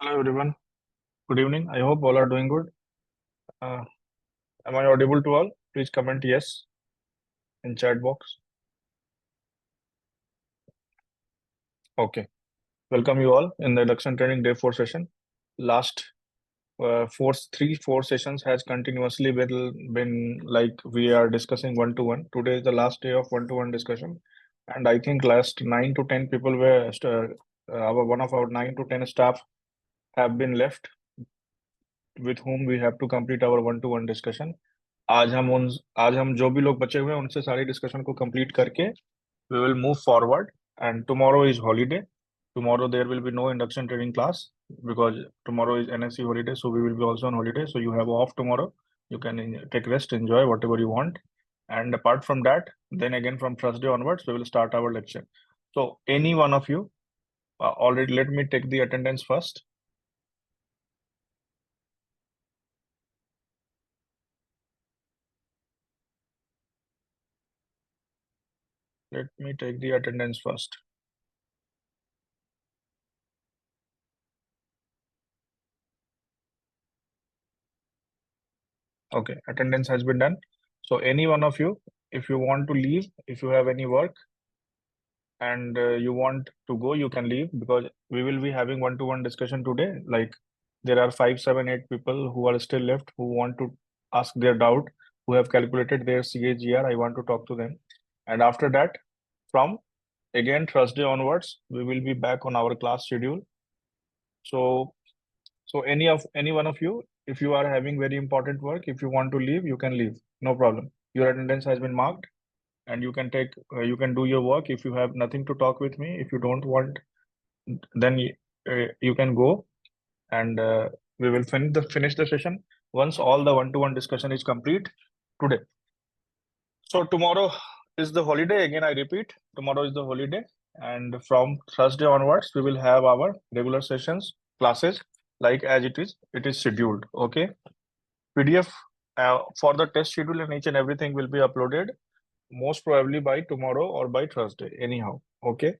Hello everyone. Good evening. I hope all are doing good. Uh, am I audible to all? Please comment yes in chat box. Okay. Welcome you all in the induction training day 4 session. Last four sessions has continuously been like we are discussing one to one. Today is the last day of one to one discussion, and I think last 9 to 10 people were our one of our 9 to 10 staff have been left with whom we have to complete our one to one discussion. आज हम जो भी लोग बचे हुए हैं उनसे सारी डिस्कशन को कंप्लीट करके we will move forward. And tomorrow is holiday. Tomorrow there will be no induction training class because tomorrow is NSC holiday, so we will be also on holiday. So you have off tomorrow. You can take rest, enjoy whatever you want. And apart from that, then again from Thursday onwards, we will start our lecture. So any one of you, already let me take the attendance first. Let me take the attendance first. Okay, attendance has been done. So any one of you, if you want to leave, if you have any work and you want to go, you can leave because we will be having one-to-one discussion today. Like there are 5, 7, 8 people who are still left who want to ask their doubt, who have calculated their CAGR. I want to talk to them. And after that, from again Thursday onwards, we will be back on our class schedule. So any one of you, if you are having very important work, if you want to leave, you can leave. No problem. Your attendance has been marked and you can take you can do your work. If you have nothing to talk with me, if you don't want, then you can go and we will finish the session once all the one-to-one discussion is complete today. So tomorrow is the holiday. Again, I repeat, tomorrow is the holiday, and from Thursday onwards, we will have our regular sessions, classes, like as it is scheduled. Okay. PDF for the test schedule and each and everything will be uploaded most probably by tomorrow or by Thursday. Anyhow, okay.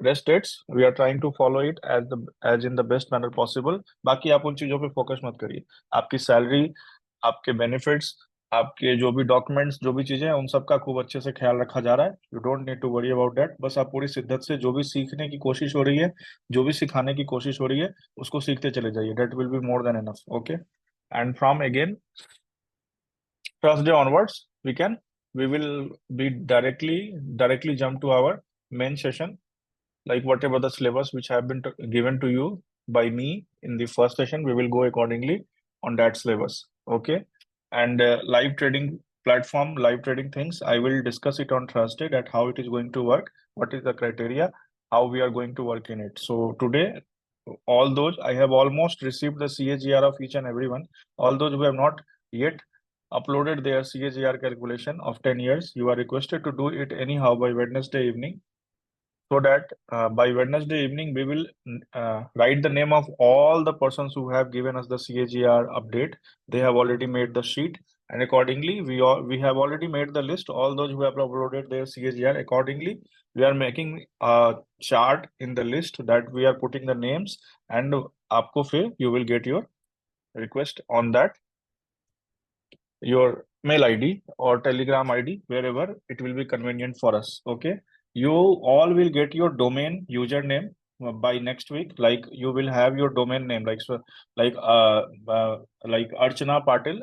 Rest dates we are trying to follow it as in the best manner possible. बाकी आप उन चीजों पे focus मत करिए. आपकी salary, आपके benefits, आपके जो भी डॉक्यूमेंट्स, जो भी चीजें हैं उन सब का खूब अच्छे से ख्याल रखा जा रहा है. You don't need to worry about that. बस आप पूरी शिद्दत से जो भी सीखने की कोशिश हो रही है, जो भी सिखाने की कोशिश हो रही है, उसको सीखते चले जाइए. That will be more than enough. Okay. And from again Thursday onwards, we will be directly jump to our main session, like whatever the syllabus which have been given to you by me in the first session, we will go accordingly on that syllabus. Okay. And live trading platform, live trading things, I will discuss it on Thursday that how it is going to work, what is the criteria, how we are going to work in it. So today, all those I have almost received the CAGR of each and everyone. All those who have not yet uploaded their CAGR calculation of 10 years, you are requested to do it anyhow by Wednesday evening, so that by Wednesday evening we will write the name of all the persons who have given us the CAGR update. They have already made the sheet, and accordingly we have already made the list. All those who have uploaded their CAGR, accordingly we are making a chart in the list that we are putting the names, and आपको फिर you will get your request on that, your mail ID or Telegram ID, wherever it will be convenient for us. Okay. You all will get your domain username by next week. Like you will have your domain name, like so, like Archana Patil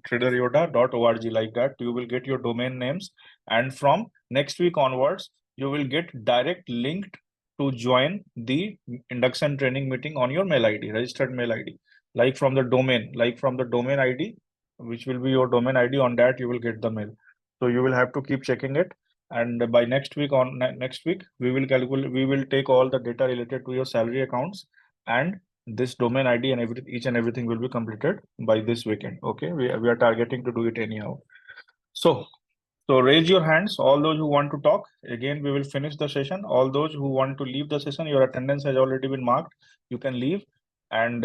@traderyoda.org, like that. You will get your domain names, and from next week onwards, you will get direct linked to join the induction training meeting on your mail ID, registered mail ID, like from the domain ID, which will be your domain ID. On that you will get the mail. So you will have to keep checking it. And by next week we will take all the data related to your salary accounts, and this domain ID and each and everything will be completed by this weekend. Okay, we are targeting to do it anyhow. So raise your hands, all those who want to talk. Again, we will finish the session. All those who want to leave the session, your attendance has already been marked. You can leave, and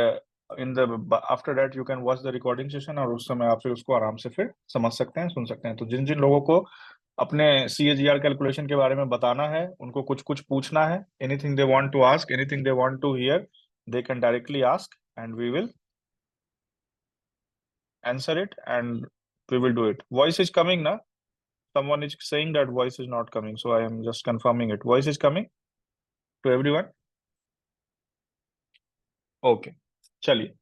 after that you can watch the recording session, और उस समय आप फिर उसको आराम से फिर समझ सकते हैं, सुन सकते हैं. तो जिन जिन लोगों को अपने CAGR कैलकुलेशन के बारे में बताना है, उनको कुछ कुछ पूछना है, anything they want to ask, anything they want to hear, they can directly ask and we will answer it and we will do it. Voice is coming na? Someone is saying that voice is not coming, so I am just confirming it. Voice is coming to everyone? Okay. Chaliye.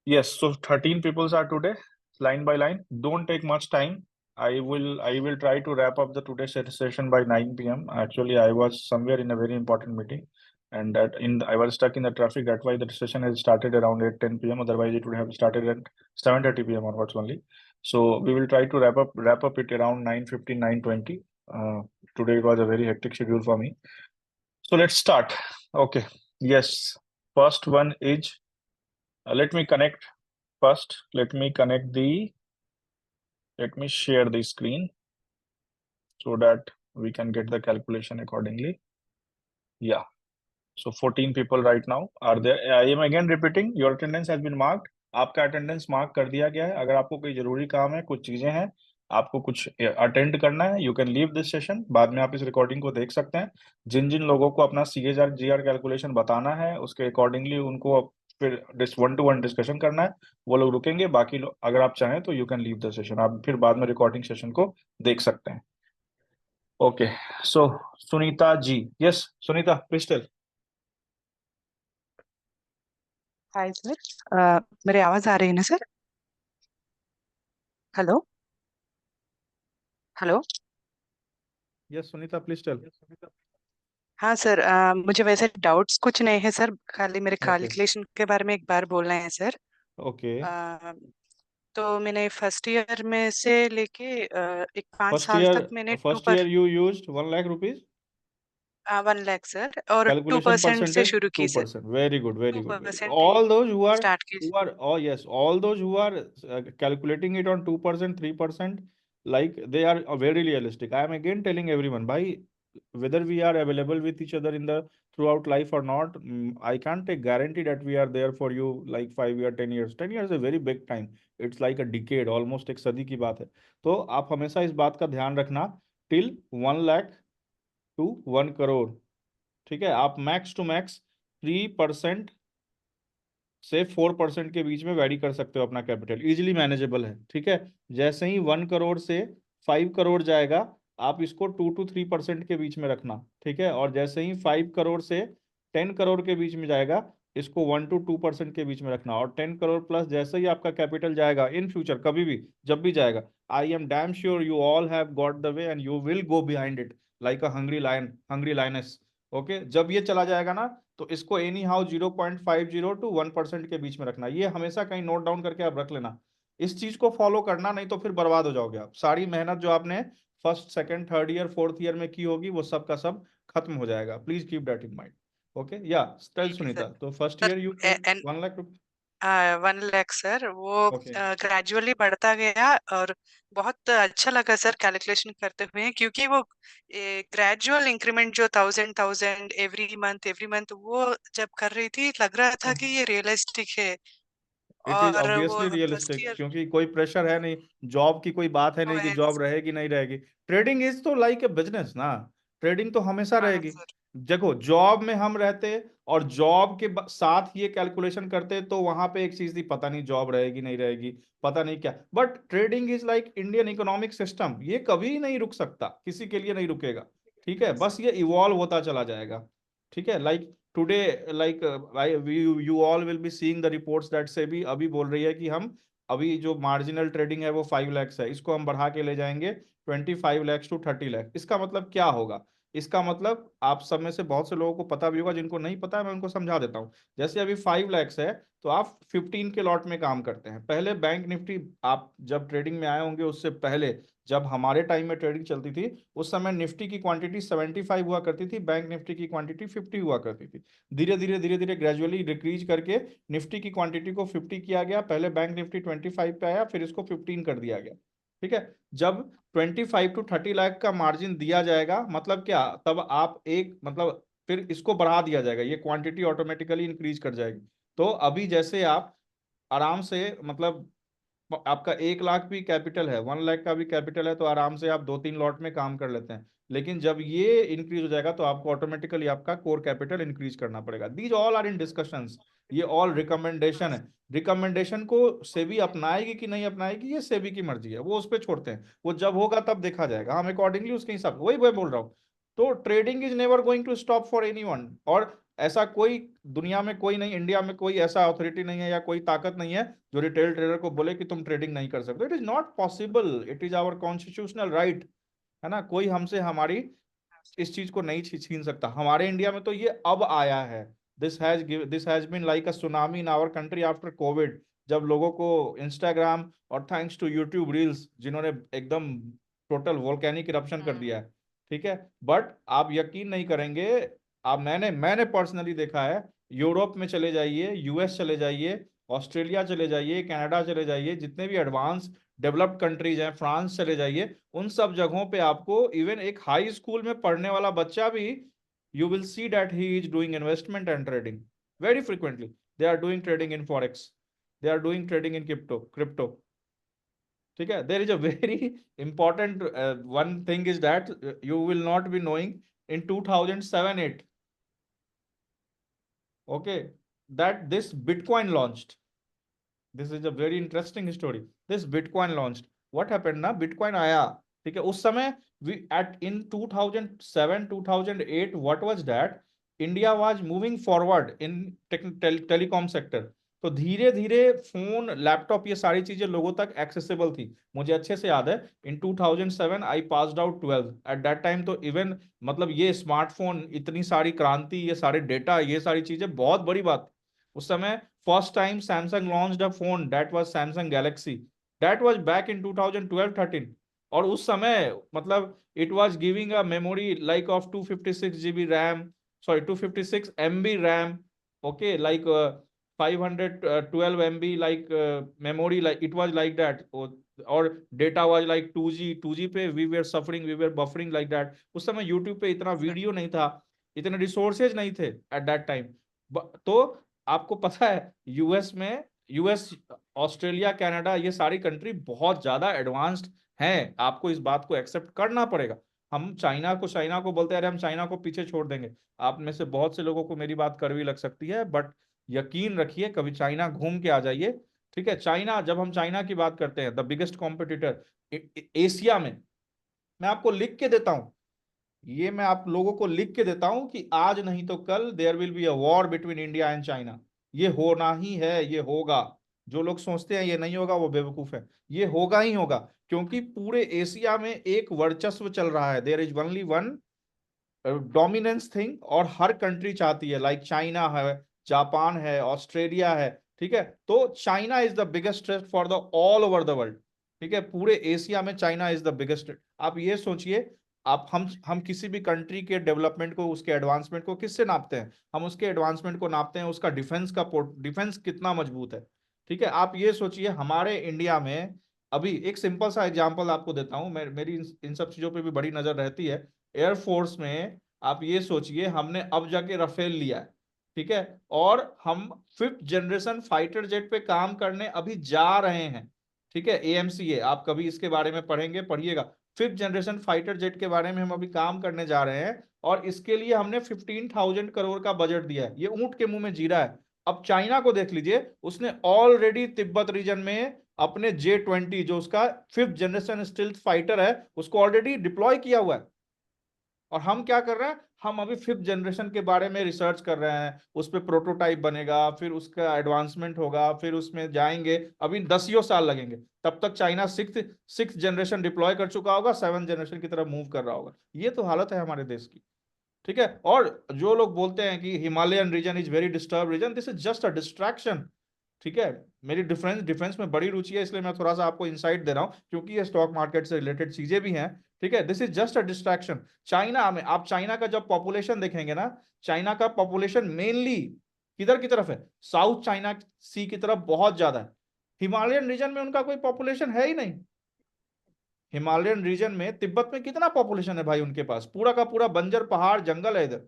Yes, so 13 peoples are today, line by line. Don't take much time. I will try to wrap up the today's session by 9 p.m. Actually, I was somewhere in a very important meeting, and I was stuck in the traffic. That's why the session has started around 8:10 p.m. Otherwise, it would have started at 7:30 p.m. onwards only. So we will try to wrap up it around 9:15, 9:20. Today it was a very hectic schedule for me. So let's start. Okay. Yes. First one is let me connect first. Let me share the screen so that we can get the calculation accordingly. Yeah. So 14 people right now are there. I am again repeating, your attendance has been marked. आपका attendance mark कर दिया गया है. अगर आपको कोई जरूरी काम है, कुछ चीजें हैं, आपको कुछ अटेंड करना है, you can leave this session. बाद में आप इस रिकॉर्डिंग को देख सकते हैं. जिन जिन लोगों को अपना CHR GR कैलकुलेशन बताना है, उसके अकॉर्डिंगली उनको फिर 1-to-1 डिस्कशन करना है. वो लोग रुकेंगे. बाकी लोग अगर आप चाहें तो you can leave the session. आप फिर बाद में रिकॉर्डिंग सेशन को देख सकते हैं. Okay. So Sunita ji. Yes Sunita, please tell. Hi sir, मेरी आवाज आ रही है ना sir? Hello hello. Yes Sunita, please tell. हाँ सर, मुझे वैसे डाउट्स कुछ नहीं है सर, खाली मेरे ओके. कैलकुलेशन के बारे में एक बार बोलना है सर. ओके. तो मैंने फर्स्ट ईयर में से लेके एक 5 फर्स्ट साल ईयर तक मैंने first year you used 1 lakh rupees 1 lakh sir, और calculation 2% से percentage. शुरू की सर. 2%. Very good, very too good, very good. Percent All those start की. who are oh yes, all those who are calculating it on 2%, 3%, like they are very realistic. I am again telling everyone, by whether we are available with each other in the throughout life or not, I can't take guarantee that we are there for you like 5 years, 10 years. 10 years is a very big time. It's like a decade, almost एक सदी की बात है. तो आप हमेशा इस बात का ध्यान रखना, till 1 लाख to 1 करोड़. ठीक है. आप मैक्स टू मैक्स 3% से 4% के बीच में वैरी कर सकते हो. अपना कैपिटल इजीली मैनेजेबल है. ठीक है. जैसे ही 1 करोड़ से 5 करोड़ जाएगा, आप इसको 2 to 3% के बीच में रखना. ठीक है. और जैसे ही 5 करोड़ से 10 करोड़ के बीच में जाएगा, इसको 1 to 2% के बीच में रखना. और 10 करोड़ प्लस जैसे ही आपका कैपिटल जाएगा इन फ्यूचर, कभी भी जब भी जाएगा, I am damn sure you all have got the way and you will go behind it like a hungry lion, hungry lioness. Okay. जब ये चला जाएगा ना, तो इसको एनी हाउ 0.50 to 1% के बीच में रखना. ये हमेशा कहीं नोट डाउन करके आप रख लेना. इस चीज को फॉलो करना, नहीं तो फिर बर्बाद हो जाओगे आप. सारी मेहनत जो आपने first, second, third year, fourth year में की होगी, वो सब का सब खत्म हो जाएगा. Please keep that in mind. Okay. या टेल ठीक है सुनीता. सर. तो first sir year you use 1 lakh रुपए. 1 लाख सर, वो ओके. ग्रेजुअली बढ़ता गया, और बहुत अच्छा लगा सर कैलकुलेशन करते हुए, क्योंकि वो ग्रेजुअल इंक्रीमेंट जो 1000 एवरी मंथ वो जब कर रही थी, लग रहा था कि ये रियलिस्टिक है. इट इज और वो ऑब्वियसली फर्स्ट रियलिस्टिक, ईयर. क्योंकि कोई प्रेशर है नहीं. जॉब की कोई बात है वो नहीं कि है. जॉब रहेगी नहीं रहेगी. ट्रेडिंग इज तो लाइक ए बिजनेस ना. ट्रेडिंग तो हमेशा हाँ रहेगी. सर. देखो, जॉब में हम रहते और जॉब के साथ ये कैलकुलेशन करते, तो वहां पे एक चीज थी, पता नहीं जॉब रहेगी नहीं रहेगी, पता नहीं क्या. But trading is like Indian economic system. ये कभी नहीं रुक सकता, किसी के लिए नहीं रुकेगा. ठीक है. बस ये इवॉल्व होता चला जाएगा. ठीक है. Like today, like you all will be seeing the reports that SEBI अभी बोल रही है कि हम अभी जो मार्जिनल ट्रेडिंग है वो 5 lakhs है, इसको हम बढ़ा के ले जाएंगे 25 lakhs to 30 लाख. इसका मतलब क्या होगा? इसका मतलब आप सब में से बहुत से लोगों को पता भी होगा, जिनको नहीं पता है मैं उनको समझा देता हूँ. जैसे अभी 5 lakhs है, तो आप 15 के लॉट में काम करते हैं. पहले बैंक निफ्टी, आप जब ट्रेडिंग में आए होंगे उससे पहले, जब हमारे टाइम में ट्रेडिंग चलती थी, उस समय निफ्टी की क्वांटिटी 75 हुआ करती थी, बैंक निफ्टी की क्वांटिटी 50 हुआ करती थी. धीरे धीरे ग्रेजुअली डिक्रीज करके निफ्टी की क्वांटिटी को 50 किया गया. पहले बैंक निफ्टी 25 पे आया, फिर इसको 15 कर दिया गया. ठीक है. जब 25 to 30 लाख का मार्जिन दिया जाएगा, मतलब क्या, तब आप एक मतलब फिर इसको बढ़ा दिया जाएगा, ये क्वांटिटी ऑटोमेटिकली इंक्रीज कर जाएगी. तो अभी जैसे आप आराम से मतलब आपका 1 लाख भी कैपिटल है, 1 लाख का भी कैपिटल है, तो आराम से आप 2-3 लॉट में काम कर लेते हैं। लेकिन जब ये इंक्रीज हो जाएगा तो आपको ऑटोमेटिकली आपका कोर कैपिटल इंक्रीज करना पड़ेगा। These all are in discussions, ये ऑल रिकमेंडेशन है। रिकमेंडेशन को सेबी अपनाएगी कि नहीं अपनाएगी ये सेबी की मर्जी है, वो उस पर छोड़ते हैं, वो जब होगा तब देखा जाएगा, हम अकॉर्डिंगली उसके हिसाब, वही मैं बोल रहा हूँ। तो trading is never going to stop for anyone. और ऐसा कोई दुनिया में कोई नहीं, इंडिया में कोई ऐसा अथॉरिटी नहीं है या कोई ताकत नहीं है जो रिटेल ट्रेडर को बोले कि तुम ट्रेडिंग नहीं कर सकते। It is not possible, it is our constitutional right, है ना। कोई हमसे हमारी इस चीज को नहीं छीन सकता। हमारे इंडिया में तो ये अब आया है। This has been like a tsunami in our country after covid, जब लोगों को इंस्टाग्राम और थैंक्स टू यूट्यूब रील्स जिन्होंने एकदम टोटल वोल्केनिक इरप्शन कर दिया है, ठीक है। बट आप यकीन नहीं करेंगे, आप मैंने मैंने पर्सनली देखा है, यूरोप में चले जाइए, यूएस चले जाइए, ऑस्ट्रेलिया चले जाइए, कनाडा चले जाइए, जितने भी एडवांस डेवलप्ड कंट्रीज हैं, फ्रांस चले जाइए, उन सब जगहों पे आपको इवन एक हाई स्कूल में पढ़ने वाला बच्चा भी, you will see that he is doing investment and trading very frequently. They are doing trading in forex, they are doing trading in crypto. ठीक है, there is a very important one thing is that you will not be knowing, in 2007-8, okay, that this Bitcoin launched. This is a very interesting story. This Bitcoin launched. What happened ना, Bitcoin आया, ठीक है, उस समय we at in 2007 2008 what was that, India was moving forward in telecom sector। तो धीरे धीरे phone laptop ये सारी चीजें लोगों तक एक्सेसिबल थी। मुझे अच्छे से याद है, इन 2007 I passed out 12 eight that time. तो इवन मतलब ये स्मार्टफोन, इतनी सारी क्रांति, ये सारे डेटा, ये सारी चीजें बहुत बड़ी बात। उस समय first time Samsung launched a phone, that was Samsung Galaxy, that was back in 2012-13। और उस समय मतलब it was giving a memory like of 256 GB RAM, sorry 256 MB RAM, okay, like 512 MB like memory, like it was like that. और data was like 2G पे we were suffering, we were buffering like that. उस समय YouTube पे इतना video नहीं था, इतने resources नहीं थे एट दैट टाइम। तो आपको पता है यूएस, ऑस्ट्रेलिया, कनाडा, ये सारी कंट्री बहुत ज्यादा एडवांस्ड हैं, आपको इस बात को एक्सेप्ट करना पड़ेगा। हम चाइना को बोलते हैं अरे हम चाइना को पीछे छोड़ देंगे, आप में से बहुत से लोगों को मेरी बात कड़वी लग सकती है, बट यकीन रखिए कभी चाइना घूम के आ जाइए, ठीक है। चाइना, जब हम चाइना की बात करते हैं, द बिगेस्ट कॉम्पिटिटर एशिया में, मैं आपको लिख के देता हूं, ये मैं आप लोगों को लिख के देता हूं कि आज नहीं तो कल there will be a war between India and China. ये होना ही है, ये होगा। जो लोग सोचते हैं ये नहीं होगा वो बेवकूफ है, ये होगा ही होगा। क्योंकि पूरे एशिया में एक वर्चस्व चल रहा है, there is only one dominance thing, और हर कंट्री चाहती है, लाइक चाइना है, जापान है, ऑस्ट्रेलिया है, ठीक है। तो China is the biggest threat for the all over the world, ठीक है। पूरे एशिया में चाइना इज द बिगेस्ट। आप ये सोचिए, आप हम किसी भी कंट्री के डेवलपमेंट को, उसके एडवांसमेंट को किससे नापते हैं? हम उसके एडवांसमेंट को नापते हैं उसका डिफेंस कितना मजबूत है, ठीक है। आप ये सोचिए हमारे इंडिया में, अभी एक सिंपल सा एग्जांपल आपको देता हूं, मेरी इन सब चीजों पे भी बड़ी नजर रहती है। एयरफोर्स में आप ये सोचिए, हमने अब जाके राफेल लिया है, ठीक है, और हम 5th जनरेशन फाइटर जेट पे काम करने अभी जा रहे हैं, ठीक है। AMCA, आप कभी इसके बारे में पढ़ेंगे, पढ़िएगा। 5th जनरेशन फाइटर जेट के बारे में हम अभी काम करने जा रहे हैं, और इसके लिए हमने 15,000 करोड़ का बजट दिया है। ये ऊंट के मुंह में जीरा है। अब चाइना को देख लीजिए, उसने ऑलरेडी तिब्बत रीजन में अपने J-20, जो उसका 5th जनरेशन स्टिल्थ फाइटर है, उसको ऑलरेडी डिप्लॉय किया हुआ है। और हम क्या कर रहे हैं, हम अभी 5th जनरेशन के बारे में रिसर्च कर रहे हैं, उस पर प्रोटोटाइप बनेगा, फिर उसका एडवांसमेंट होगा, फिर उसमें जाएंगे, अभी 10 साल लगेंगे। तब तक चाइना सिक्स जनरेशन डिप्लॉय कर चुका होगा, 7th जनरेशन की तरफ मूव कर रहा होगा। ये तो हालत है हमारे देश की, ठीक है। और जो लोग बोलते हैं कि Himalayan region is very disturb region, this is just a distraction, ठीक है। मेरी डिफरेंस डिफेंस में बड़ी रुचि है, इसलिए मैं थोड़ा सा आपको इंसाइट दे रहा हूं, क्योंकि ये स्टॉक मार्केट से रिलेटेड चीजें भी हैं, ठीक है। This is just a distraction. China में, आप चाइना का जब पॉपुलेशन देखेंगे ना, चाइना का पॉपुलेशन मेनली किधर की तरफ है? साउथ चाइना सी की तरफ बहुत ज्यादा है। हिमालयन रीजन में उनका कोई पॉपुलेशन है ही नहीं। हिमालयन रीजन में, तिब्बत में कितना पॉपुलेशन है भाई उनके पास? पूरा का पूरा बंजर पहाड़ जंगल है इधर,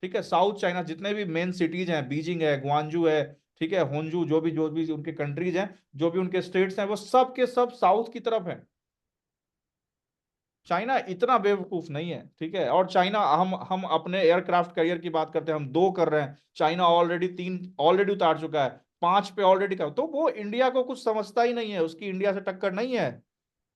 ठीक है। साउथ चाइना जितने भी मेन सिटीज हैं, बीजिंग है, ग्वांजू है, ठीक है, होंजू, जो भी उनके कंट्रीज हैं, जो भी उनके स्टेट्स हैं, वो सब के सब साउथ की तरफ हैं। चाइना इतना बेवकूफ नहीं है, ठीक है। और चाइना, हम अपने एयरक्राफ्ट कैरियर की बात करते हैं, हम 2 कर रहे हैं, चाइना ऑलरेडी 3 ऑलरेडी उतार चुका है, 5 पे ऑलरेडी कर, तो वो इंडिया को कुछ समझता ही नहीं है, उसकी इंडिया से टक्कर नहीं है,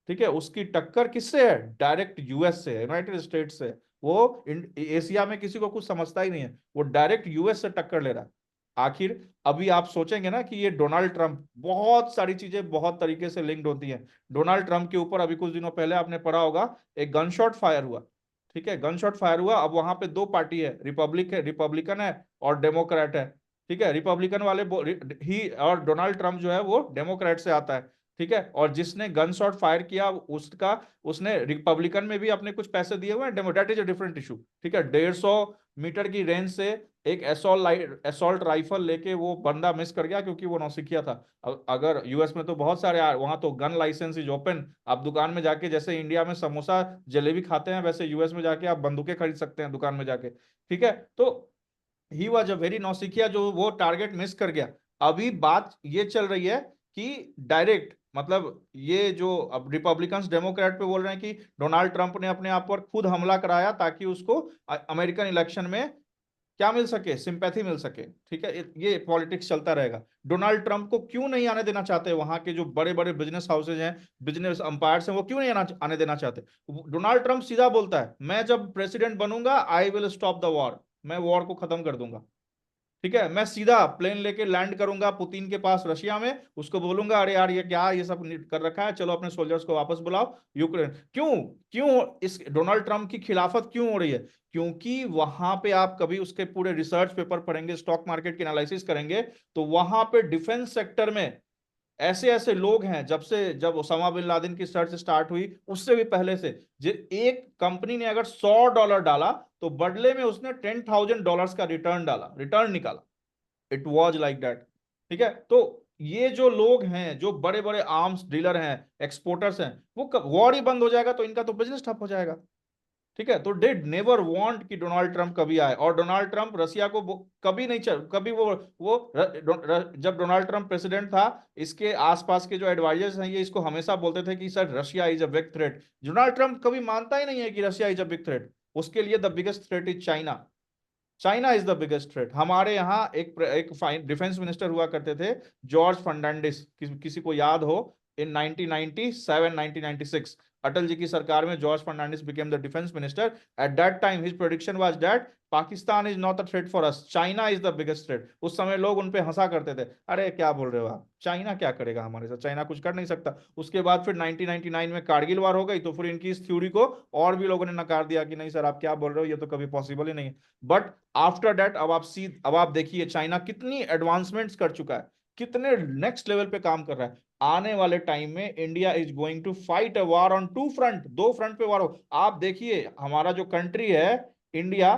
ठीक है। उसकी टक्कर किससे है? डायरेक्ट यूएस से, यूनाइटेड स्टेट्स से। वो एशिया में किसी को कुछ समझता ही नहीं है, वो डायरेक्ट यूएस से टक्कर ले रहा है। आखिर अभी आप सोचेंगे ना कि ये डोनाल्ड ट्रंप, बहुत सारी चीजें बहुत तरीके से लिंक्ड होती हैं। डोनाल्ड ट्रंप के ऊपर अभी कुछ दिनों पहले आपने पढ़ा होगा, एक गन शॉट फायर हुआ, ठीक है, गन शॉट फायर हुआ। अब वहां पे 2 पार्टी है, रिपब्लिकन है और डेमोक्रेट है, ठीक है। रिपब्लिकन वाले ही, और डोनाल्ड ट्रंप जो है वो डेमोक्रेट से आता है, ठीक है। और जिसने गन शॉट फायर किया उसका, उसने रिपब्लिकन में भी अपने कुछ पैसे दिए हुए हैं, Democrat is a different issue, ठीक है। 150 मीटर की रेंज से एक असॉल्ट राइफल लेके वो बंदा मिस कर गया, क्योंकि वो नौसिखिया था। अगर यूएस में तो बहुत सारे, वहां तो गन लाइसेंस इज ओपन, आप दुकान में जाके, जैसे इंडिया में समोसा जलेबी खाते हैं, वैसे यूएस में जाके आप बंदूकें खरीद सकते हैं दुकान में जाके, ठीक है। तो ही वॉज अ वेरी नौसिखिया, जो वो टारगेट मिस कर गया। अभी बात ये चल रही है कि डायरेक्ट, मतलब ये जो अब रिपब्लिकन्स डेमोक्रेट पे बोल रहे हैं कि डोनाल्ड ट्रंप ने अपने आप पर खुद हमला कराया, ताकि उसको अमेरिकन इलेक्शन में क्या मिल सके, सिंपैथी मिल सके, ठीक है। ये पॉलिटिक्स चलता रहेगा। डोनाल्ड ट्रंप को क्यों नहीं आने देना चाहते वहां के जो बड़े बड़े बिजनेस हाउसेज हैं, बिजनेस अंपायर्स हैं, वो क्यों नहीं आने देना चाहते? डोनाल्ड ट्रंप सीधा बोलता है, मैं जब प्रेसिडेंट बनूंगा I will stop the war, मैं वॉर को खत्म कर दूंगा, ठीक है। मैं सीधा प्लेन लेके लैंड करूंगा पुतिन के पास रशिया में, उसको बोलूंगा अरे यार ये क्या, ये सब कर रखा है, चलो अपने सोल्जर्स को वापस बुलाओ यूक्रेन। क्यों? क्यों इस डोनाल्ड ट्रंप की खिलाफत क्यों हो रही है? क्योंकि वहां पे आप कभी उसके पूरे रिसर्च पेपर पढ़ेंगे, स्टॉक मार्केट की एनालिसिस करेंगे, तो वहां पे डिफेंस सेक्टर में ऐसे ऐसे लोग हैं, जब ओसामा बिन लादेन की सर्च स्टार्ट हुई उससे भी पहले से, एक कंपनी ने अगर $100 डाला, तो बदले में उसने $10,000 का रिटर्न निकाला। इट वॉज लाइक दैट, ठीक है। तो ये जो लोग हैं, जो बड़े बड़े आर्म्स डीलर हैं, एक्सपोर्टर्स हैं, वो वॉर ही बंद हो जाएगा तो इनका तो बिजनेस ठप हो जाएगा, ठीक है। तो डिड नेवर वांट कि डोनाल्ड ट्रंप कभी आए, और डोनाल्ड ट्रंप रसिया को कभी नहीं चल, कभी जब डोनाल्ड ट्रंप प्रेसिडेंट था, इसके आसपास के जो एडवाइजर्स हैं ये इसको हमेशा बोलते थे कि sir Russia is a big threat. Donald Trump कभी मानता ही नहीं है कि Russia is a big threat, उसके लिए the biggest threat is China. China is the biggest threat. हमारे यहाँ एक डिफेंस मिनिस्टर हुआ करते थे, जॉर्ज फर्नांडिस, किसी को याद हो, इन 1997 1996 अटल जी की सरकार में George Fernandes became the defence minister. At that time his prediction was that Pakistan is not a threat for us, China is the biggest threat. उस समय लोग उन पे हंसा करते थे, अरे क्या बोल रहे हो आप, चाइना क्या करेगा हमारे साथ, चाइना कुछ कर नहीं सकता। उसके बाद फिर 1999 में कारगिल वार हो गई, तो फिर इनकी इस थ्योरी को और भी लोगों ने नकार दिया कि नहीं सर आप क्या बोल रहे हो, ये तो कभी पॉसिबल ही नहीं है। बट आफ्टर दैट अब आप देखिए चाइना कितनी एडवांसमेंट्स कर चुका है, कितने नेक्स्ट लेवल पे काम कर रहा है। आने वाले टाइम में India is going to fight a war on 2 front, 2 front पे वॉर हो। आप देखिए हमारा जो कंट्री है इंडिया,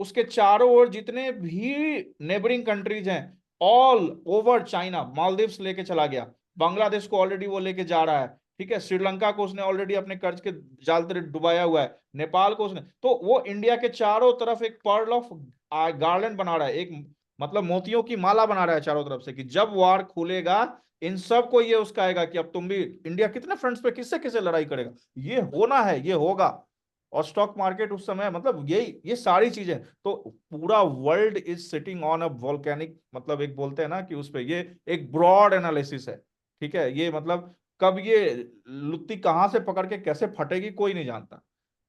उसके चारों ओर जितने भी नेबरिंग कंट्रीज हैं, ऑल ओवर चाइना, मालदीव्स लेके चला गया, बांग्लादेश को ऑलरेडी वो लेके जा रहा है, ठीक है। श्रीलंका को उसने ऑलरेडी अपने कर्ज के जाल तले डुबाया हुआ है, नेपाल को उसने, तो वो इंडिया के चारों तरफ एक पर्ल ऑफ गार्लैंड बना रहा है, एक मतलब मोतियों की माला बना रहा है चारों तरफ से, कि जब वार खुलेगा इन सब को ये उसका आएगा कि अब तुम भी, इंडिया कितने फ्रंट्स पे किससे किससे लड़ाई करेगा, ये होना है, ये होगा। और स्टॉक मार्केट उस समय, मतलब ये सारी चीजें, तो पूरा world is sitting on a volcanic, मतलब एक बोलते हैं ना कि उस पे ये एक ब्रॉड एनालिसिस है, ठीक है। ये मतलब कब ये लुत्ती कहां से पकड़ के कैसे फटेगी कोई नहीं जानता,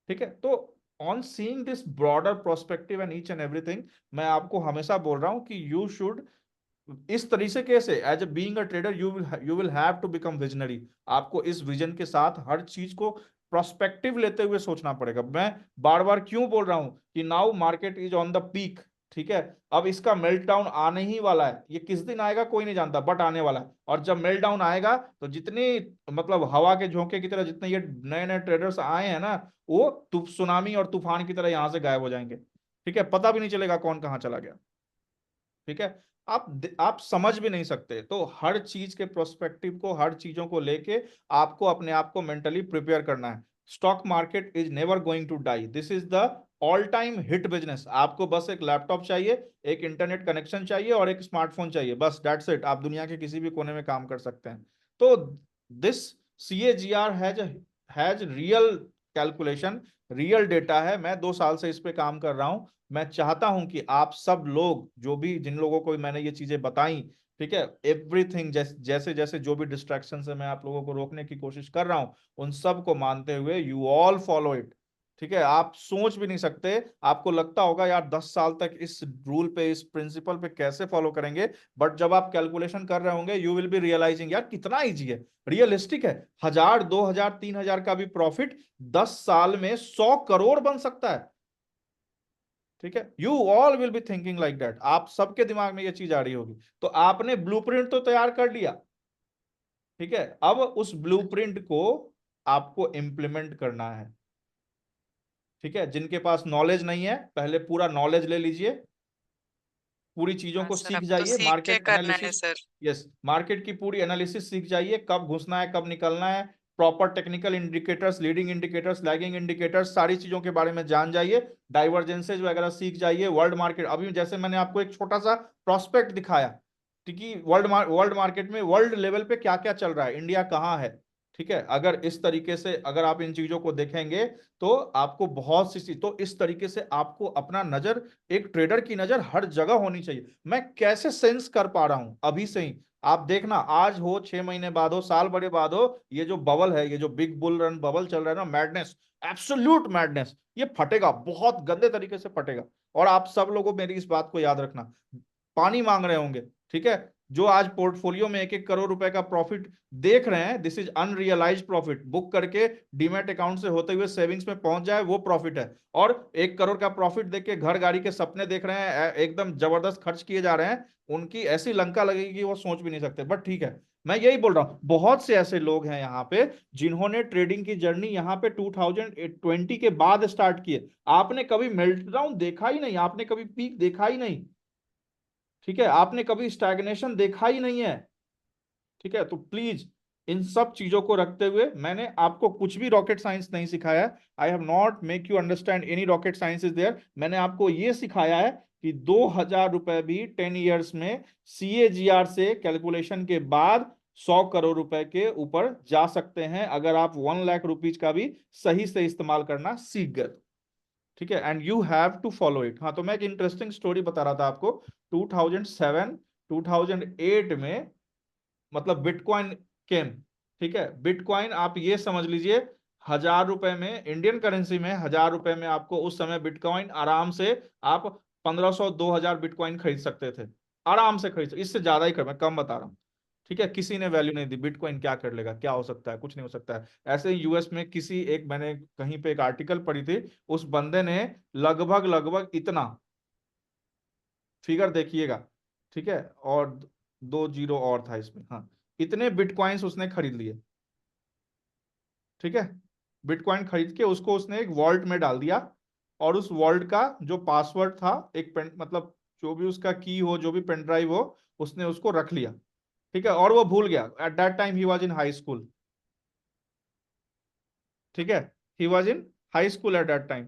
ठीक है। तो on seeing this broader prospective and each and everything, मैं आपको हमेशा बोल रहा हूं कि यू शुड, इस तरीके से as a being a trader you will have to become visionary. आपको इस विजन के साथ हर चीज को प्रोस्पेक्टिव लेते हुए सोचना पड़ेगा। मैं बार बार क्यों बोल रहा हूं कि now market is on the peak, ठीक है। अब इसका मेल्ट डाउन आने ही वाला है, ये किस दिन आएगा कोई नहीं जानता, बट आने वाला है। और जब मेल्ट डाउन आएगा तो जितनी, मतलब हवा के झोंके की तरह जितने ये नए नए ट्रेडर्स आए हैं ना, वो सुनामी और तूफान की तरह यहां से गायब हो जाएंगे, ठीक है। पता भी नहीं चलेगा कौन कहां चला गया, ठीक है। आप समझ भी नहीं सकते। तो हर चीज के प्रोस्पेक्टिव को, हर चीजों को लेके आपको अपने आप को मेंटली प्रिपेयर करना है। Stock market is never going to die, this is the all time hit business. आपको बस एक लैपटॉप चाहिए, एक इंटरनेट कनेक्शन चाहिए और एक स्मार्टफोन चाहिए, बस दैट्स इट। आप दुनिया के किसी भी कोने में काम कर सकते हैं। तो this CAGR has real calculation, real data है। मैं 2 साल से इस पे काम कर रहा हूं। मैं चाहता हूं कि आप सब लोग, जो भी जिन लोगों को मैंने ये चीजें बताई, ठीक है, एवरीथिंग जैसे जैसे जो भी डिस्ट्रैक्शन है मैं आप लोगों को रोकने की कोशिश कर रहा हूं, उन सब को मानते हुए यू ऑल फॉलो इट। ठीक है, आप सोच भी नहीं सकते, आपको लगता होगा यार 10 साल तक इस रूल पे, इस प्रिंसिपल पे कैसे फॉलो करेंगे, बट जब आप कैलकुलेशन कर रहे होंगे यू विल बी रियलाइजिंग यार कितना इजी है, रियलिस्टिक है। 1000, 2000, 3000 का भी प्रॉफिट 10 साल में 100 करोड़ बन सकता है। ठीक है, you all will be thinking like that, आप सबके दिमाग में ये चीज आ रही होगी। तो आपने ब्लूप्रिंट तो तैयार कर लिया, ठीक है, अब उस ब्लूप्रिंट को आपको इंप्लीमेंट करना है। ठीक है, जिनके पास नॉलेज नहीं है पहले पूरा नॉलेज ले लीजिए, पूरी चीजों हाँ को सर, सीख अब तो जाइए, सीख के मार्केट करना है एनालिसिस। सर। यस, मार्केट की पूरी एनालिसिस सीख जाइए, कब घुसना है कब निकलना है, proper technical indicators, leading indicators, lagging indicators, सारी चीजों के बारे में जान जाइए, डाइवर्जेंसेज वगैरह सीख जाइए। वर्ल्ड मार्केट, अभी जैसे मैंने आपको एक छोटा सा प्रोस्पेक्ट दिखाया, ठीक है, वर्ल्ड मार्केट में वर्ल्ड लेवल पे क्या क्या चल रहा है, इंडिया कहाँ है। ठीक है, अगर इस तरीके से अगर आप इन चीजों को देखेंगे तो आपको बहुत सी चीज, तो इस तरीके से आपको अपना नजर, एक ट्रेडर की नजर हर जगह होनी चाहिए। मैं कैसे सेंस कर पा रहा हूं अभी से ही, आप देखना, आज हो, 6 महीने बाद हो, साल बड़े बाद हो, ये जो बबल है, ये जो बिग बुल रन बबल चल रहा है ना, मैडनेस, एब्सोल्यूट मैडनेस, ये फटेगा, बहुत गंदे तरीके से फटेगा। और आप सब लोगों मेरी इस बात को याद रखना, पानी मांग रहे होंगे, ठीक है, जो आज पोर्टफोलियो में 1-1 करोड़ रुपए का प्रॉफिट देख रहे हैं, this is unrealised profit, book करके डीमैट अकाउंट से होते हुए सेविंग्स में पहुंच जाए वो प्रॉफिट है। और 1 करोड़ का प्रॉफिट देख के घर गाड़ी के सपने देख रहे हैं, एकदम जबरदस्त खर्च किए जा रहे हैं, उनकी ऐसी लंका लगेगी कि वो सोच भी नहीं सकते। बट ठीक है, मैं यही बोल रहा हूं, बहुत से ऐसे लोग हैं यहाँ पे जिन्होंने ट्रेडिंग की जर्नी यहाँ पे 2020 के बाद स्टार्ट किए। आपने कभी मेल्टडाउन देखा ही नहीं, आपने कभी पीक देखा ही नहीं, ठीक है, आपने कभी स्टैग्नेशन देखा ही नहीं है। ठीक है, तो प्लीज इन सब चीजों को रखते हुए, मैंने आपको कुछ भी रॉकेट साइंस नहीं सिखाया है, I have not make you understand any rocket science is there. मैंने आपको ये सिखाया है कि 2000 रुपए भी 10 ईयर्स में CAGR से कैलकुलेशन के बाद 100 करोड़ रुपए के ऊपर जा सकते हैं, अगर आप 1 लाख रुपीज का भी सही से इस्तेमाल करना सीख गए। ठीक है, and you have to follow it. हाँ, तो मैं एक इंटरेस्टिंग स्टोरी बता रहा था आपको। 2007 2008 में, मतलब बिटकॉइन केम, ठीक है, बिटकॉइन आप ये समझ लीजिए, 1000 रुपए में, इंडियन करेंसी में 1000 रुपए में आपको उस समय बिटकॉइन आराम से आप 1500-2000 बिटकॉइन खरीद सकते थे, आराम से खरीद, इससे ज्यादा ही कर, मैं कम बता रहा हूँ। ठीक है, किसी ने वैल्यू नहीं दी, बिटकॉइन क्या कर लेगा, क्या हो सकता है, कुछ नहीं हो सकता है। ऐसे ही US में किसी एक, मैंने कहीं पे एक आर्टिकल पढ़ी थी, उस बंदे ने लगभग लगभग इतना, फिगर देखिएगा, ठीक है, और 2 जीरो और था इसमें, हाँ, इतने बिटकॉइंस उसने खरीद लिए। ठीक है, बिटकॉइन खरीद के उसको उसने एक वॉल्ट में डाल दिया, और उस वॉल्ट का जो पासवर्ड था, एक पेन, मतलब जो भी उसका की हो, जो भी पेन ड्राइव हो, उसने उसको रख लिया। ठीक है, और वो भूल गया, eight that time he was in high school. ठीक है, he was in high school eight that time.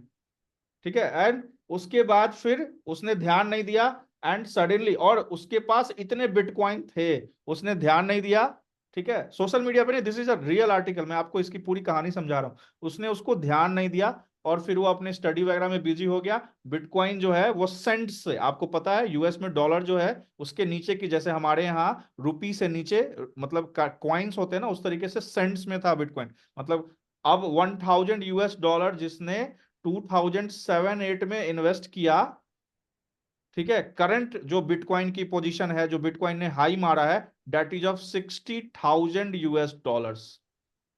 ठीक है, एंड उसके बाद फिर उसने ध्यान नहीं दिया, एंड सडनली, और उसके पास इतने बिटकॉइन थे, उसने ध्यान नहीं दिया। ठीक है, सोशल मीडिया पे नहीं, this is a real article, मैं आपको इसकी पूरी कहानी समझा रहा हूं। उसने उसको ध्यान नहीं दिया, और फिर वो अपने स्टडी वगैरह में बिजी हो गया। बिटकॉइन जो है वो सेंट से, आपको पता है US में डॉलर जो है उसके नीचे की, जैसे हमारे यहाँ रुपी से नीचे, मतलब कॉइन्स होते हैं ना, उस तरीके से सेंट्स में था बिटकॉइन। मतलब अब $1000 जिसने 2007-8 में इन्वेस्ट किया, ठीक है, करंट जो बिटकॉइन की पोजीशन है, जो बिटकॉइन ने हाई मारा है, डेट इज ऑफ $60,000।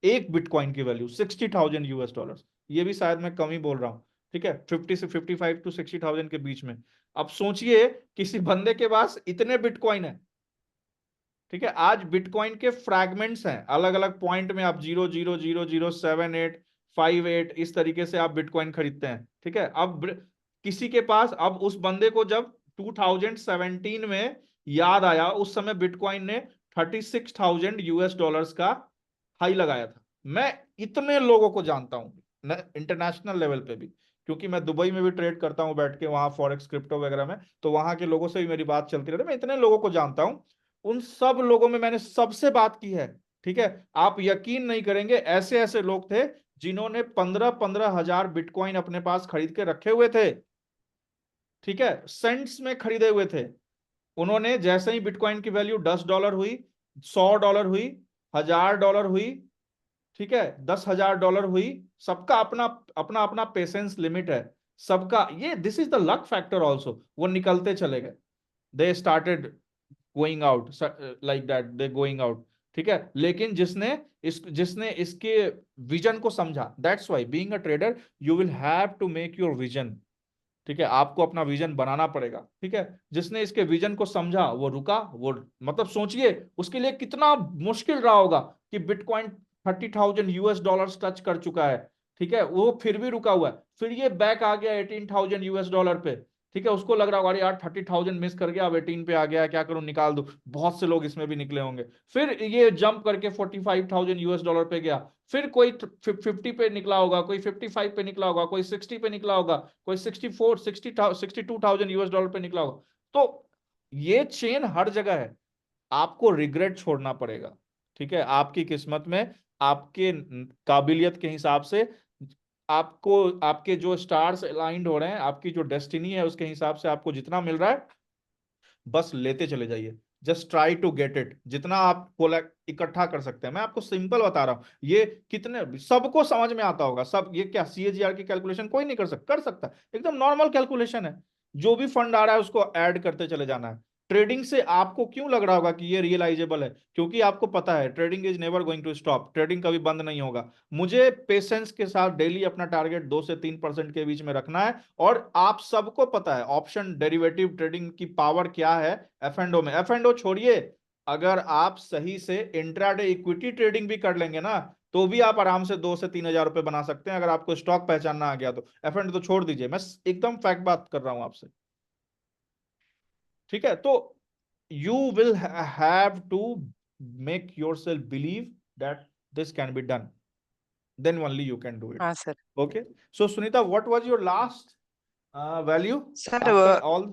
एक बिटकॉइन की वैल्यू $60,000। ये भी शायद मैं कम ही बोल रहा हूं, ठीक है, 50 से 55 टू 60,000 के बीच में। अब सोचिए किसी बंदे के पास इतने बिटकॉइन है, ठीक है, आज बिटकॉइन के फ्रैगमेंट्स हैं, अलग अलग पॉइंट में आप 0.0007858 इस तरीके से आप बिटकॉइन खरीदते हैं। ठीक है, अब किसी के पास, अब उस बंदे को जब 2017 में याद आया, उस समय बिटकॉइन ने $36,000 का हाई लगाया था। मैं इतने लोगों को जानता हूँ इंटरनेशनल लेवल पे भी, क्योंकि मैं दुबई में भी ट्रेड करता हूँ बैठ के वहां फॉरेक्स क्रिप्टो वगैरह में, तो वहां के लोगों से भी मेरी बात चलती रहती है। मैं इतने लोगों को जानता हूँ, उन सब लोगों में मैंने सबसे बात की है। ठीक है, आप यकीन नहीं करेंगे, ऐसे ऐसे लोग थे जिन्होंने 15-15 हजार बिटकॉइन अपने पास खरीद के रखे हुए थे। ठीक है, सेंट्स में खरीदे हुए थे। उन्होंने जैसे ही बिटकॉइन की वैल्यू $10 हुई, $100 हुई, $1000 हुई, ठीक है, $10,000 हुई, सबका अपना अपना अपना पेशेंस लिमिट है सबका। ये this is the luck factor also. वो निकलते चले गए, they started going out like that, they going out. ठीक है, लेकिन जिसने इसके विजन को समझा, that's why being a trader you will have to make your vision. ठीक है, आपको अपना विजन बनाना पड़ेगा। ठीक है, जिसने इसके विजन को समझा वो रुका। वो मतलब सोचिए उसके लिए कितना मुश्किल रहा होगा कि बिटकॉइन $30,000 टच कर चुका है। ठीक है, वो फिर भी रुका हुआ है, फिर ये बैक आ गया $18,000 पे। ठीक है, उसको लग रहा होगा अरे यार 30,000 मिस कर गया, अब 18 पे आ गया, क्या करूं, निकाल दूं। बहुत से लोग इसमें भी निकले होंगे। फिर ये जंप करके $45,000 पे गया, फिर कोई 50 पे निकला होगा, कोई 55 पे निकला होगा, कोई 60 पे निकला होगा, कोई 62,000 पे निकला होगा। तो ये चेन हर जगह है, आपको रिग्रेट छोड़ना पड़ेगा। ठीक है, आपकी किस्मत में, आपके काबिलियत के हिसाब से, आपको आपके जो स्टार्स अलाइंड हो रहे हैं, आपकी जो डेस्टिनी है उसके हिसाब से आपको जितना मिल रहा है बस लेते चले जाइए। Just try to get it, जितना आप इकट्ठा कर सकते हैं। मैं आपको सिंपल बता रहा हूं, ये कितने सबको समझ में आता होगा सब। ये क्या CAGR की कैलकुलेशन कोई नहीं कर सकता, एकदम नॉर्मल कैलकुलेशन है। जो भी फंड आ रहा है उसको ऐड करते चले जाना है। ट्रेडिंग से आपको क्यों लग रहा होगा कि ये रियलाइजेबल है, क्योंकि आपको पता है trading is never going to stop, trading कभी बंद नहीं होगा। मुझे पेशेंस के साथ डेली अपना टारगेट 2 से 3% के बीच में रखना है। और आप सबको पता है ऑप्शन डेरिवेटिव ट्रेडिंग की पावर क्या है F&O में। F&O छोड़िए, अगर आप सही से इंट्राडे इक्विटी ट्रेडिंग भी कर लेंगे ना, तो भी आप आराम से 2 से 3 हजार रुपए बना सकते हैं, अगर आपको स्टॉक पहचानना आ गया तो। F&O तो छोड़ दीजिए, मैं एकदम फैक्ट बात कर रहा हूं आपसे। ठीक है, तो you will have to make yourself believe that this can be done, then only you can do it. हाँ sir. Okay, so Sunita, what was your last value sir after all?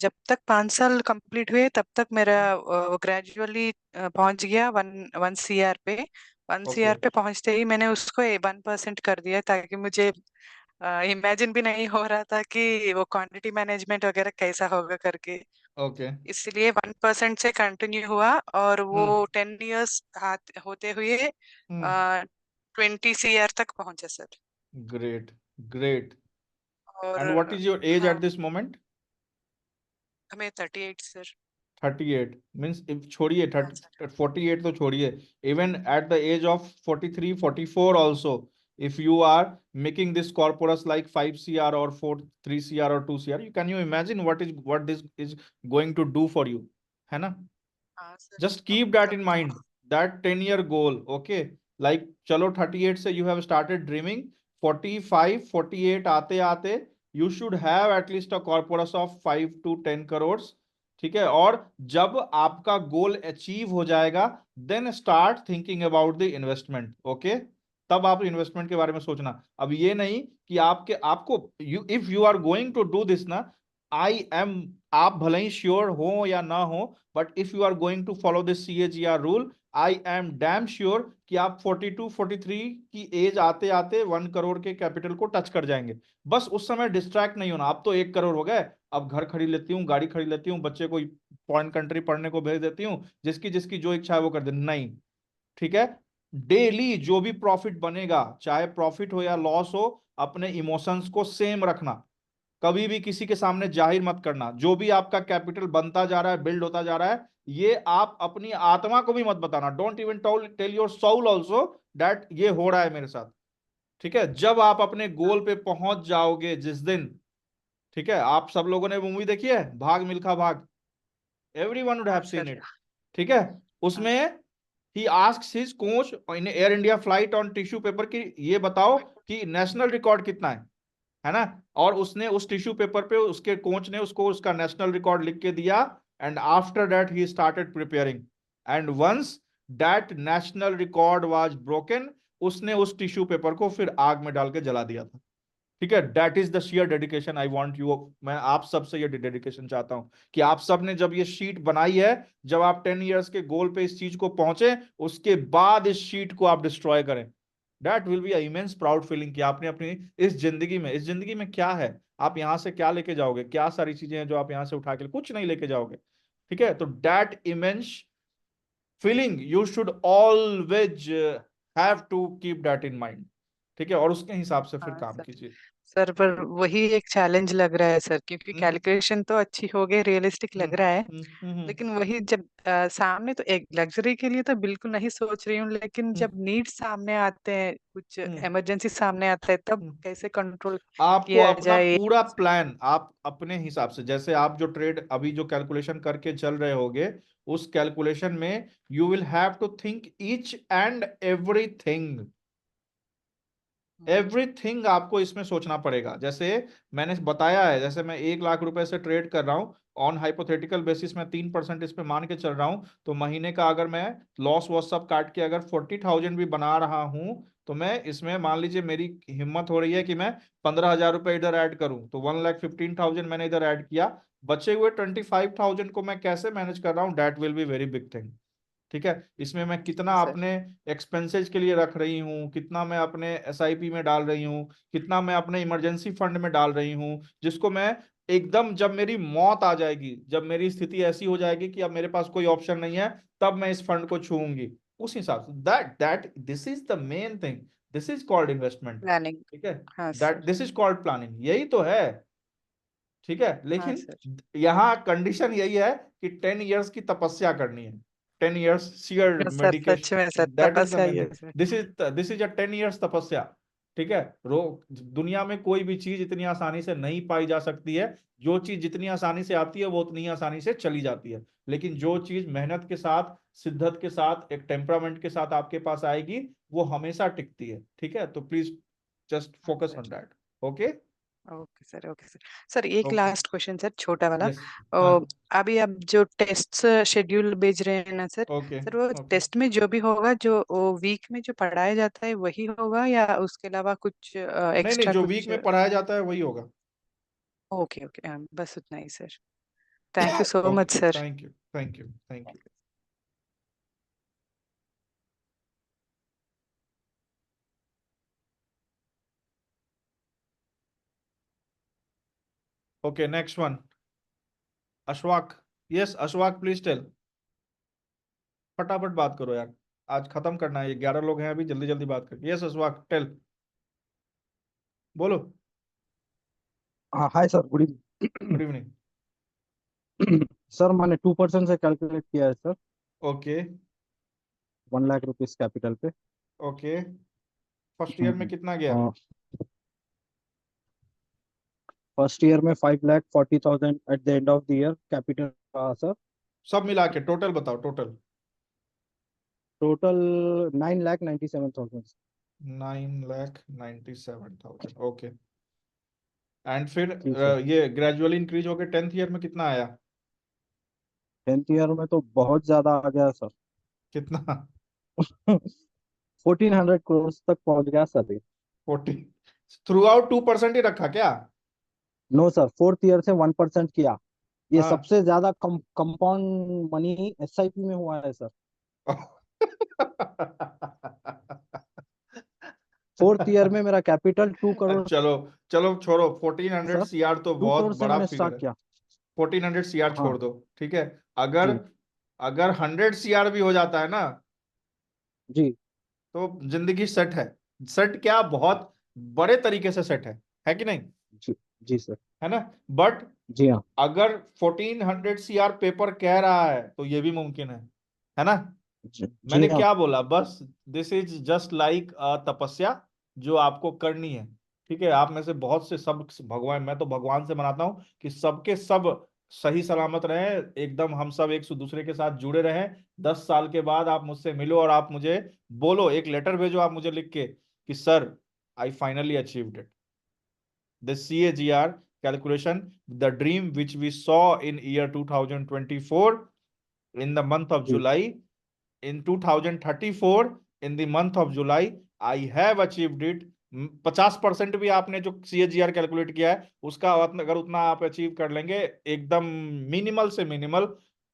जब तक 5 साल कंप्लीट हुए तब तक मेरा gradually पहुंच गया 1 CR पे। 1 CR Okay, पे पहुंचते ही मैंने उसको 1% कर दिया, ताकि मुझे इमेजिन भी नहीं हो रहा था कि वो क्वांटिटी मैनेजमेंट वगैरह कैसा होगा करके। okay. इसलिए 1% से कंटिन्यू हुआ, और वो Hmm. 10 years होते हुए Hmm. 20 CR तक पहुंचे सर। Great, great. और And what is your age हाँ, at this moment? हमें 38 सर। 38 means if छोड़िए हाँ सर। 48 तो छोड़िए, even at the age of 43 44 also, if you are making this corpus like 5 CR or 3 CR or 2 CR, you can you imagine what this is going to do for you, है ना? हाँ sir, Just अब keep that तब in तो mind, that 10-year goal. Okay, like चलो 38 से you have started dreaming, 45 48 आते आते you should have at least a corpus of 5 to 10 crores. ठीक है, और जब आपका गोल अचीव हो जाएगा then start thinking about the investment. Okay, तब आप इन्वेस्टमेंट के बारे में सोचना। अब ये नहीं कि आपको if you are going to do this ना, आई एम, आप भले ही श्योर हो या ना हो, but if you are going to follow this CAGR rule, I am damn sure कि आप 42 43 की एज आते आते 1 करोड़ के कैपिटल को टच कर जाएंगे। बस उस समय डिस्ट्रैक्ट नहीं होना। अब तो 1 करोड़ हो गए, अब घर खरीद लेती हूँ, गाड़ी खरीद लेती हूँ, बच्चे को फॉरेन कंट्री पढ़ने को भेज देती हूँ, जिसकी जिसकी जो इच्छा है वो कर दे, नहीं। ठीक है, डेली जो भी प्रॉफिट बनेगा, चाहे प्रॉफिट हो या लॉस हो, अपने इमोशंस को सेम रखना। कभी भी किसी के सामने जाहिर मत करना। जो भी आपका कैपिटल बनता जा रहा है, बिल्ड होता जा रहा है, ये आप अपनी आत्मा को भी मत बताना। Don't even tell your soul also that ये हो रहा है मेरे साथ। ठीक है, जब आप अपने गोल पे पहुंच जाओगे जिस दिन, ठीक है, आप सब लोगों ने मूवी देखी है भाग मिल्खा भाग, एवरीवन वुड हैव हाँ सीन सर। इट। ठीक है, हाँ उसमें ही asks his coach in air India flight on tissue paper कि ये बताओ कि नेशनल रिकॉर्ड कितना है ना? और उसने उस टिश्यू पेपर पे उसके कोच ने उसको उसका नेशनल रिकॉर्ड लिख के दिया। And after that he started preparing, and once that national record was broken, उसने उस टिश्यू पेपर को फिर आग में डाल के जला दिया था। ठीक है, that is the share dedication I want you. मैं आप सबसे ये डेडिकेशन चाहता हूं कि आप सब ने जब ये शीट बनाई है, जब आप 10 इयर्स के गोल पे इस चीज को पहुंचे, उसके बाद इस शीट को आप डिस्ट्रॉय करें। That will be immense proud feeling कि आपने अपनी इस जिंदगी में क्या है, आप यहां से क्या लेके जाओगे, क्या सारी चीजें हैं जो आप यहां से उठा के, कुछ नहीं लेके जाओगे। ठीक है, तो that immense feeling you should always have to keep that in mind. ठीक है, और उसके हिसाब से फिर हाँ काम सर। कीजिए। सर पर वही एक चैलेंज लग रहा है सर, क्योंकि हम्म कैलकुलेशन तो अच्छी हो गई, रियलिस्टिक हम्म लग रहा है, हम्म हम्म लेकिन वही जब सामने तो एक लग्जरी के लिए तो बिल्कुल नहीं सोच रही हूँ, लेकिन हम्म जब नीड्स सामने आते हैं, कुछ हम्म इमरजेंसी सामने आता है, तब हम्म। कैसे कंट्रोल आपको किया अपना जाए? पूरा प्लान आप अपने हिसाब से, जैसे आप जो ट्रेड अभी जो कैलकुलेशन करके चल रहे होगे, उस कैलकुलेशन में you will have to think each and everything. Hmm, everything आपको इसमें सोचना पड़ेगा। जैसे मैंने बताया है, जैसे मैं 1 लाख रुपए से ट्रेड कर रहा हूँ, ऑन हाइपोथेटिकल बेसिस में 3% इस पे मान के चल रहा हूँ, तो महीने का अगर मैं लॉस वॉस सब काट के अगर 40,000 भी बना रहा हूँ, तो मैं इसमें मान लीजिए मेरी हिम्मत हो रही है कि मैं 15,000 रुपए इधर ऐड करूं, तो 1,15,000 मैंने इधर ऐड किया, बचे हुए 25,000 को मैं कैसे मैनेज कर रहा हूँ, that will be very big thing. ठीक है, इसमें मैं कितना हाँ सर। अपने एक्सपेंसेस के लिए रख रही हूँ, कितना मैं अपने एसआईपी में डाल रही हूँ, कितना मैं अपने इमरजेंसी फंड में डाल रही हूँ, जिसको मैं एकदम जब मेरी मौत आ जाएगी, जब मेरी स्थिति ऐसी हो जाएगी कि अब मेरे पास कोई ऑप्शन नहीं है, तब मैं इस फंड को छूऊंगी, उस हिसाब से। That that this is the main thing, this is called investment. Planning. ठीक है, हाँ that sir. This is called planning, यही तो है। ठीक है, हाँ लेकिन सर। यहाँ कंडीशन यही है कि 10 इयर्स की तपस्या करनी है, 10 इयर्स शेयर यस सर, सच में sir, medication, that is the तपस्या मेन ये thing. Sir. This is a 10 years तपस्या। ठीक है, रो दुनिया में कोई भी चीज इतनी आसानी से नहीं पाई जा सकती है। जो चीज जितनी आसानी से आती है वो उतनी आसानी से चली जाती है, लेकिन जो चीज मेहनत के साथ, शिद्दत के साथ, एक टेम्परामेंट के साथ आपके पास आएगी, वो हमेशा टिकती है। ठीक है, तो प्लीज जस्ट हाँ focus sir. On that. Okay. Okay sir, okay sir. Sir एक ओके। लास्ट क्वेश्चन सर, छोटा वाला। यस। हाँ। ओ, अभी अब जो टेस्ट शेड्यूल भेज रहे हैं ना सर, ओके। सर वो ओके। टेस्ट में जो भी होगा, जो वो वीक में जो पढ़ाया जाता है वही होगा, या उसके अलावा कुछ नहीं नहीं, एक्स्ट्रा जो वीक कुछ? में पढ़ाया जाता है वही होगा। ओके ओके, बस उतना ही sir. Thank you so okay, much sir. Thank you, thank you, thank you. Okay, next one, Ashwak. Yes Ashwak, please tell. फटाफट बात करो यार, आज खत्म करना है, ये 11 लोग हैं अभी, जल्दी जल्दी बात कर। यस अशवाक, टेल, बोलो। हाँ hi sir, good good evening. Evening. Sir मैंने 2% से कैलकुलेट किया है sir, okay. 1 lakh rupees capital पे। ओके, फर्स्ट ईयर में कितना गया? फर्स्ट ईयर में 5,40,000 at the end of the year capital रहा सर। सब मिला के टोटल बताओ, टोटल। टोटल 9,97,000। 9,97,000, ओके। एंड फिर जी सर। ये ग्रेजुअली इंक्रीज होके 10th ईयर में कितना आया? 10th ईयर में तो बहुत ज्यादा आ गया सर। कितना? 1,400 करोड़ तक पहुंच गया सर ये। 40? थ्रू आउट 2% ही रखा क्या? नो सर, फोर्थ ईयर से 1% किया। ये हाँ। सबसे ज्यादा कंपाउंड मनी एसआईपी में हुआ है सर। फोर्थ ईयर में मेरा कैपिटल 2 करोड़। चलो चलो छोड़ो, 1400 सर सीआर तो 2 करोड़ बहुत से बड़ा मैंने फिगर स्टार्ट है। किया। 1400 सीआर हाँ छोड़ दो। ठीक है, अगर जी। अगर 100 सीआर भी हो जाता है ना, जी। तो जिंदगी सेट है। सेट क्या, बहुत बड़े तरीके से सेट है कि नहीं? जी। जी सर। है ना? बट जी हाँ। अगर 1400 सीआर पेपर कह रहा है तो ये भी मुमकिन है ना? जी मैंने हाँ। क्या बोला, बस दिस इज जस्ट लाइक तपस्या जो आपको करनी है। ठीक है, आप में से बहुत से सब भगवान, मैं तो भगवान से मनाता हूं कि सबके सब सही सलामत रहे, एकदम हम सब एक दूसरे के साथ जुड़े रहे। 10 साल के बाद आप मुझसे मिलो और आप मुझे बोलो, एक लेटर भेजो आप मुझे लिख के कि sir I finally achieved it, the CAGR calculation, the dream which we saw in year 2024 in the month of जी। July, in 2034 in the month of July I have achieved it. 50% भी आपने जो CAGR कैलकुलेट किया है उसका अगर उतना आप अचीव कर लेंगे एकदम मिनिमल से minimal,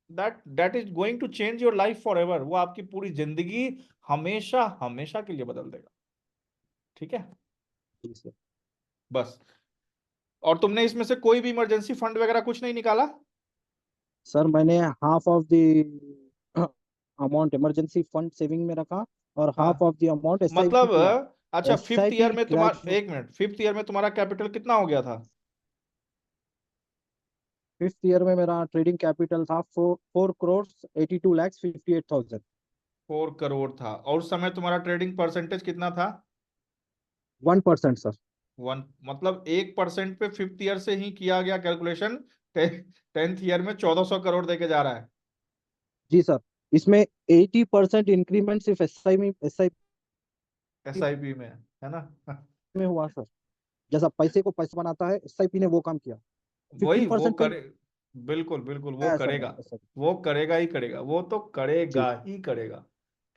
that is going to change your life forever. वो आपकी पूरी जिंदगी हमेशा हमेशा के लिए बदल देगा। ठीक है, जी सर। बस। और तुमने इसमें से कोई भी इमरजेंसी फंड वगैरह कुछ नहीं निकाला? सर मैंने half of the amount emergency fund saving में रखा और हाँ, half of the amount SIP मतलब किया। अच्छा, फिफ्थ ईयर एसआईपी में तुम्हारा, एक मिनट, फिफ्थ ईयर में तुम्हारा कैपिटल कितना हो गया था? फिफ्थ ईयर में मेरा ट्रेडिंग कैपिटल था 4 crores 82 lakhs 58,000। 4 करोड़ था। और उस समय तुम्हारा ट्रेडिंग परसेंटेज कितना था? 1% सर। 1, मतलब 1% पे फिफ्थ ईयर से ही किया गया कैलकुलेशन 10th ईयर में 1400 करोड़ देके जा रहा है। जी सर, इसमें 80% इंक्रीमेंट सिर्फ एसआईपी SIP में, है ना? में हुआ सर। जैसा पैसे को पैसा बनाता है, एसआईपी ने वो काम किया। वही वो 15% पे करे, बिल्कुल बिल्कुल वो आया सर करेगा, मेरा एसआईपी। वो करेगा ही करेगा, वो तो जी करेगा ही करेगा।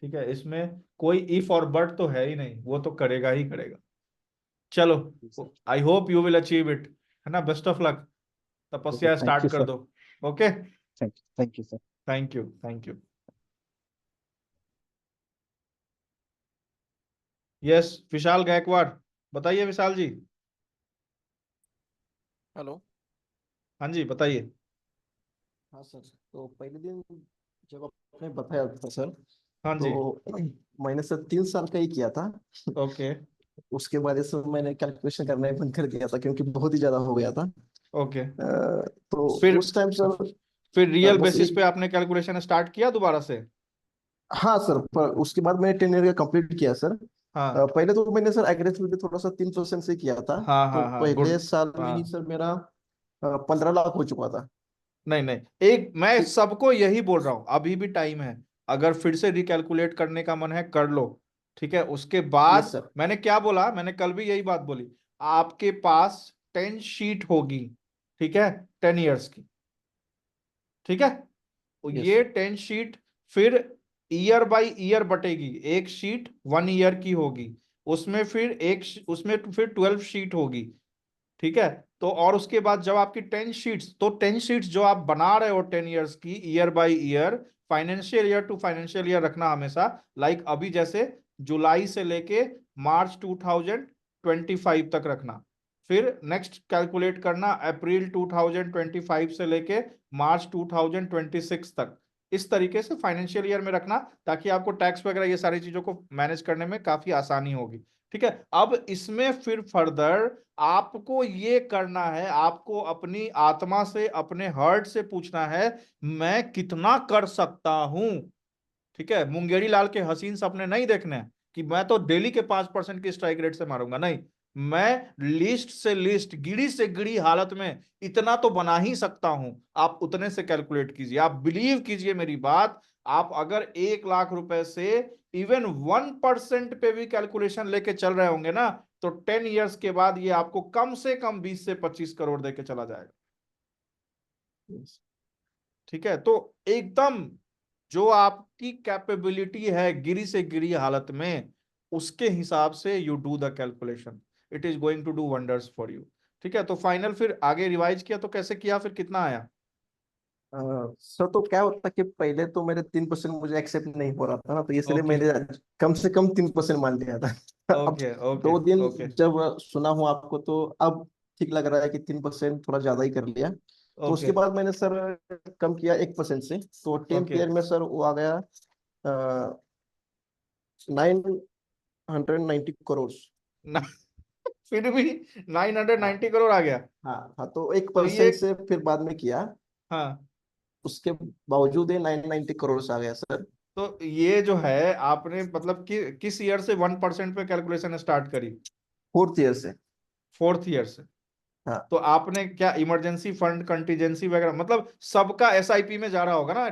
ठीक है, इसमें कोई इफ और बट तो है ही नहीं, वो तो करेगा ही करेगा। चलो, जी sir. I hope you will achieve it, है ना? Best of luck, okay, Tapasya thank you start कर सर। दो। Okay, thank you sir. Thank you, thank you. Yes, Vishal Gaikwad, बताइए विशाल जी। हेलो। हाँ जी, बताइए। हाँ सर, तो पहले दिन जब आपने बताया था सर, हाँ जी, तो मैंने सर 3 साल का ही किया था। ओके उसके बाद ये सब मैंने कैलकुलेशन करना ही बंद कर दिया था क्योंकि बहुत ही ज्यादा हो गया था। ओके। तो फिर उस टाइम सर फिर रियल बस बेसिस पे एक, आपने कैलकुलेशन स्टार्ट किया दोबारा से? हाँ सर, पर उसके बाद मैंने 10 ईयर का कंप्लीट किया सर। हाँ पहले तो मैंने सर एग्रेसिवली थोड़ा सा 3% से किया था। हाँ तो हाँ हाँ, पहले गुड। साल में ही हाँ, सर मेरा 15 लाख हो चुका था। नहीं नहीं, एक मैं फिर सबको यही बोल रहा हूं, अभी भी टाइम है। अगर फिर से रिकैलकुलेट करने का मन है कर लो। ठीक है, उसके यस बाद सर। मैंने क्या बोला, मैंने कल भी यही बात बोली, आपके पास 10 शीट होगी, ठीक है, 10 ईयर्स की। ठीक है, तो यस ये सर। 10 शीट फिर ईयर बाय ईयर बटेगी। एक शीट 1 ईयर की होगी, उसमें फिर उसमें फिर 12 शीट होगी। ठीक है, तो और उसके बाद जब आपकी 10 शीट्स, तो 10 शीट्स जो आप बना रहे हो 10 ईयर्स की, year by year, financial year to financial year रखना हमेशा। लाइक अभी जैसे जुलाई से लेके मार्च 2025 तक रखना। फिर नेक्स्ट कैलकुलेट करना अप्रैल 2025 से लेके मार्च 2026 तक। इस तरीके से फाइनेंशियल ईयर में रखना, ताकि आपको टैक्स वगैरह ये सारी चीजों को मैनेज करने में काफी आसानी होगी। ठीक है, अब इसमें फिर फर्दर आपको ये करना है, आपको अपनी आत्मा से, अपने हार्ट से पूछना है, मैं कितना कर सकता हूं। ठीक है, मुंगेरी लाल के हसीन सपने नहीं देखने हैं कि मैं तो डेली के 5% की स्ट्राइक रेट से मारूंगा, नहीं। मैं लिस्ट से लिस्ट, गिड़ी से गिड़ी हालत में इतना तो बना ही सकता हूं। आप उतने से कैलकुलेट कीजिए, आप बिलीव कीजिए मेरी बात। आप अगर 1 लाख रुपए से इवन 1% पे भी कैलकुलेशन लेके चल रहे होंगे ना, तो 10 ईयर्स के बाद ये आपको कम से कम 20 से 25 करोड़ देके चला जाएगा। ठीक है, तो एकदम जो आपकी कैपेबिलिटी है गिरी से गिरी हालत में, उसके हिसाब से you do the calculation, it is going to do wonders for you. ठीक है, तो फाइनल फिर आगे रिवाइज किया तो कैसे किया, फिर कितना आया? सर, तो क्या होता कि पहले तो मेरे 3% मुझे एक्सेप्ट नहीं हो रहा था ना, तो इसलिए ओके मैंने कम से कम 3% मान लिया था। अब ओके ओके 2 दिन ओके जब सुना हूँ आपको, तो अब ठीक लग रहा है कि 3% थोड़ा ज्यादा ही कर लिया। तो ओके उसके बाद मैंने सर कम किया 1% से, तो 10th ओके। ईयर में सर वो आ गया 990 करोड़। फिर भी 990 हाँ करोड़ आ गया? हाँ हाँ, तो एक तो ये, परसेंट से फिर बाद में किया, हाँ, उसके बावजूद ये 990 करोड़ आ गया सर। तो ये जो है आपने मतलब कि किस ईयर से 1% पे कैलकुलेशन स्टार्ट करी? 4th ईयर से। फोर्थ ईयर से। हाँ तो आपने क्या इमरजेंसी फंड, कंटीजेंसी वगैरह, मतलब सबका एसआईपी में जा रहा होगा ना?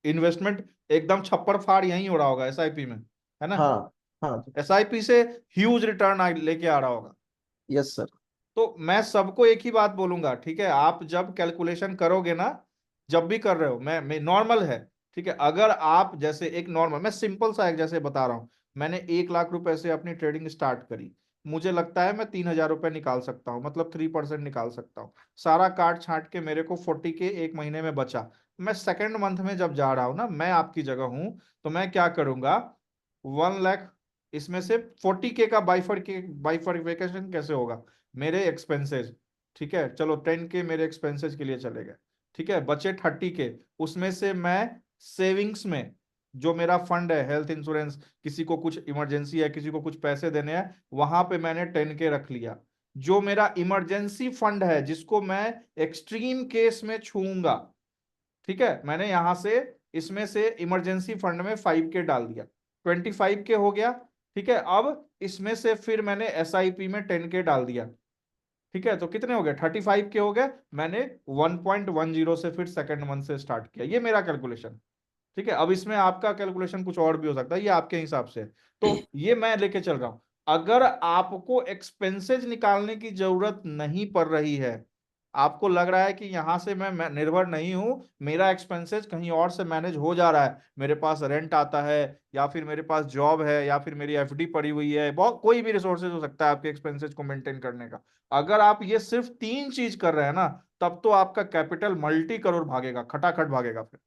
इन्वेस्टमेंट एकदम छप्पर फाड़ यहीं हो रहा होगा एसआईपी में, है ना? हाँ हाँ। एसआईपी से ह्यूज रिटर्न लेके आ रहा होगा। Yes sir. तो मैं सबको एक ही बात बोलूंगा, ठीक है, आप जब कैलकुलेशन करोगे ना, जब भी कर रहे हो, मैं नॉर्मल है, ठीक है, अगर आप जैसे एक नॉर्मल, मैं सिंपल सा एक जैसे बता रहा हूँ, मैंने 1 लाख रुपए से अपनी ट्रेडिंग स्टार्ट करी, मुझे लगता है मैं 3,000 रुपए निकाल सकता हूँ, मतलब 3% निकाल सकता हूँ। सारा काट छाट के मेरे को 40K एक महीने में बचा। मैं सेकेंड मंथ में जब जा रहा हूँ ना, मैं आपकी जगह हूं, तो मैं क्या करूंगा, 1 लाख, इसमें से 40K का बाइफरकेशन कैसे होगा, मेरे एक्सपेंसेस, ठीक है, चलो 10K मेरे एक्सपेंसेस के लिए चले गए, ठीक है, बचे 30K, उसमें से मैं सेविंग्स में जो मेरा फंड है, हेल्थ इंश्योरेंस, किसी को कुछ इमरजेंसी है, किसी को कुछ पैसे देने हैं, वहां पे मैंने 10K रख लिया। जो मेरा इमरजेंसी फंड है, जिसको मैं एक्सट्रीम केस में छूऊंगा, ठीक है, मैंने यहां से इसमें से इमरजेंसी फंड में 5K डाल दिया, 25K हो गया। ठीक है, अब इसमें से फिर मैंने SIP में 10K डाल दिया, ठीक है, तो कितने हो गए, 35K हो गए। मैंने 1.10 से फिर सेकंड मंथ से स्टार्ट किया, ये मेरा कैलकुलेशन। ठीक है, अब इसमें आपका कैलकुलेशन कुछ और भी हो सकता है, ये आपके हिसाब से है। तो ये मैं लेके चल रहा हूं। अगर आपको एक्सपेंसेस निकालने की जरूरत नहीं पड़ रही है, आपको लग रहा है कि यहां से मैं निर्भर नहीं हूं, मेरा एक्सपेंसेस कहीं और से मैनेज हो जा रहा है, मेरे पास रेंट आता है, या फिर मेरे पास जॉब है, या फिर मेरी FD पड़ी हुई है, बहुत कोई भी रिसोर्सेज हो सकता है आपके एक्सपेंसेस को मेंटेन करने का। अगर आप ये सिर्फ 3 चीज कर रहे हैं ना, तब तो आपका कैपिटल मल्टी करोड़ भागेगा, खटाखट भागेगा फिर।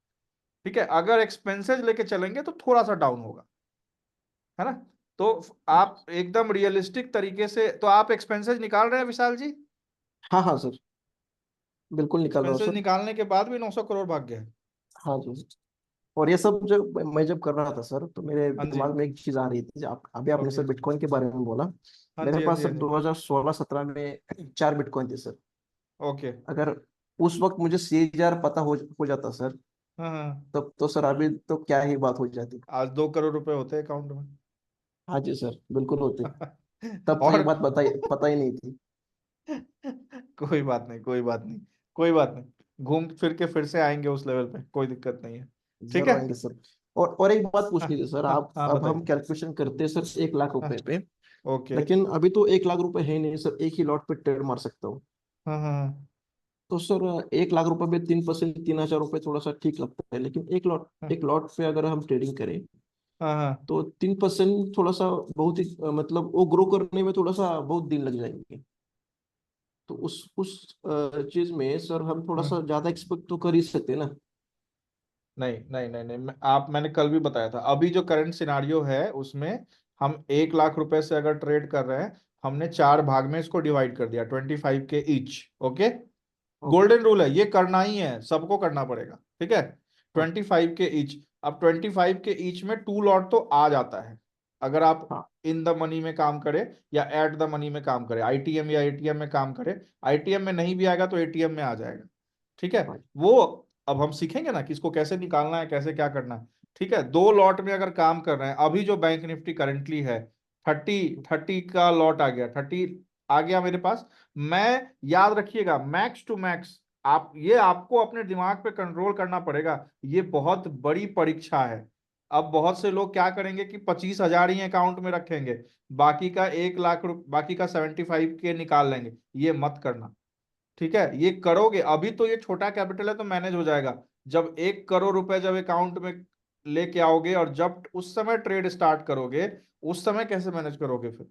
ठीक है, अगर एक्सपेंसेस लेके चलेंगे तो थोड़ा सा डाउन होगा, है ना। तो आप एकदम रियलिस्टिक तरीके से, तो आप एक्सपेंसेस निकाल रहे हैं विशाल जी? हाँ हाँ सर, बिल्कुल निकाल रहा हूँ एक्सपेंसेस सर। निकालने के बाद भी 900 करोड़ भाग गए। हाँ जी। और ये सब जब मैं जब कर रहा था सर, तो मेरे हाँ जी। दिमाग में एक चीज आ रही थी, आप अभी आपने ओके। सर बिटकॉइन के बारे में बोला। हाँ मेरे जी, हाँ पास जी, सर हाँ जी। 2016-17 में 4 बिटकॉइन थे सर। ओके। अगर उस वक्त मुझे 80,000 पता हो जाता सर, हाँ हाँ। तब तो सर अभी तो क्या ही बात हो जाती। आज 2 करोड़ रुपए होते हैं अकाउंट में। हाँ जी सर, बिल्कुल होती। तब तो ये और बात पता ही नहीं थी। कोई बात नहीं, कोई बात नहीं, कोई बात नहीं, घूम फिर के फिर से आएंगे उस लेवल पे, कोई दिक्कत नहीं है। ठीक जरूर है। आएंगे सर। और एक बात हाँ पूछनी थी सर, हाँ आप हाँ, अब हम बताइए। कैलकुलेशन करते हैं सर 1 लाख हाँ। रुपए पे, ओके। लेकिन अभी तो 1 लाख रुपए है ही नहीं सर, एक ही लॉट पे ट्रेड मार सकता हूँ। हाँ हाँ हाँ तो सर 1 लाख रुपए में 3%, 3,000 रुपये थोड़ा सा ठीक लगता है, लेकिन हाँ एक लॉट पे अगर हम ट्रेडिंग करें, हाँ हाँ। तो 3% थोड़ा सा बहुत ही मतलब वो ग्रो करने में थोड़ा सा बहुत दिन लग जाएंगे। तो उस चीज में सर हम थोड़ा हाँ। सा ज्यादा एक्सपेक्ट तो कर ही सकते हैं ना। नहीं नहीं नहीं नहीं, मैंने कल भी बताया था, अभी जो करंट सिनारियो है उसमें हम 1 लाख रुपए से अगर ट्रेड कर रहे हैं, हमने 4 भाग में इसको डिवाइड कर दिया, 25K each. Okay, okay. Golden rule है, ये करना ही है, सबको करना पड़ेगा। ठीक है, हाँ 25K ईच। अब 25K ईच में 2 लॉट तो आ जाता है, अगर आप हाँ इन द मनी में काम करें या एट द मनी में काम करें, ITM या ATM में काम करें। ITM में नहीं भी आएगा तो ATM में आ जाएगा। ठीक है, हाँ वो अब हम सीखेंगे ना कि इसको कैसे निकालना है, कैसे क्या करना है। ठीक है, 2 लॉट में अगर काम कर रहे हैं, अभी जो बैंक निफ्टी करंटली है, 30 का लॉट आ गया, 30 आ गया मेरे पास। मैं, याद रखिएगा, मैक्स टू मैक्स, आप ये आपको अपने दिमाग पे कंट्रोल करना पड़ेगा, ये बहुत बड़ी परीक्षा है। अब बहुत से लोग क्या करेंगे कि 25,000 ही अकाउंट में रखेंगे, बाकी का 1 लाख बाकी का 75K निकाल लेंगे, ये मत करना। ठीक है, ये करोगे, अभी तो ये छोटा कैपिटल है तो मैनेज हो जाएगा। जब 1 करोड़ रुपए जब अकाउंट में लेके आओगे और जब उस समय ट्रेड स्टार्ट करोगे, उस समय कैसे मैनेज करोगे फिर?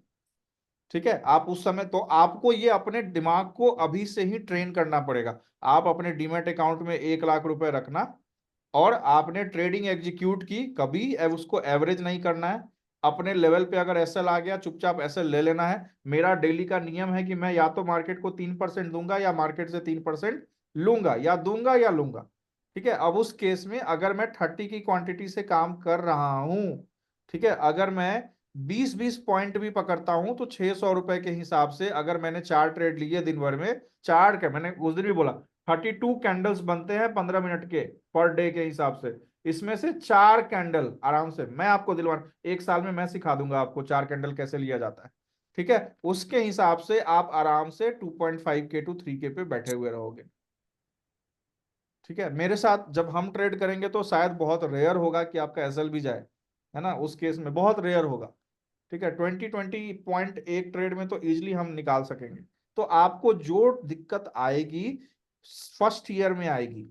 ठीक है, आप उस समय, तो आपको ये अपने दिमाग को अभी से ही ट्रेन करना पड़ेगा। आप अपने डीमैट अकाउंट में 1 लाख रुपए रखना, और आपने ट्रेडिंग एग्जीक्यूट की, कभी उसको एवरेज नहीं करना है। अपने लेवल पे अगर SL आ गया, चुपचाप SL ले लेना है। मेरा डेली का नियम है कि मैं या तो मार्केट को 3% दूंगा, या मार्केट से 3% लूंगा, या दूंगा या लूंगा। ठीक है, अब उस केस में अगर मैं 30 की क्वांटिटी से काम कर रहा हूं, ठीक है, अगर मैं 20-20 पॉइंट भी पकड़ता हूं, तो 600 रुपए के हिसाब से, अगर मैंने 4 ट्रेड लिए दिन भर में, चार के मैंने उस दिन भी बोला, 32 कैंडल्स बनते हैं 15 मिनट के पर डे के हिसाब से। इसमें से 4 कैंडल आराम से, मैं आपको दिलवा, एक साल में मैं सिखा दूंगा आपको 4 कैंडल कैसे लिया जाता है। ठीक है, उसके हिसाब से आप आराम से 2.5K to 3K पे बैठे हुए रहोगे। ठीक है, मेरे साथ जब हम ट्रेड करेंगे तो शायद बहुत रेयर होगा कि आपका SL भी जाए, है ना, उस केस में बहुत रेयर होगा। ठीक है, 20-20 पॉइंट एक ट्रेड में तो इजिली हम निकाल सकेंगे। तो आपको जो दिक्कत आएगी, फर्स्ट ईयर में आएगी।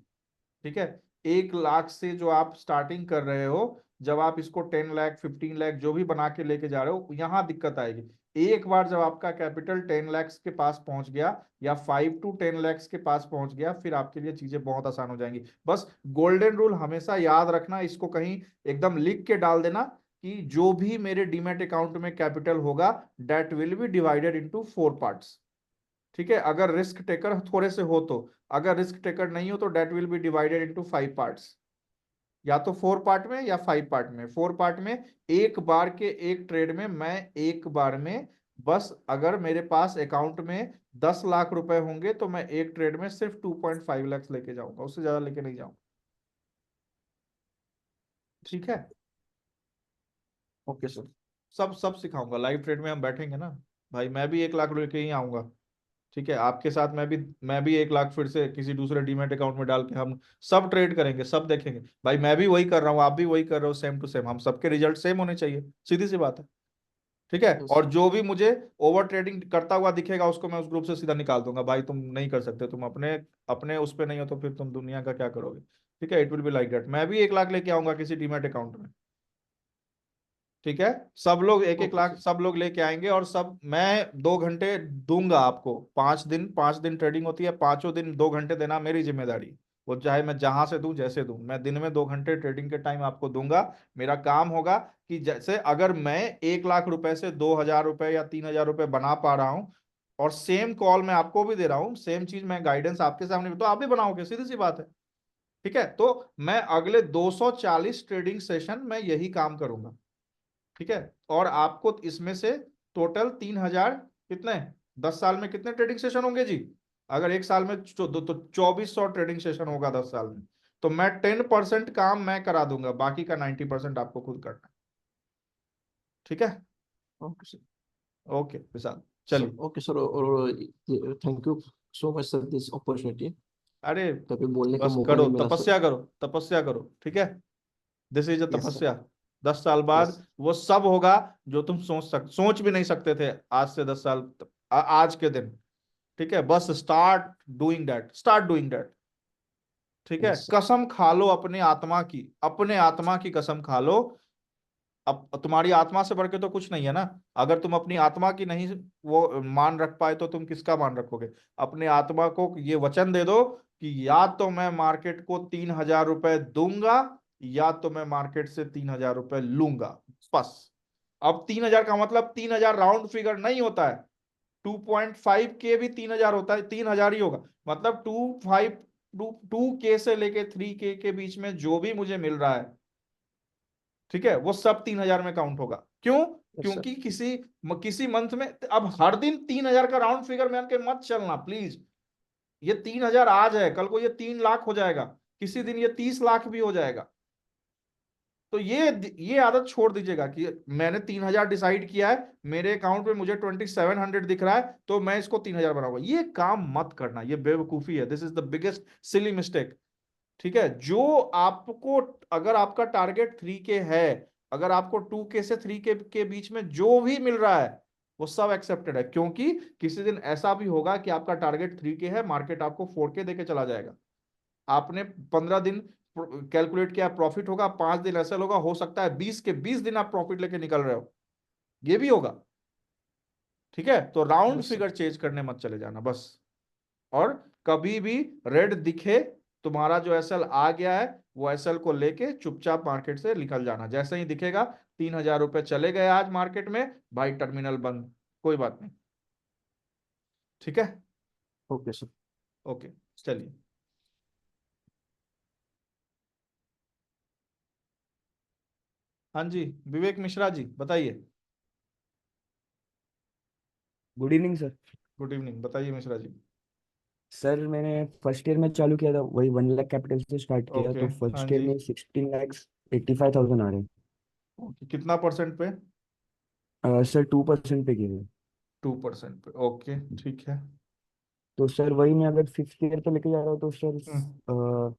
ठीक है, 1 लाख से जो आप स्टार्टिंग कर रहे हो, जब आप इसको 10 लाख 15 लाख जो भी बना के लेके जा रहे हो, यहाँ दिक्कत आएगी। एक बार जब आपका कैपिटल 10 लाख के पास पहुंच गया या 5 to 10 लाख के पास पहुंच गया, फिर आपके लिए चीजें बहुत आसान हो जाएंगी। बस गोल्डन रूल हमेशा याद रखना, इसको कहीं एकदम लिख के डाल देना कि जो भी मेरे डीमैट अकाउंट में कैपिटल होगा that will be divided into 4 parts. ठीक है, अगर रिस्क टेकर थोड़े से हो तो, अगर रिस्क टेकर नहीं हो तो that will be divided into 5 parts, या तो 4 पार्ट में या 5 पार्ट में। 4 पार्ट में एक बार के एक ट्रेड में मैं एक बार में बस, अगर मेरे पास अकाउंट में 10 लाख रुपए होंगे तो मैं एक ट्रेड में सिर्फ 2.5 लाख लेके जाऊंगा, उससे ज्यादा लेके नहीं जाऊंगा। ठीक है, ओके सर। सब सिखाऊंगा। लाइव ट्रेड में हम बैठेंगे ना भाई, मैं भी 1 लाख लेके ही आऊंगा। ठीक है, आपके साथ मैं भी 1 लाख फिर से किसी दूसरे डीमैट अकाउंट में डाल के हम सब ट्रेड करेंगे, सब देखेंगे। भाई मैं भी वही कर रहा हूँ, आप भी वही कर रहे हो, सेम टू सेम, हम सबके रिजल्ट सेम होने चाहिए, सीधी सी बात है। ठीक है, Yes, और sir. जो भी मुझे ओवर ट्रेडिंग करता हुआ दिखेगा उसको मैं उस ग्रुप से सीधा निकाल दूंगा। भाई तुम नहीं कर सकते, तुम अपने अपने उस पर नहीं हो तो फिर तुम दुनिया का क्या करोगे। ठीक है, it will be like that. मैं भी 1 लाख लेके आऊंगा किसी डीमैट अकाउंट में। ठीक है, सब लोग 1-1 ओके लाख सर। सब लोग लेके आएंगे, और सब मैं 2 घंटे दूंगा आपको। 5 दिन ट्रेडिंग होती है, 5 दिन 2 घंटे देना मेरी जिम्मेदारी। वो चाहे मैं जहां से दूं, जैसे दूं, मैं दिन में 2 घंटे ट्रेडिंग के टाइम आपको दूंगा। मेरा काम होगा कि जैसे अगर मैं 1 लाख रुपए से 2,000 रुपए या 3,000 रुपए बना पा रहा हूं, और सेम कॉल मैं आपको भी दे रहा हूं, सेम चीज मैं गाइडेंस आपके सामने, तो आप भी बनाओगे, सीधी सी बात है। ठीक है, तो मैं अगले 240 ट्रेडिंग सेशन में यही काम करूंगा। ठीक है, और आपको इसमें से टोटल 3,000 कितने, 10 साल में कितने ट्रेडिंग सेशन होंगे जी? अगर एक साल में तो 2,400 ट्रेडिंग सेशन होगा 10 साल में, तो मैं 10% काम मैं करा दूंगा, बाकी का 90% आपको खुद करना है। ठीक है, ओके सर। ओके विशाल, चलिए। ओके सर, और thank you so much sir this opportunity, अरे कभी बोलने का बस मौका करो, नहीं मिला सर। तपस्या करो, तपस्या करो। ठीक है, this is a yes sir. तपस्या। 10 साल बाद यस। वो सब होगा जो तुम सोच भी नहीं सकते थे आज से 10 साल आज के दिन। ठीक है, बस start doing that, start doing that. ठीक है, यस सर। कसम खा लो अपने आत्मा की, अपने आत्मा की कसम खा लो। अब तुम्हारी आत्मा से बढ़ के तो कुछ नहीं है ना। अगर तुम अपनी आत्मा की नहीं वो मान रख पाए तो तुम किसका मान रखोगे? अपने आत्मा को ये वचन दे दो कि या तो मैं मार्केट को 3,000 रुपए दूंगा, या तो मैं मार्केट से 3,000 रुपए लूंगा। बस। अब 3,000 का मतलब 3,000 राउंड फिगर नहीं होता है, 2.5 के भी 3,000 होता है, 3,000 ही होगा। मतलब 2 के से लेके 3 के बीच में जो भी मुझे मिल रहा है, ठीक है, वो सब 3,000 में काउंट होगा। क्यों? Yes sir. क्योंकि किसी मंथ में अब हर दिन 3,000 का राउंड फिगर मान के मत चलना प्लीज। ये 3,000 आज है, कल को ये 3 लाख हो जाएगा, किसी दिन ये 30 लाख भी हो जाएगा। तो ये आदत छोड़ दीजिएगा कि मैंने 3,000 डिसाइड किया है, मेरे अकाउंट में मुझे 2,700 दिख रहा है तो मैं इसको 3,000 बनाऊंगा। ये काम मत करना, ये बेवकूफी है। This is the biggest silly mistake. ठीक है, जो आपको, अगर आपका टारगेट 3K है, अगर आपको 2K से 3K के बीच में जो भी मिल रहा है वो सब एक्सेप्टेड है। क्योंकि किसी दिन ऐसा भी होगा कि आपका टारगेट 3K है, मार्केट आपको 4K देके चला जाएगा। आपने 15 दिन कैलकुलेट किया, प्रॉफिट होगा, 5 दिन ऐसा होगा, हो सकता है 20 के 20 दिन आप प्रॉफिट लेके निकल रहे हो, ये भी होगा। ठीक है, तो round yes sir. Figure change करने मत चले जाना बस। और कभी भी रेड दिखे, तुम्हारा जो एसएल आ गया है, वो एसएल को लेके चुपचाप मार्केट से निकल जाना। जैसे ही दिखेगा 3,000 रुपए चले गए आज मार्केट में, भाई टर्मिनल बंद, कोई बात नहीं। ठीक है, ओके सर। ओके, चलिए। हाँ जी, विवेक मिश्रा जी बताइए। Good evening sir. Good evening, बताइए मिश्रा जी। सर मैंने फर्स्ट ईयर में चालू किया था, वही 1 लाख कैपिटल से स्टार्ट किया, ओके, तो हाँ फर्स्ट ईयर जी, में 16,85,000 आ रहे ओके, कितना परसेंट पे? हैं। सर 2% पे किए थे। 2% पे, ओके, ठीक है। तो सर वही मैं अगर 5th ईयर पे लेके जा रहा हूँ तो सर हम्म।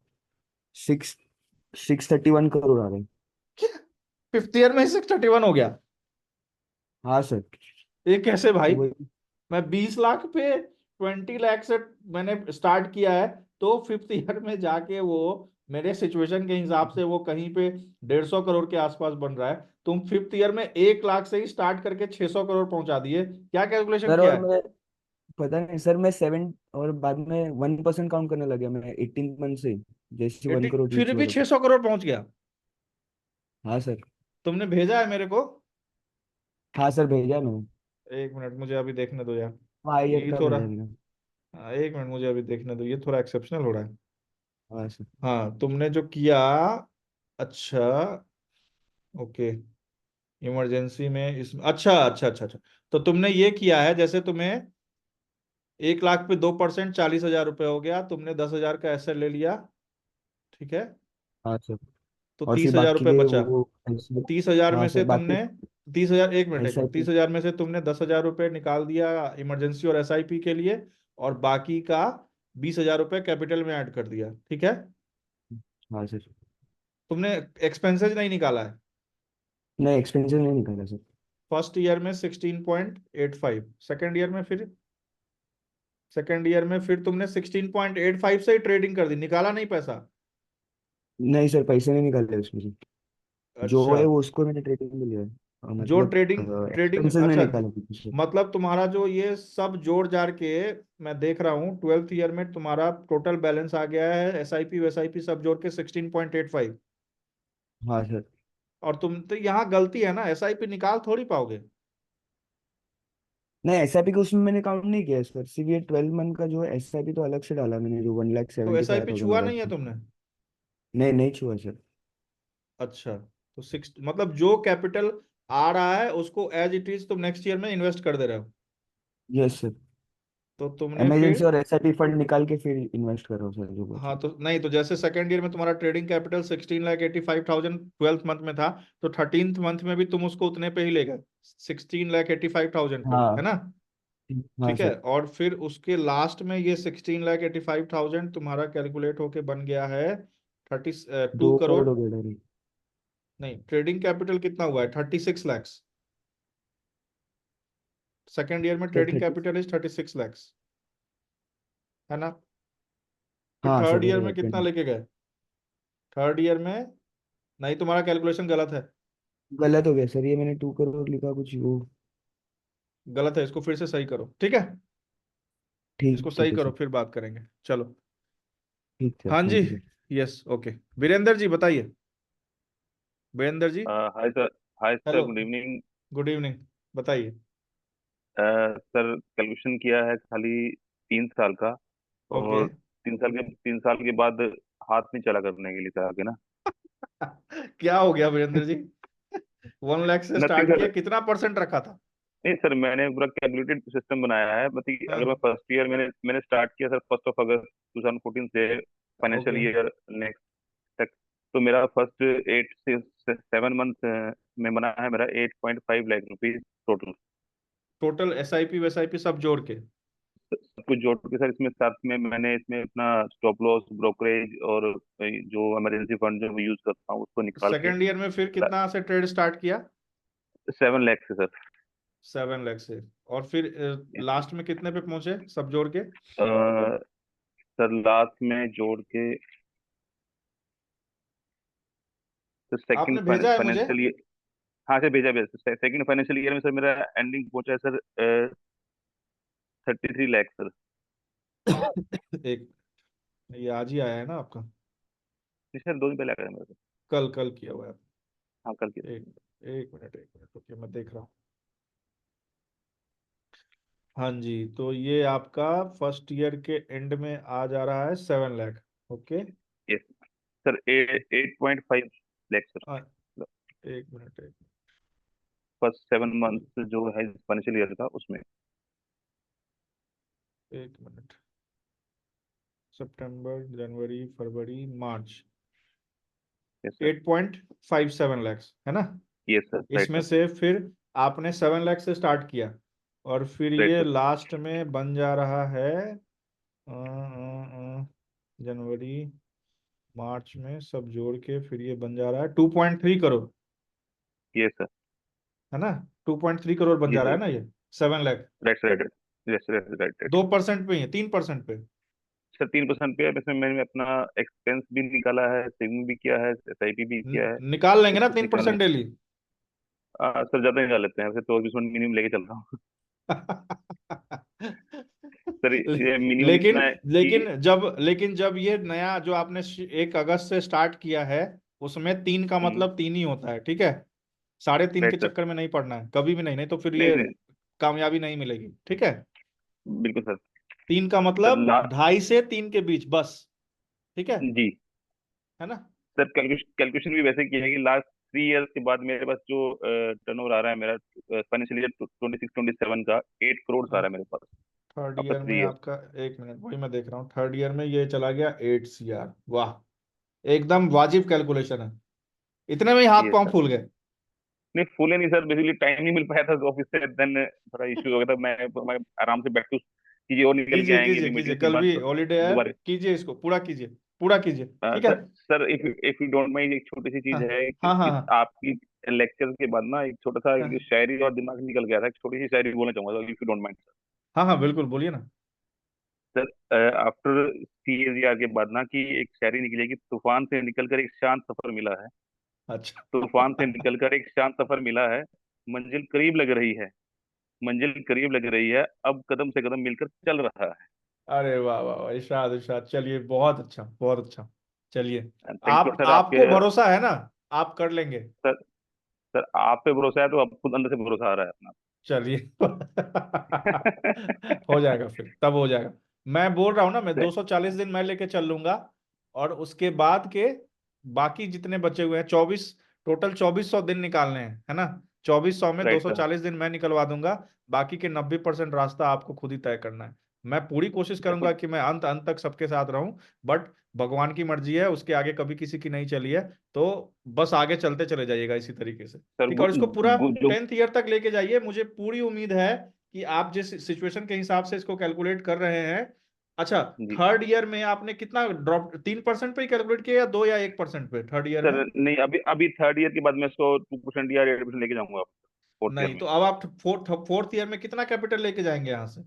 631 करोड़ आ रहे हैं। 5th ईयर में 631 हो गया? हाँ सर। ये कैसे तो भाई? वही मैं 20 लाख पे 20 लाख से मैंने स्टार्ट किया है, तो फिफ्थ ईयर में जाके वो मेरे सिचुएशन के हिसाब से वो कहीं पे 150 करोड़ के आसपास बन रहा है। तुम फिफ्थ ईयर में 1 लाख से ही स्टार्ट करके 600 करोड़ पहुंचा दिए, क्या कैलकुलेशन सर किया और है? मैं पता नहीं सर, मैं 7 और बाद में 1% काउंट करने लग गया मैं 18 मंथ से ही, जैसे 1 करोड़ फिर रीच भी हुआ था। 600 करोड़ पहुंच गया। हाँ सर। तुमने भेजा है मेरे को? हाँ सर, भेजा मैंने। 1 मिनट मुझे अभी देखने दो यार। हाँ, ईयर ये का थोड़ा, भेजा मैंने। 1 मिनट मुझे अभी देखने दो, ये थोड़ा एक्सेप्शनल हो रहा है। हाँ सर। हाँ तुमने जो किया, अच्छा, ओके, इमरजेंसी में इस, अच्छा अच्छा अच्छा अच्छा, तो तुमने ये किया है, जैसे तुम्हें 1 लाख पे 2%, 40,000 रुपये हो गया, तुमने 10,000 का एसेट ले लिया, ठीक है, हाँ सर। तो और तीस फिर हजार बाकी रुपये के बचा। वो ऐसे। 30,000 हाँ में सर, से बाकी तुमने 30,000, एक मिनट, SIP। 30,000 में से तुमने 10,000 रुपये निकाल दिया इमरजेंसी और एसआईपी के लिए, और बाकी का 20,000 रुपये कैपिटल में ऐड कर दिया, ठीक है। हाँ सर। तुमने एक्सपेंसेस नहीं निकाला है। नहीं, एक्सपेंसिव नहीं निकाला सर। फर्स्ट ईयर में 16.85, सेकेंड ईयर में फिर तुमने 16.85 से ही ट्रेडिंग कर दी, निकाला नहीं पैसा? नहीं सर, पैसे नहीं निकाले उसमें से। जो अच्छा, है वो उसको मैंने ट्रेडिंग में लिया है। जो मतलब ट्रेडिंग ट्रेडिंग एक्सपेंसेस नहीं अच्छा, निकाले कुछ सर। मतलब तुम्हारा जो ये सब जोड़ जाड़ के, मैं देख रहा हूँ 12th ईयर में तुम्हारा टोटल बैलेंस आ गया है एसआईपी वेसआईपी सब जोड़ के 16.85। हाँ सर। और तुम तो यहाँ गलती है ना, एसआईपी निकाल थोड़ी पाओगे। नहीं, SIP को उसमें मैंने काउंट नहीं किया सर, सिर्फ ये 12 मंथ का जो है SIP तो अलग से डाला मैंने, जो 1,75,500 तो एसआईपी छुआ वाला नहीं है था। तुमने? नहीं, नहीं छुआ सर। अच्छा, तो सिक्स मतलब जो कैपिटल आ रहा है उसको एज इट इज तुम नेक्स्ट ईयर में इन्वेस्ट कर दे रहे हो। Yes sir. तो तुमने इमरजेंसी फिर, और SIP फंड निकाल के फिर इन्वेस्ट कर रहा हूँ सर, जो बचा। हाँ तो नहीं, तो जैसे सेकेंड ईयर में तुम्हारा ट्रेडिंग कैपिटल 16,85,000 12th मंथ में था, तो 13th मंथ में भी तुम उसको उतने पे ही ले गए, 16,85,000 पे, है हाँ। ना? हाँ ठीक है, सर। और फिर उसके लास्ट में ये 16,85,000 तुम्हारा कैलकुलेट होके बन गया है 2 2 करोड़। करोड़ हो गया डायरेक्ट। नहीं, ट्रेडिंग कैपिटल कितना हुआ है? 36 lakhs। सेकेंड ईयर में sir trading 30। Capital is 36 lakhs, है ना? फिर हाँ थर्ड सर, ईयर वो में कितना 20। लेके गए? थर्ड ईयर में, नहीं, तुम्हारा कैलकुलेशन गलत है, गलत हो गया सर, ये मैंने 2 करोड़ लिखा कुछ वो। गलत है, इसको फिर से सही करो, ठीक है, इसको ठीक सही ठीक है करो, सर। फिर बात करेंगे, चलो। ठीक सर, हाँ जी, thank you sir. Yes, okay, Virendra ji बताइए, Virendra ji, hi sir. Hi sir, hello, good evening. Good evening, बताइए। सर कैलकुलेशन किया है खाली 3 साल का, ओके। और 3 साल के बाद हाथ नहीं चला करने के लिए सर आगे ना। क्या हो गया वीरेंद्र जी? 1 लाख से नथिंग स्टार्ट किया, सर। कितना परसेंट रखा था? नहीं सर, मैंने पूरा कैलकुलेटेड सिस्टम बनाया है, मतलब कि अगर मैं हाँ, फर्स्ट ईयर मैंने मैंने स्टार्ट किया सर 1 अगस्त 2014 से फाइनेंशियल ओके, ईयर नेक्स्ट तक, तो मेरा फर्स्ट 8 से 7 मंथ में बना है मेरा 8.5 lakh rupees total. Total SIP वेसआईपी सब जोड़ के? सब कुछ जोड़ के सर, इसमें साथ में मैंने इसमें अपना स्टॉप लॉस ब्रोकरेज और जो इमरजेंसी फंड जो यूज करता हूँ उसको निकाल के सेकेंड ईयर में फिर कितना से ट्रेड स्टार्ट किया? 7 लाख से सर। 7 लाख से, और फिर लास्ट में कितने पे पहुंचे सब जोड़ के? सर लास्ट में जोड़ के, तो सेकंड आपने भेजा है मुझे? फाइनेंशियल ईयर, हाँ सर भेजा भेजा, सेकंड फाइनेंशियल ईयर में सर मेरा एंडिंग पहुंचा है सर 33 लाख सर। एक, ये आज ही आया है ना आपका? जी सर, 2 दिन पहले आ गया मेरे को। कल कल किया हुआ है? हाँ कल की। एक एक मिनट, ओके, मैं देख रहा हूँ। हाँ जी, तो ये आपका फर्स्ट ईयर के एंड में आ जा रहा है 7 lakh, okay. Yes sir, 8.5 lakh sir. हाँ, एक मिनट, फर्स्ट 7 मंथ जो है फाइनेंशियल ईयर का उसमें। एक मिनट, सितंबर जनवरी फरवरी मार्च, यस सर। 8.57 lakhs है ना? यस सर, राइट इसमें सर। से फिर आपने 7 लाख से स्टार्ट किया, और फिर राइट ये सर। लास्ट में बन जा रहा है जनवरी मार्च में सब जोड़ के, फिर ये बन जा रहा है 2.3 करोड़, यस सर। है ना? 2.3 करोड़ बन जी जा रहा है सर। ना ये 7 lakh? Right sir, right. Yes sir, right right. 2% पे ही है, 3% पे? सर 3% पे है, इसमें मैंने अपना एक्सपेंस भी निकाला है, सेविंग भी किया है, एसआईपी भी किया है, निकाल लेंगे ना कुछ कुछ 3% डेली। सर ज्यादा निकाल लेते हैं, वैसे 24% मिनिमम लेके चल रहा हूँ। सर ये मिनिमम लेकिन इतना है कि लेकिन जब ये नया जो आपने 1 अगस्त से स्टार्ट किया है, उसमें 3 का मतलब 3 ही होता है, ठीक है। 3.5 के राइट सर। चक्कर में नहीं पड़ना है कभी भी, नहीं नहीं तो फिर नहीं ये नहीं, कामयाबी नहीं मिलेगी, ठीक है। बिल्कुल सर। 3 का सर मतलब 2.5 से 3 के बीच बस, ठीक है जी है ना। सर, कैलकुलेशन भी वैसे की है कि लास्ट 3 इयर्स के बाद मेरे पास जो टर्नओवर आ रहा है मेरा फाइनेंशियल ईयर 26-27 का 8 करोड़ आ रहा है मेरे पास थर्ड आफ्टर ईयर में 3 इयर्स। आपका, 1 मिनट वही मैं देख रहा हूँ, थर्ड ईयर में ये चला गया 8 CR। वाह, एकदम वाजिब कैलकुलेशन है। इतने में ही हाथ यस पांव सर। फूल गए। नहीं फूले नहीं सर, बेसिकली टाइम नहीं मिल पाया था ऑफिस से, देन थोड़ा इश्यू हो गया था। मैं आराम से बैक टू चीजें और निकल के कीजिए आएंगी कीजिए अभी कीजिए, मीटिंग के कल बाद भी तो हॉलीडे है, दोबारा। कीजिए इसको पूरा कीजिए, पूरा कीजिए, ठीक है। Sir sir if you don't mind, एक छोटी सी हाँ चीज है कि हाँ हाँ हाँ आपकी लेक्चर के बाद ना एक छोटा सा एक हाँ शायरी और दिमाग निकल गया था, एक छोटी सी शायरी बोलना चाहूंगा इफ यू डोंट माइंड। हाँ हाँ बिल्कुल बोलिए ना। सर आफ्टर CAGR के बाद ना कि एक शायरी निकली है कि तूफान से निकलकर एक शांत सफर मिला है, अच्छा। तूफान से निकलकर एक शांत सफर मिला है, मंजिल करीब लग रही है, मंजिल करीब लग रही है, अब कदम से कदम मिलकर चल रहा है। अरे वाह वाह वाह, इरशाद इरशाद, चलिए बहुत अच्छा बहुत अच्छा। चलिए, थैंक्स फॉर आप सर आपके। आपको भरोसा है ना, आप कर लेंगे। सर सर आप पे भरोसा है तो अब खुद अंदर से भरोसा आ रहा है अपना। चलिए हो जाएगा, फिर तब हो जाएगा। मैं बोल रहा हूँ ना, मैं 240 दिन मैं लेके चल लूंगा, और उसके बाद के बाकी जितने बचे हुए हैं 24, टोटल 2400 दिन निकालने हैं, है ना। 2400 में राइट सर। 240 दिन मैं निकलवा दूंगा, बाकी के 90% रास्ता आपको खुद ही तय करना है। मैं पूरी कोशिश करूंगा कि मैं अंत अंत तक सबके साथ रहूं, बट भगवान की मर्जी है, उसके आगे कभी किसी की नहीं चली है, तो बस आगे चलते चले जाइएगा इसी तरीके से, सर ठीक है। और इसको पूरा जो 10th ईयर तक लेके जाइए, मुझे पूरी उम्मीद है कि आप जिस सिचुएशन के हिसाब से इसको कैलकुलेट कर रहे हैं। अच्छा, जी थर्ड ईयर में आपने कितना ड्रॉप, 3% पे ही कैलकुलेट किया या 2 या 1% पे थर्ड ईयर में। सर, नहीं अभी अभी थर्ड ईयर के बाद मैं इसको 2% या 8% लेके जाऊंगा फोर्थ ईयर नहीं में। तो अब आप फोर्थ ईयर में कितना कैपिटल लेके जाएंगे यहाँ से।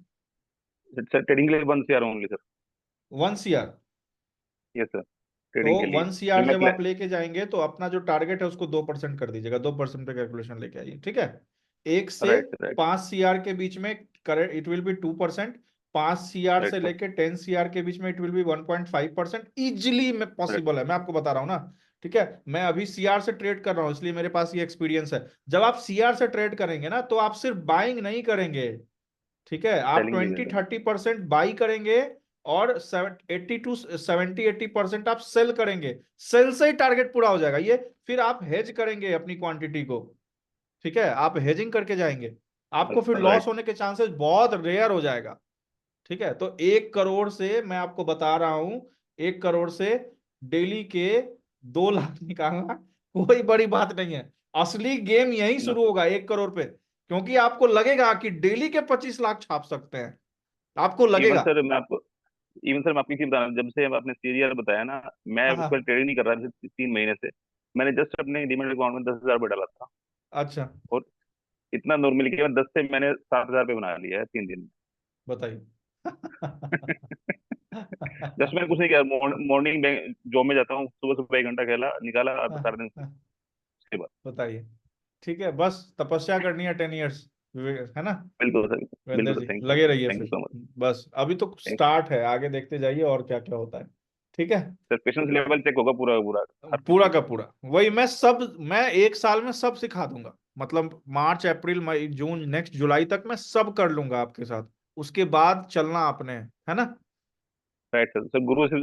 सर ट्रेडिंग के लिए 1 CR only sir. 1 CR। Yes sir, तो ट्रेडिंग के लिए। 1 CR जो मैं जब आप लेके जाएंगे तो अपना जो टारगेट है उसको 2% कर दीजिएगा, 2% पे कैलकुलेशन लेके आइए, ठीक है। 1 से राइट राइट 5 CR के बीच में correct it will B 2%। 5 CR right से सर। लेके 10 CR के बीच में इट विल बी 1.5%, इजिली में राइट पॉसिबल है, मैं आपको बता रहा हूँ ना, ठीक है। मैं अभी CR से ट्रेड कर रहा हूँ, इसलिए मेरे पास ये एक्सपीरियंस है। जब आप CR से ट्रेड करेंगे ना, तो आप सिर्फ बाइंग नहीं करेंगे, ठीक है, आप सेलिंग भी 20-30% बाई करेंगे, और 80% आप सेल करेंगे। सेल से ही टारगेट पूरा हो जाएगा ये। फिर आप हेज करेंगे अपनी क्वांटिटी को, ठीक है, आप हेजिंग करके जाएंगे, आपको फिर लॉस राइट। होने के चांसेस बहुत रेयर हो जाएगा, ठीक है। तो 1 करोड़ से मैं आपको बता रहा हूं, 1 करोड़ से डेली के 2 लाख निकालना कोई बड़ी बात नहीं है। असली गेम यही नो शुरू होगा 1 करोड़ पे, क्योंकि आपको लगेगा कि डेली के 25 लाख छाप सकते हैं, आपको इवन लगेगा। सर मैं आपको इवन सर मैं आपकी चीज बता रहा हूँ, जब से आपने सीरियल बताया ना, मैं उस पर हाँ, ट्रेडिंग नहीं कर रहा था 3 महीने से। मैंने जस्ट अपने डीमेट अकाउंट में 10,000 डाला था, अच्छा और इतना नॉर्मली कि मैं 10 से मैंने 7,000 बना लिया है 3 दिन बताइए में। जस्ट मैंने कुछ नहीं किया, मॉर्निंग जॉब में जाता हूँ, सुबह सुबह 1 घंटा खेला निकाला, अब सारा दिन उसके बाद। बताइए, ठीक है, बस तपस्या करनी है 10 इयर्स, है ना। बिल्कुल सर। वीरेंद्र बिल्कुल जी सर, थैंक यू लगे रहिए थैंक यू फिर, सो मच। बस अभी तो स्टार्ट है, आगे देखते जाइए और क्या क्या होता है, ठीक है। सर पेशेंस लेवल चेक होगा पूरा का पूरा हर पूरा चीज का का। पूरा वही, मैं 1 साल में सब सिखा दूंगा, मतलब मार्च अप्रैल मई जून नेक्स्ट जुलाई तक मैं सब कर लूंगा आपके साथ, उसके बाद चलना आपने है ना। राइट सर, सर गुरु से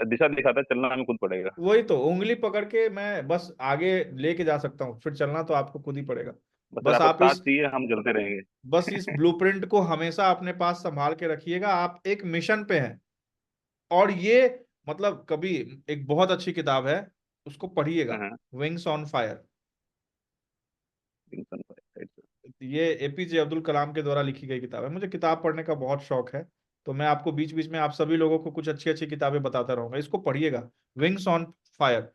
दिशा दिखाता है, चलना हमें खुद पड़ेगा। वही तो, उंगली पकड़ के मैं बस आगे लेके जा सकता हूँ, फिर चलना तो आपको खुद ही पड़ेगा। बस सर बस आपका आप साथ इस चाहिए, हम चलते रहेंगे। बस इस ब्लूप्रिंट को हमेशा अपने पास संभाल के रखिएगा, आप एक मिशन पे हैं। और ये मतलब कभी, एक बहुत अच्छी किताब है, उसको पढ़िएगा, हाँ wings on fire. Right sir. ये APJ अब्दुल कलाम के द्वारा लिखी गई किताब है, मुझे किताब पढ़ने का बहुत शौक है, तो मैं आपको बीच बीच में आप सभी लोगों को कुछ अच्छी अच्छी किताबें बताता रहूंगा, इसको पढ़िएगा, विंग्स ऑन फायर,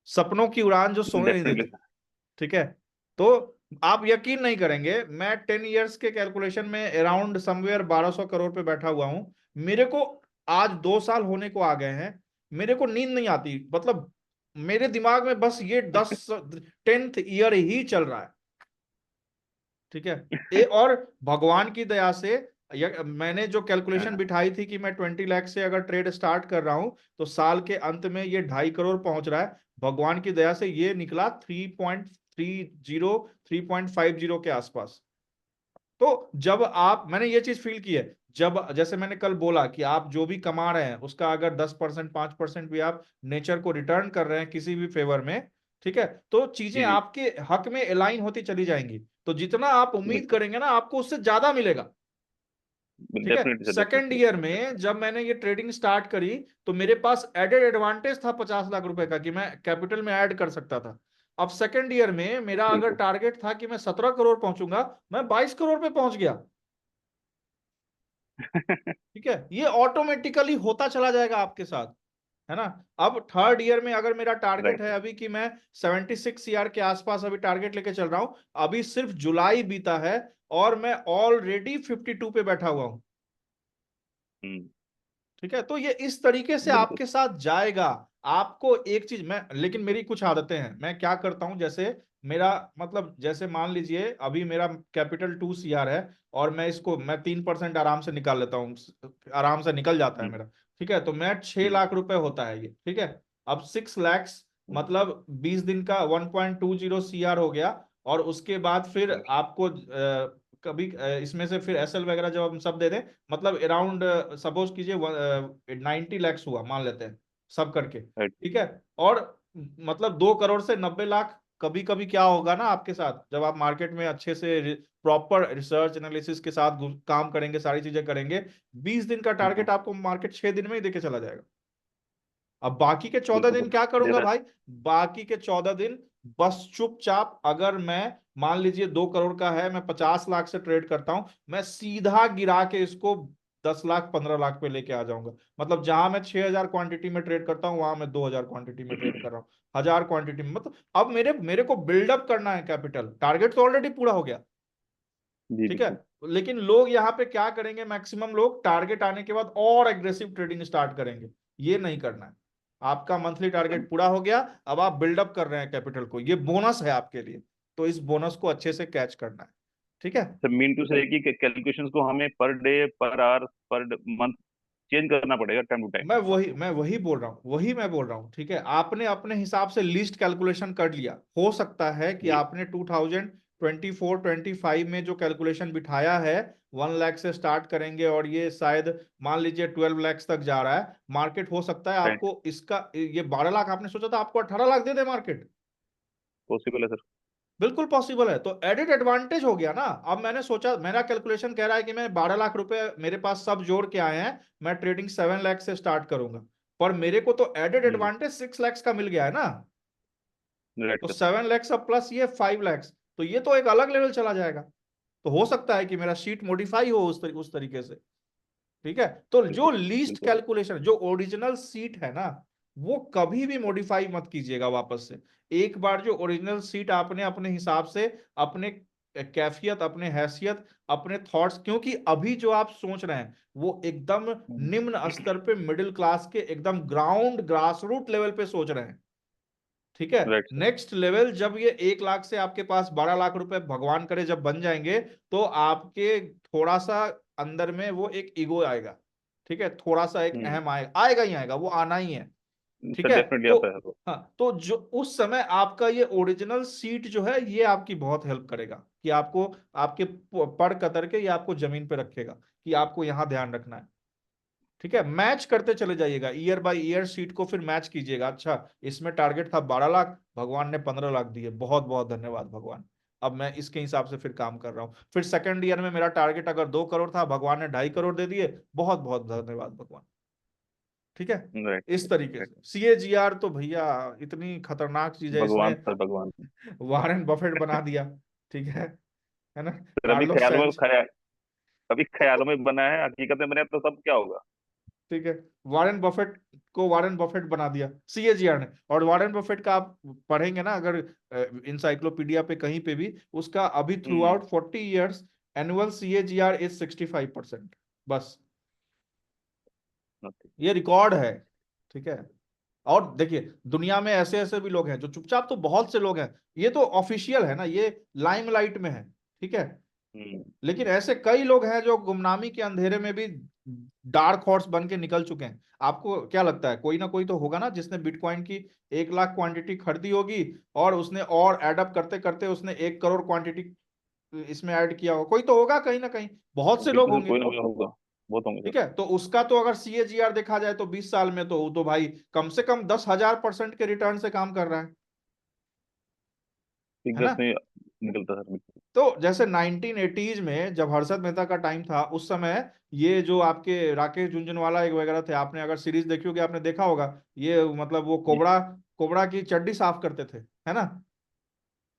सपनों की उड़ान जो सोने नहीं डेफिनेटली देती, ठीक है। तो आप यकीन नहीं करेंगे, मैं 10 इयर्स के कैलकुलेशन में अराउंड समवेयर 1200 करोड़ पे बैठा हुआ हूं, मेरे को आज 2 साल होने को आ गए हैं, मेरे को नींद नहीं आती, मतलब मेरे दिमाग में बस ये 10th ईयर ही चल रहा है। ठीक है, और भगवान की दया से मैंने जो कैलकुलेशन बिठाई थी कि मैं 20 लाख से अगर ट्रेड स्टार्ट कर रहा हूं तो साल के अंत में ये 2.5 करोड़ पहुंच रहा है। भगवान की दया से ये निकला 3.30 3.50 के आसपास। तो जब मैंने ये चीज फील की है, जब जैसे मैंने कल बोला कि आप जो भी कमा रहे हैं उसका अगर 10% 5% भी आप नेचर को रिटर्न कर रहे हैं किसी भी फेवर में, ठीक है, तो चीजें आपके हक में अलाइन होती चली जाएंगी। तो जितना आप उम्मीद करेंगे ना आपको उससे ज्यादा मिलेगा। ठीक है, डेफिनेटली सर, सेकेंड ईयर में जब मैंने ये ट्रेडिंग स्टार्ट करी तो मेरे पास एडेड एडवांटेज था 50 लाख रुपए का कि मैं कैपिटल में ऐड कर सकता था। अब सेकेंड ईयर में मेरा अगर टारगेट था कि मैं 17 करोड़ पहुंचूंगा, मैं 22 करोड़ पे पहुंच गया। ठीक है, ये ऑटोमेटिकली होता चला जाएगा आपके साथ, है ना। अब थर्ड ईयर में अगर मेरा टारगेट है अभी कि मैं 76 ईयर के आसपास अभी टारगेट लेके चल रहा हूं, अभी सिर्फ जुलाई बीता है और मैं ऑलरेडी 52 पे बैठा हुआ हूं। ठीक है, तो ये इस तरीके से आपके साथ जाएगा। आपको एक चीज मैं, लेकिन मेरी कुछ आदतें हैं, मैं क्या करता हूं, जैसे मेरा मतलब जैसे मान लीजिए अभी मेरा कैपिटल 2 CR है और मैं 3% आराम से निकाल लेता हूँ, आराम से निकल जाता है मेरा। ठीक है, तो मैं 6 लाख रुपए होता है ये। ठीक है, अब 6 लाख मतलब 20 दिन का 1.20 CR हो गया। और उसके बाद फिर आपको कभी इसमें से फिर एसएल वगैरह जब हम सब दे दें, मतलब अराउंड सपोज कीजिए 90 लाख हुआ मान लेते हैं सब करके। ठीक है, और मतलब 2 करोड़ से 90 लाख। कभी कभी क्या होगा ना आपके साथ, जब आप मार्केट में अच्छे से प्रॉपर रिसर्च एनालिसिस के साथ काम करेंगे, सारी चीजें करेंगे, 20 दिन का टारगेट आपको मार्केट 6 दिन में ही देके चला जाएगा। अब बाकी के 14 दिन क्या करूंगा भाई, बाकी के 14 दिन बस चुपचाप, अगर मैं मान लीजिए 2 करोड़ का है, मैं 50 लाख से ट्रेड करता हूं, मैं सीधा गिरा के इसको 10 लाख 15 लाख पे लेके आ जाऊंगा। मतलब जहां मैं 6000 क्वांटिटी में ट्रेड करता हूं वहां मैं 2000 क्वांटिटी में ट्रेड कर रहा हूं, 1000 क्वांटिटी में। मतलब अब मेरे को बिल्डअप करना है कैपिटल, टारगेट तो ऑलरेडी पूरा हो गया। ठीक है, लेकिन लोग यहाँ पे क्या करेंगे, मैक्सिमम लोग टारगेट आने के बाद और एग्रेसिव ट्रेडिंग स्टार्ट करेंगे। ये नहीं करना है। आपका मंथली टारगेट पूरा हो गया, अब आप बिल्डअप कर रहे हैं कैपिटल को, ये बोनस है आपके लिए, तो इस बोनस को अच्छे से कैच करना है। ठीक है, सर मीन टू से कि कैलकुलेशंस को हमें per day, per hour, per month change करना पड़ेगा टाइम टू टाइम। मैं वही बोल रहा हूँ, वही मैं बोल रहा हूँ। ठीक है, आपने अपने हिसाब से लिस्ट कैलकुलेशन कर लिया, हो सकता है कि आपने 2024-25 में जो कैलकुलेशन बिठाया है 1 लाख से स्टार्ट करेंगे और ये शायद मान लीजिए 12 लाख तक जा रहा है मार्केट, हो सकता है आपको इसका ये 12 लाख आपने सोचा था, आपको 18 लाख दे दे मार्केट। पॉसिबल है सर, बिल्कुल पॉसिबल है, तो एडेड एडवांटेज हो गया ना। अब मैंने सोचा, मेरा कैलकुलेशन कह रहा है कि मैं 12 लाख रुपए मेरे पास सब जोड़ के आए हैं, मैं ट्रेडिंग 7 लाख से स्टार्ट करूंगा, पर मेरे को तो एडेड एडवांटेज 6 लाख का मिल गया है ना। तो 7 लाख अब प्लस ये 5 लाख, तो ये तो एक अलग लेवल चला जाएगा। तो हो सकता है कि मेरा शीट मॉडिफाई हो उस तरीके से। ठीक है, तो जो लीस्ट कैलकुलेशन, जो ओरिजिनल सीट है ना, वो कभी भी मॉडिफाई मत कीजिएगा वापस से। एक बार जो ओरिजिनल सीट आपने अपने हिसाब से, अपने कैफियत, अपने हैसियत, अपने थॉट्स, क्योंकि अभी जो आप सोच रहे हैं वो एकदम निम्न स्तर पे, मिडिल क्लास के एकदम ग्राउंड ग्रास रूट लेवल पे सोच रहे हैं। ठीक है, नेक्स्ट लेवल जब ये 1 लाख से आपके पास 12 लाख रुपए भगवान करे जब बन जाएंगे, तो आपके थोड़ा सा अंदर में वो एक ईगो आएगा। ठीक है, थोड़ा सा एक अहम आएगा ही आएगा, वो आना ही है। ठीक सर है, डेफिनेटली तो आता है। हाँ, तो जो उस समय आपका ये ओरिजिनल सीट जो है ये आपकी बहुत हेल्प करेगा कि आपको आपके पड़ कतर के ये आपको जमीन पे रखेगा कि आपको यहाँ ध्यान रखना है। ठीक है, मैच करते चले जाइएगा, ईयर बाय ईयर सीट को फिर मैच कीजिएगा। अच्छा, इसमें टारगेट था 12 लाख, भगवान ने 15 लाख दिए, बहुत बहुत धन्यवाद भगवान। अब मैं इसके हिसाब से फिर काम कर रहा हूँ। फिर सेकंड ईयर में मेरा टारगेट अगर 2 करोड़ था, भगवान ने 2.5 करोड़ दे दिए, बहुत बहुत धन्यवाद भगवान। ठीक है, इस तरीके से CAGR तो भैया इतनी खतरनाक चीज है, इसने भगवान सर, भगवान वारेन बफेट बना दिया। ठीक है ना, सर। कार्लोस सैंच। अभी ख्यालों में बना है, हकीकत में बने तो सब क्या होगा। ठीक है, वारेन बफेट को वारेन बफेट बना दिया CAGR ने। और वारेन बफेट का आप पढ़ेंगे ना अगर इंसाइक्लोपीडिया पे कहीं पे भी, उसका अभी through out 40 years annual CAGR is 65% बस। nothing. ये रिकॉर्ड है, ठीक है। और देखिए दुनिया में ऐसे ऐसे भी लोग हैं जो चुपचाप, तो बहुत से लोग हैं, ये तो ऑफिशियल है ना, ये लाइमलाइट में है, ठीक है। लेकिन ऐसे कई लोग हैं जो गुमनामी के अंधेरे में भी डार्क हॉर्स बन के निकल चुके हैं। आपको क्या लगता है, कोई ना कोई तो होगा ना जिसने बिटकॉइन की 1 लाख क्वांटिटी खरीदी होगी, और उसने और एडअप करते करते उसने 1 करोड़ क्वांटिटी इसमें ऐड किया होगा, कोई तो होगा कहीं ना कहीं, बहुत से लोग बिल्कुल होंगे, कोई ना कोई होगा, बहुत होंगे ठीक सर। है। तो उसका तो अगर CAGR देखा जाए तो 20 साल में तो वो तो भाई कम से कम 10,000% के रिटर्न से काम कर रहा है फिगर्स ना। में निकलता सर बिल्कुल। तो जैसे 1980s में जब हर्षद मेहता का टाइम था, उस समय ये जो आपके राकेश झुनझुनवाला एक वगैरह थे, आपने अगर सीरीज देखी होगी आपने देखा होगा, ये मतलब वो जी। कोबरा कोबरा की चड्डी साफ करते थे, है ना।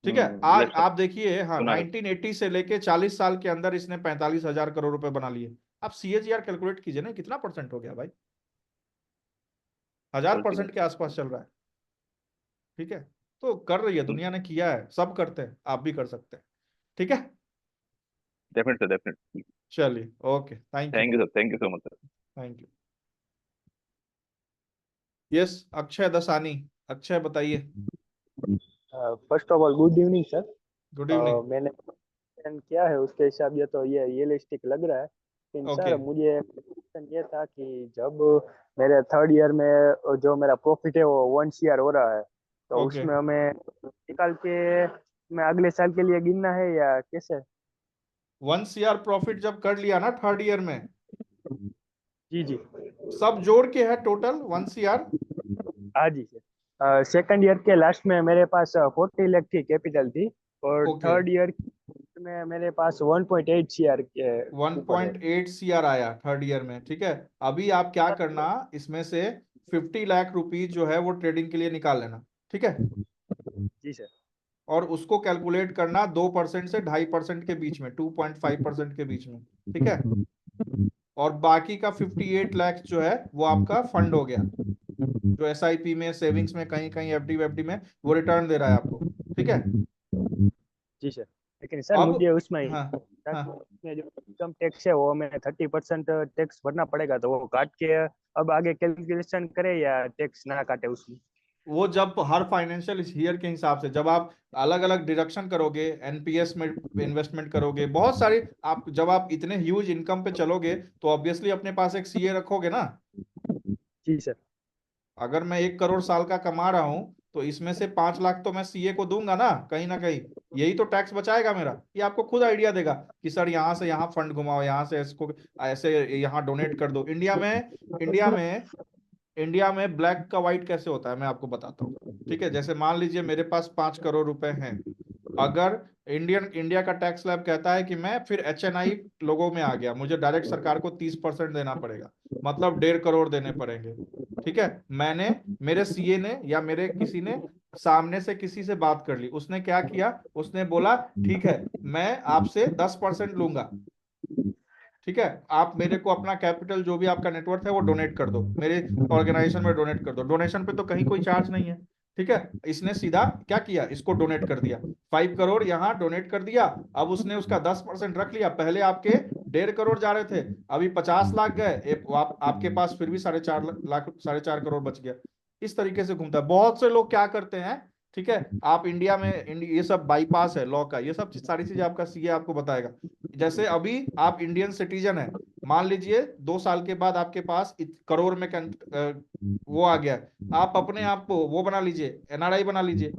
ठीक है, आज ब्लैक आप देखिए, हाँ सुना है। 1980 से लेके 40 साल के अंदर इसने 45,000 करोड़ रुपए बना लिए। आप CAGR कैलकुलेट कीजिए ना, कितना परसेंट हो गया भाई, 1000% के आसपास चल रहा है, ठीक है। तो कर रही है दुनिया ने, किया है, सब करते हैं, आप भी कर सकते हैं, ठीक है। Definite sir, definite. चलिए, okay, thank you, thank you sir, thank you so much sir. Thank you. Yes, Akshay Dasani, Akshay बताइए। First of all good evening sir. Good evening. मैंने plan किया है उसके हिसाब से तो ये रियलिस्टिक लग रहा है, लेकिन ओके, सर मुझे क्वेश्चन ये था कि जब मेरे थर्ड ईयर में जो मेरा प्रॉफिट है वो 1 CR हो रहा है, तो ओके। उसमें हमें निकाल के मैं अगले साल के लिए गिनना है या कैसे? 1 CR प्रॉफिट जब कर लिया ना थर्ड ईयर में, जी जी। सब जोड़ के है टोटल 1 CR। हाँ जी सर। सेकंड ईयर के लास्ट में मेरे पास 40 लाख की कैपिटल थी, और ओके, थर्ड ईयर में मेरे पास 1.8 CR के ऊपर है। 1.8 CR आया थर्ड ईयर में, ठीक है। अभी आप क्या करना, इसमें से 50 लाख रुपीज जो है वो ट्रेडिंग के लिए निकाल लेना, ठीक है। जी सर। और उसको कैलकुलेट करना 2% से 2.5% के बीच में, 2.5% के बीच में, ठीक है। और बाकी का 58 लाख जो है वो आपका फंड हो गया, जो SIP में, सेविंग्स में, कहीं कहीं FD वेफडी में वो रिटर्न दे रहा है आपको, ठीक है। जी सर, लेकिन सर अब मुझे उसमें हाँ, हाँ, उसमें जो इनकम टैक्स है वो हमें 30% टैक्स भरना पड़ेगा, तो वो काट के अब आगे कैलकुलेशन करें या टैक्स ना काटे उसमें? वो जब हर फाइनेंशियल ईयर के हिसाब से जब आप अलग अलग डिडक्शन करोगे, NPS में इन्वेस्टमेंट करोगे, बहुत सारी, आप जब आप इतने ह्यूज इनकम पे चलोगे तो ऑब्वियसली अपने पास एक CA रखोगे ना। जी सर। अगर मैं 1 करोड़ साल का कमा रहा हूं तो इसमें से 5 लाख तो मैं CA को दूंगा ना कहीं, यही तो टैक्स बचाएगा मेरा। ये आपको खुद आइडिया देगा कि सर यहाँ से यहाँ फंड घुमाओ, यहाँ से इसको ऐसे यहाँ डोनेट कर दो। इंडिया में ब्लैक का व्हाइट कैसे होता है मैं आपको बताता हूँ, ठीक है। जैसे मान लीजिए मेरे पास 5 करोड़ रुपए हैं, अगर इंडिया का टैक्स स्लैब कहता है कि मैं फिर HNI लोगों में आ गया, मुझे डायरेक्ट सरकार को 30% देना पड़ेगा, मतलब 1.5 करोड़ देने पड़ेंगे, ठीक है। मैंने, मेरे CA ने या मेरे किसी ने सामने से किसी से बात कर ली, उसने क्या किया, उसने बोला ठीक है मैं आपसे 10% लूंगा, ठीक है। आप मेरे को अपना कैपिटल जो भी आपका नेटवर्थ है वो डोनेट कर दो, मेरे ऑर्गेनाइजेशन में डोनेट कर दो। डोनेशन पे तो कहीं कोई चार्ज नहीं है, ठीक है। इसने सीधा क्या किया, इसको डोनेट कर दिया, 5 करोड़ यहाँ डोनेट कर दिया। अब उसने उसका 10% रख लिया, पहले आपके 1.5 करोड़ जा रहे थे, अभी 50 लाख गए, आपके पास फिर भी 4.5 लाख, 4.5 करोड़ बच गया। इस तरीके से घूमता है। बहुत से लोग क्या करते हैं, ठीक है। आप इंडिया में ये सब बाईपास है लॉ का, ये सब सारी चीजें आपका CA आपको बताएगा। जैसे अभी आप इंडियन सिटीजन है, मान लीजिए 2 साल के बाद आपके पास करोड़ में वो आ गया, आप अपने आप को वो बना लीजिए, NRI बना लीजिए।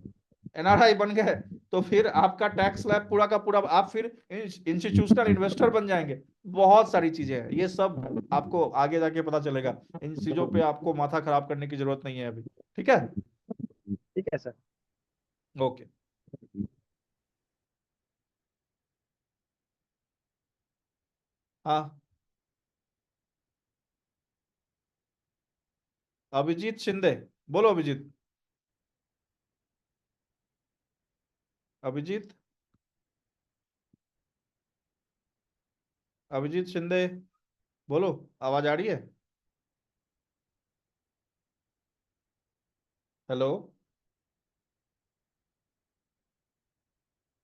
NRI बन गए तो फिर आपका टैक्स स्लैब पूरा का पूरा, आप फिर इंस्टीट्यूशनल इन्वेस्टर बन जाएंगे। बहुत सारी चीजें हैं, ये सब आपको आगे जाके पता चलेगा। इन चीजों पे आपको माथा खराब करने की जरूरत नहीं है अभी, ठीक है। ठीक है सर। ओके, हाँ, अभिजीत शिंदे, बोलो अभिजीत। अभिजीत, अभिजीत शिंदे, बोलो, आवाज आ रही है? हेलो,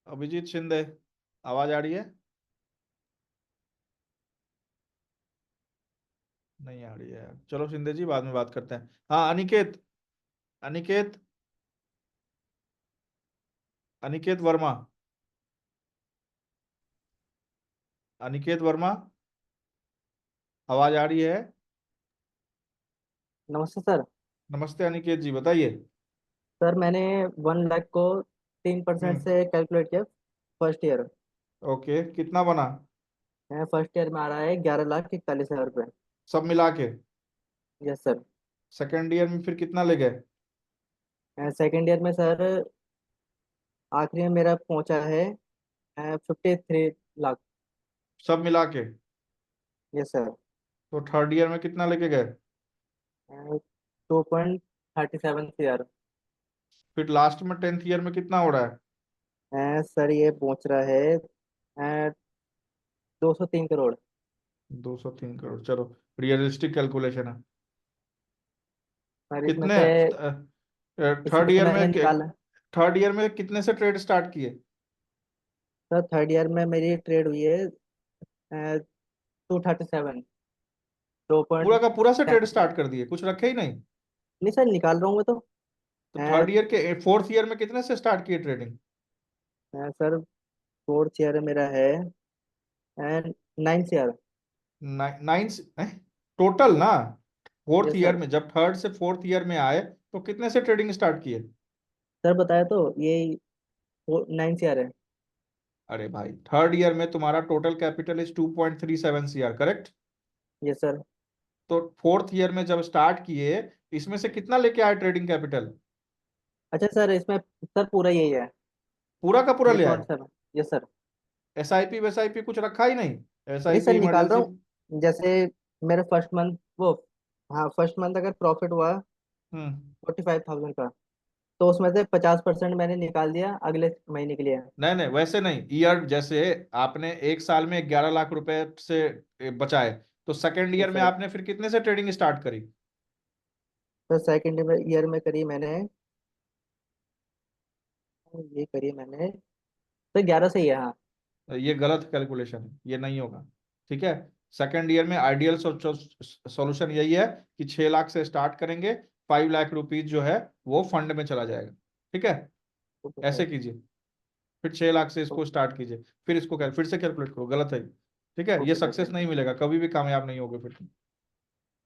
अभिजीत शिंदे, आवाज आ रही है? नहीं आ रही है यार। चलो शिंदे जी बाद में बात करते हैं। हाँ अनिकेत, अनिकेत, अनिकेत वर्मा, अनिकेत वर्मा, आवाज आ रही है? नमस्ते सर। नमस्ते अनिकेत जी, बताइए। सर मैंने 1 लाख को 3% हम्म। से कैलकुलेट किया फर्स्ट ईयर। ओके, कितना बना? फर्स्ट ईयर में आ रहा है 11,41,000 रुपये। सब मिला के? Yes sir. सेकेंड ईयर में फिर कितना ले गए? सेकेंड ईयर में सर आखिरी में मेरा पहुंचा है 53 लाख। सब मिला के? Yes sir. तो थर्ड ईयर में कितना लेके गए? 2.37 CR। फिर लास्ट में टेंथ ईयर में कितना हो रहा है? सर ये पहुंच रहा है 203 करोड़। 203 करोड़, चलो रियलिस्टिक कैलकुलेशन है। सर इसमें कितने से थर्ड इसमें से ईयर मैंने में, निकाला। थर्ड ईयर में कितने से ट्रेड स्टार्ट किए? सर थर्ड ईयर में मेरी ट्रेड हुई है 237। दो पॉइंट पूरा का पूरा से ट्रेड स्टार्ट कर दिए, कुछ रखे ही नहीं? नहीं सर, निकाल रहा हूँ मैं तो। तो थर्ड ईयर के फोर्थ ईयर में कितने से स्टार्ट किए ट्रेडिंग? सर फोर्थ ईयर मेरा है 9 CR। नाइन टोटल ना? Fourth yes year sir. में, जब थर्ड से फोर्थ ईयर में आए तो कितने से ट्रेडिंग स्टार्ट किए? सर बताया तो ये 9 CR है। अरे भाई, थर्ड ईयर में तुम्हारा total capital is 2.37 CR, correct? Yes sir. तो फोर्थ ईयर में जब स्टार्ट किए, इसमें से कितना लेके आए ट्रेडिंग कैपिटल? अच्छा सर, इसमें सर पूरा यही है। पूरा का पूरा ये ले आए? 27। Yes sir. SIP वैसाइपी कुछ रखा ही नहीं? नहीं सर, SIP निकाल रहा इमरजेंसी? हूँ। जैसे मेरे फर्स्ट मंथ वो, हाँ फर्स्ट मंथ अगर प्रॉफिट हुआ हम्म। 45,000 का, तो उसमें से 50% मैंने निकाल दिया अगले महीने के लिए। नहीं नहीं, वैसे नहीं, ईयर जैसे आपने एक साल में 11 लाख रुपए से बचाए, तो सेकेंड ईयर यस में सर। आपने फिर कितने से ट्रेडिंग स्टार्ट करी? तो सेकेंड ईयर में करी मैंने, ये करी मैंने तो 11 से ही है हाँ। ये गलत कैलकुलेशन है, ये नहीं होगा। ठीक है, सेकेंड ईयर में आइडियल सॉल्यूशन यही है कि 6 लाख से स्टार्ट करेंगे, 5 लाख रुपीज जो है वो फंड में चला जाएगा। ठीक है, ओके ऐसे सर। कीजिए। फिर 6 लाख से इसको ओके। स्टार्ट कीजिए, फिर इसको फिर से कैलकुलेट करो, गलत है ये। ठीक है, ये ओके सर, सक्सेस थैंक नहीं मिलेगा, कभी भी कामयाब नहीं होगे फिर तुम।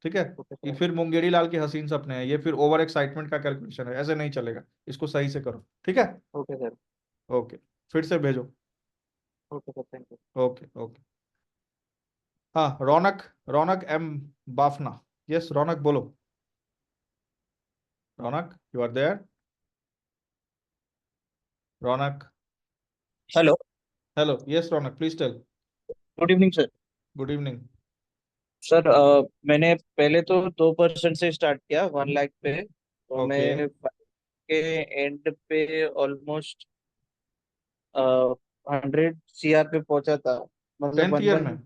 ठीक है, यू। ओके ये सर। फिर मुंगेरी लाल के हसीन सपने हैं, ये फिर ओवर एक्साइटमेंट का कैलकुलेशन है, ऐसे नहीं चलेगा। इसको सही से करो, ठीक है? Okay sir. ओके, फिर से भेजो। Okay sir, thank you. Okay okay. हाँ रौनक, रौनक M बाफना। यस रौनक, बोलो। Raunak, you are there? Raunak, hello. Hello, yes Raunak, please tell. Good evening sir. Good evening. Sir मैंने पहले तो 2% से स्टार्ट किया 1 लाख पे, तो ओके, मैं के एंड पे ऑलमोस्ट 100 CR पे पहुंचा था। मतलब टेंथ वन ईयर वन में?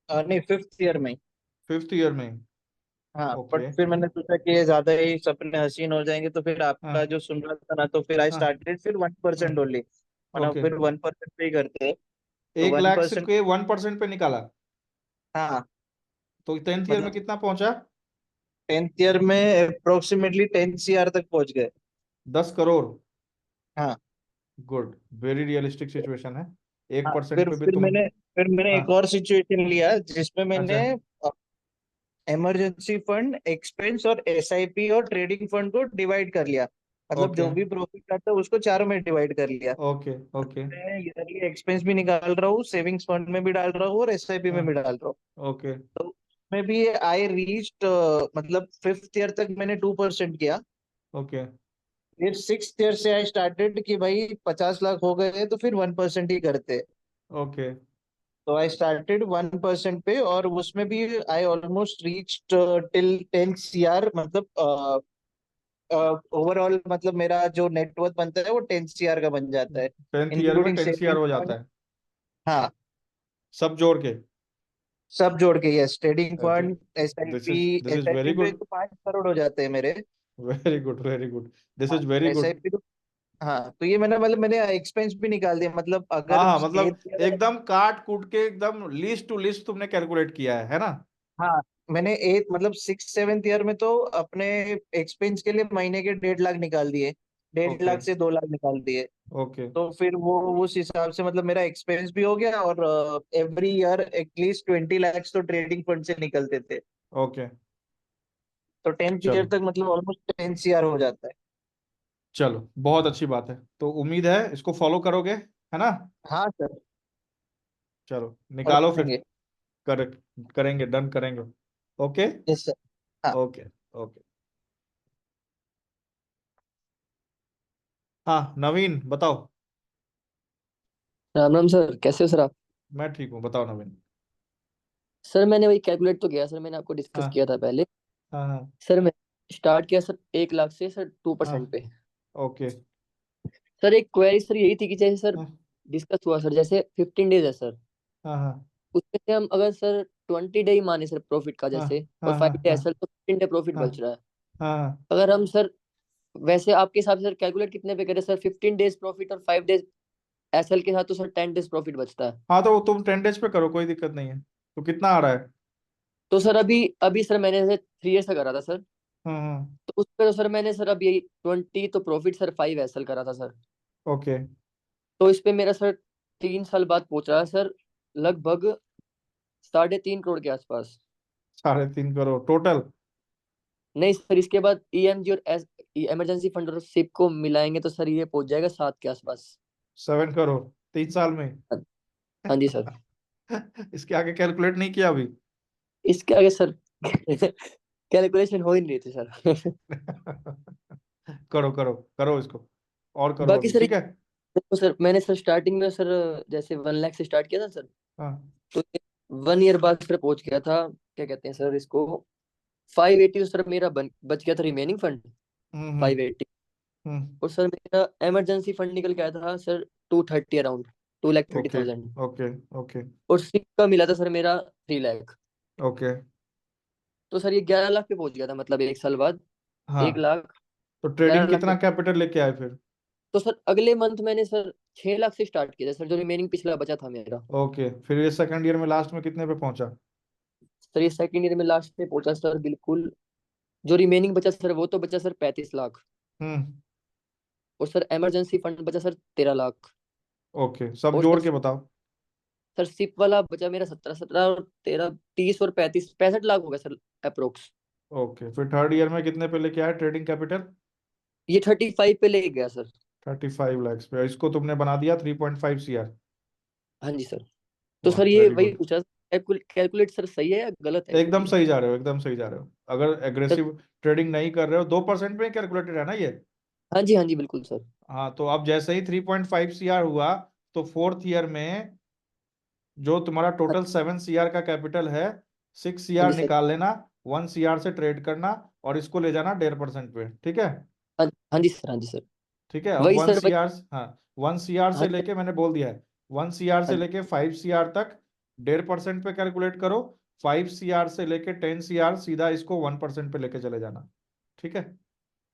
नहीं, फिफ्थ ईयर में ही। फिफ्थ ईयर में? हाँ, बट ओके। फिर मैंने सोचा कि ये ज्यादा ही सपने हसीन हो जाएंगे, तो फिर आपका हाँ जो सुन रहा था ना, तो फिर आई हाँ स्टार्टेड फिर 1% हाँ। ओनली, वरना ओके, फिर 1% पे ही करते हैं। तो 1 लाख से 1%। के 1% पे निकाला? हाँ। तो टेंथ ईयर में मतलब कितना पहुंचा? टेंथ ईयर में अप्रोक्सीमेटली 10 CR तक पहुंच गए। 10 करोड़? हाँ। गुड, वेरी रियलिस्टिक सिचुएशन है। एक हाँ, परसेंट फिर पे भी फिर तुम। मैंने फिर मैंने एक हाँ, और सिचुएशन लिया जिसमें मैंने अच्छा। इमरजेंसी फंड, एक्सपेंस और SIP और ट्रेडिंग फंड को डिवाइड कर लिया। मतलब ओके जो भी प्रॉफिट आता है उसको चारों में डिवाइड कर लिया। Okay okay. मैं ईयरली एक्सपेंस भी निकाल रहा हूँ, सेविंग्स फंड में भी डाल रहा हूँ और SIP हाँ, में भी डाल रहा हूँ। ओके तो उसमें भी आई रीच्ड, मतलब फिफ्थ ईयर तक मैंने 2% किया। ओके फिर सिक्स ईयर से आई स्टार्टेड कि भाई 50 लाख हो गए तो फिर 1% ही करते। ओके तो आई स्टार्टेड 1% पे, और उसमें भी I almost reached till 10 CR। मतलब ओवरऑल मतलब मेरा जो नेटवर्थ बनता है वो 10 CR का बन जाता है, टेंथ ईयर में इंक्लूडिंग 10 CR सेविंग हो जाता फंड। है? हाँ, सब जोड़ के? सब जोड़ के। Yes, trading fund, S I this P is this S is I very P pay good, तो 5 करोड़ हो जाते हैं मेरे। Very good, very good, this हाँ, is very S I good. P तो, हाँ तो ये मैंने मतलब मैंने एक्सपेंस भी निकाल दिया, मतलब हाँ अगर हाँ, मतलब एथ ईयर। एकदम काट कूट के एकदम लिस्ट टू लिस्ट तुमने कैलकुलेट किया है ना? हाँ, मैंने एट मतलब 6th 7th ईयर में तो अपने एक्सपेंस के लिए महीने के 1.5 लाख निकाल दिए, 1.5 लाख ओके से 2 लाख निकाल दिए। ओके तो फिर वो उस हिसाब से मतलब मेरा एक्सपेंस भी हो गया, और एवरी ईयर एटलीस्ट 20 lakhs तो ट्रेडिंग फंड से निकलते थे। ओके। तो 10th ईयर चलो तक मतलब ऑलमोस्ट 10 CR हो जाता है। चलो, बहुत अच्छी बात है। तो उम्मीद है इसको फॉलो करोगे, है ना? हाँ सर। चलो और निकालो फिर। करेंगे। कर करेंगे, डन करेंगे। Okay yes sir. हाँ। Okay okay. हाँ नवीन बताओ। राम राम सर, कैसे हो सर आप? मैं ठीक हूँ, बताओ नवीन। सर मैंने वही कैलकुलेट तो किया सर, मैंने आपको डिस्कस हाँ किया था पहले। हाँ हाँ सर मैं स्टार्ट किया सर 1 लाख से सर 2% हाँ। पे। ओके। सर एक क्वेरी सर यही थी कि जैसे सर हाँ डिस्कस हुआ सर, जैसे 15 डेज है सर, हाँ हाँ उसमें से हम अगर सर 20 डे ही माने सर प्रॉफिट का हाँ जैसे, और हाँ 5 डे है हाँ सर, तो 15 डे प्रॉफिट हाँ बच रहा है। हाँ। अगर हम सर वैसे आपके हिसाब से सर कैलकुलेट कितने पे करें सर, 15 डेज प्रॉफिट और 5 डेज एसएल के साथ, तो सर 10 डेज प्रॉफिट बचता है। हाँ तो तुम 10 days पे करो, कोई दिक्कत नहीं है। तो कितना आ रहा है? तो सर अभी अभी सर मैंने जैसे 3 ईयर्स का करा था सर, हम्म। तो उस पर तो सर मैंने सर अभी 20 तो प्रॉफिट सर 5 एसएल करा था सर। ओके। तो इस पे मेरा सर 3 साल बाद पहुंच रहा है सर लगभग 3.5 करोड़ के आसपास। 3.5 करोड़ टोटल? नहीं सर, इसके बाद ईएमजी और इमरजेंसी फंड और सिप को मिलाएंगे तो सर ये पहुंच जाएगा 7 के आसपास। 7 करोड़ 3 साल में? हाँ हाँ जी सर। इसके आगे कैलकुलेट नहीं किया अभी? इसके आगे सर कैलकुलेशन हो ही नहीं रही थी सर। करो करो करो इसको, और करो बाकी अभी, सर ठीक है। देखो सर, मैंने सर स्टार्टिंग में सर जैसे 1 लाख से स्टार्ट किया था सर, हाँ। तो 1 ईयर बाद सर पहुंच गया था, क्या कहते हैं सर इसको, 580 तो सर मेरा बच गया था रिमेनिंग फंड, हम्म 580। हम्म। और सर मेरा इमरजेंसी फंड निकल के आया था sir 230 around, 2,30,000 okay 30,000। Okay okay और सिप का मिला था सर मेरा 3 लाख। ओके। तो सर ये 11 लाख पे पहुंच गया था, मतलब 1 साल बाद हाँ 1 लाख तो 11 ट्रेडिंग लाख पे। कितना कैपिटल लेके आए फिर? तो सर अगले मंथ मैंने सर 6 लाख से स्टार्ट किया था सर, जो रिमेनिंग पिछला बचा था मेरा। ओके, फिर ये सेकंड ईयर में लास्ट में कितने पे पहुंचा? सर ये सेकंड ईयर में लास्ट पे पहुंचा सर, बिल्कुल जो रिमेनिंग बचा सर वो तो बचा सर 35 लाख। हम्म। और सर इमरजेंसी फंड बचा सर 13 लाख। ओके, सब और जोड़ सर के बताओ। सर सिप वाला बचा मेरा 17 और 13 30 और 35 65 लाख हो गया सर अप्रोक्स। ओके, फिर थर्ड ईयर में कितने पे लेके आए ट्रेडिंग कैपिटल? ये 35 पे ले गया सर। 35 lakhs पे, इसको तुमने बना दिया 3.5 CR। हाँ जी सर। तो वाह सर ये वेरी वही गुड। पूछा, कैलकुलेट सर सही है या गलत है एकदम क्योंकि सही जा रहे हो, एकदम सही जा रहे हो। अगर सर। एग्रेसिव ट्रेडिंग नहीं कर रहे हो, 2% में कैलकुलेटेड है ना ये? हाँ जी बिल्कुल सर। हाँ तो अब जैसे ही 3.5 CR हुआ, तो फोर्थ ईयर में जो तुम्हारा हाँ टोटल 7 CR का कैपिटल है, 6 हाँ CR जी सर। निकाल लेना, 1 CR से ट्रेड करना, और इसको ले जाना 1.5% पे, ठीक है? हाँ हाँ जी सर। हाँ जी सर। ठीक है, अब वही वन सर सी वही। आर हाँ 1 CR हाँ से जी लेके, मैंने बोल दिया है, 1 CR हाँ से जी लेके 5 CR तक 1.5% पे कैलकुलेट करो। 5 CR से लेके 10 CR सीधा इसको 1% पे लेके चले जाना, ठीक है?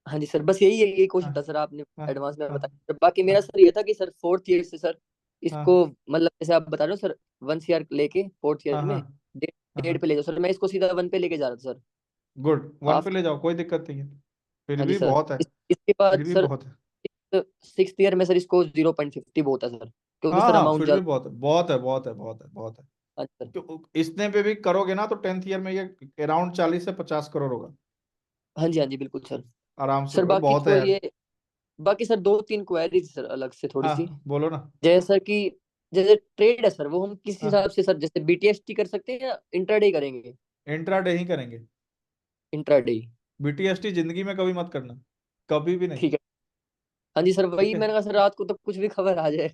हाँ जी सर, बस यही क्वेश्चन हाँ था सर, आपने हाँ एडवांस में हाँ बताया। बाकी मेरा हाँ सर ये था कि सर फोर्थ ईयर से सर हाँ इसको, मतलब जैसे आप बता रहे हो सर 1 CR लेके फोर्थ हाँ ईयर हाँ में डेढ़ हाँ डेढ़ हाँ। पे ले जाओ सर, मैं इसको सीधा 1 पे लेके जा रहा था सर। गुड, 1 पे आफ्टर। ले जाओ, कोई दिक्कत नहीं है। फिर हाँ जी भी सर। बहुत है, इसके बाद फिर भी सर बहुत है। 6th ईयर में सर इसको 0.50 बहुत है सर, क्योंकि हाँ सर हाँ, अमाउंट फिर भी ज्यादा। बहुत है, बहुत है, बहुत है, बहुत है, बहुत है। हाँ जी सर। तो इतने पे भी करोगे ना तो 10th ईयर में ये अराउंड 40 से 50 करोड़ होगा, हाँ जी बिल्कुल सर। आराम से सर होगा, बाकी बहुत है तो यार। ये, बाकी सर 2-3 क्वेरीज सर अलग से थोड़ी सी, हाँ बोलो ना। जैसा कि जैसे ट्रेड है सर, वो हम किस हाँ, हिसाब से सर, जैसे बीटीएसटी कर सकते हैं या इंट्राडे करेंगे? इंट्राडे ही करेंगे। इंट्राडे। बीटीएसटी जिंदगी में कभी मत करना, कभी भी नहीं। ठीक है। हाँ जी सर, ठीक वही है, मैंने कहा सर रात को तो कुछ भी खबर आ जाए।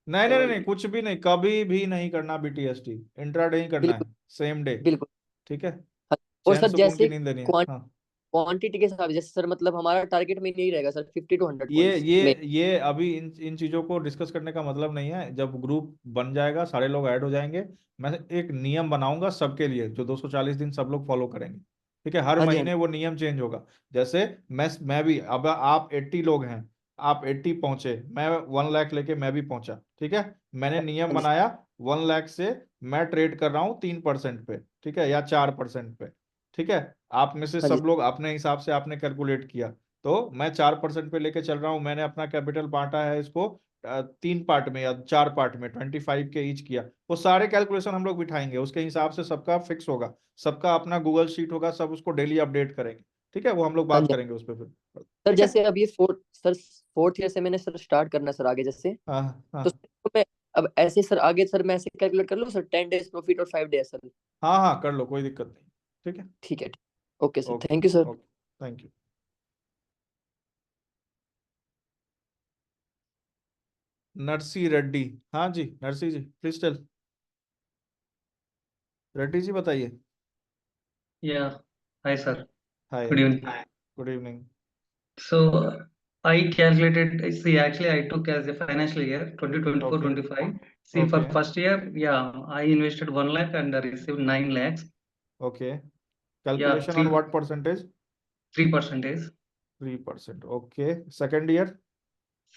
नहीं तो नहीं नहीं नहीं, वही। कुछ भी नहीं, कभी भी नहीं करना बीटीएसटी। इंट्राडे ही करना बिल्कुल है, सेम डे। बिल्कुल। ठीक है, हाँ। और चैन सर सुकून की जैसे नींद लेनी है, हाँ। क्वांटिटी के हिसाब से, जैसे सर मतलब हमारा टारगेट में नहीं रहेगा सर 50 to 100 ये पॉइंट्स ये में। ये अभी इन चीजों को डिस्कस करने का मतलब नहीं है। जब ग्रुप बन जाएगा, सारे लोग ऐड हो जाएंगे, मैं एक नियम बनाऊंगा सबके लिए, जो 240 दिन सब लोग फॉलो करेंगे। ठीक है, हर हाँ जी महीने वो नियम चेंज होगा। जैसे मैं भी, अब आप 80 लोग हैं, आप 80 पहुंचे, मैं 1 लाख लेके मैं भी पहुंचा, ठीक है। मैंने नियम बनाया 1 लाख से मैं ट्रेड कर रहा हूँ 3% पे, ठीक है, या 4% पे, ठीक है। आप में से हाँ जी सब लोग अपने हिसाब से आपने कैलकुलेट किया, तो मैं 4% पे लेके चल रहा हूँ। मैंने अपना कैपिटल बांटा है इसको 3 पार्ट में या 4 पार्ट में, 25 के ईच किया। वो सारे कैलकुलेशन हम लोग बिठाएंगे, उसके हिसाब से सबका फिक्स होगा, सबका अपना गूगल शीट होगा, सब उसको डेली अपडेट करेंगे, ठीक है। वो हम लोग हाँ बात जी करेंगे उस पर फिर, सर। ठीक है। जैसे अब ये फोर्थ ईयर से मैंने सर स्टार्ट करना सर आगे जैसे, हाँ तो हाँ मैं अब ऐसे सर आगे सर मैं ऐसे कैलकुलेट कर लूँ सर 10 डेज प्रॉफिट और 5 डेज सर। हाँ हाँ कर लो, कोई दिक्कत नहीं, ठीक है। ठीक है okay sir, okay thank you sir. Okay, thank you. Narsi Reddy, हाँ जी नरसी जी प्लीज टेल। रेड्डी जी बताइए। Yeah. Hi, sir. Hi, Good evening. Good evening. So I calculated, see, actually I took as a financial year okay 2024-25. See, for okay first year, yeah, I invested 1 lakh and I received 9 lakhs. Okay, Yeah, calculation on what percentage? 3%. 3%, okay. Second year?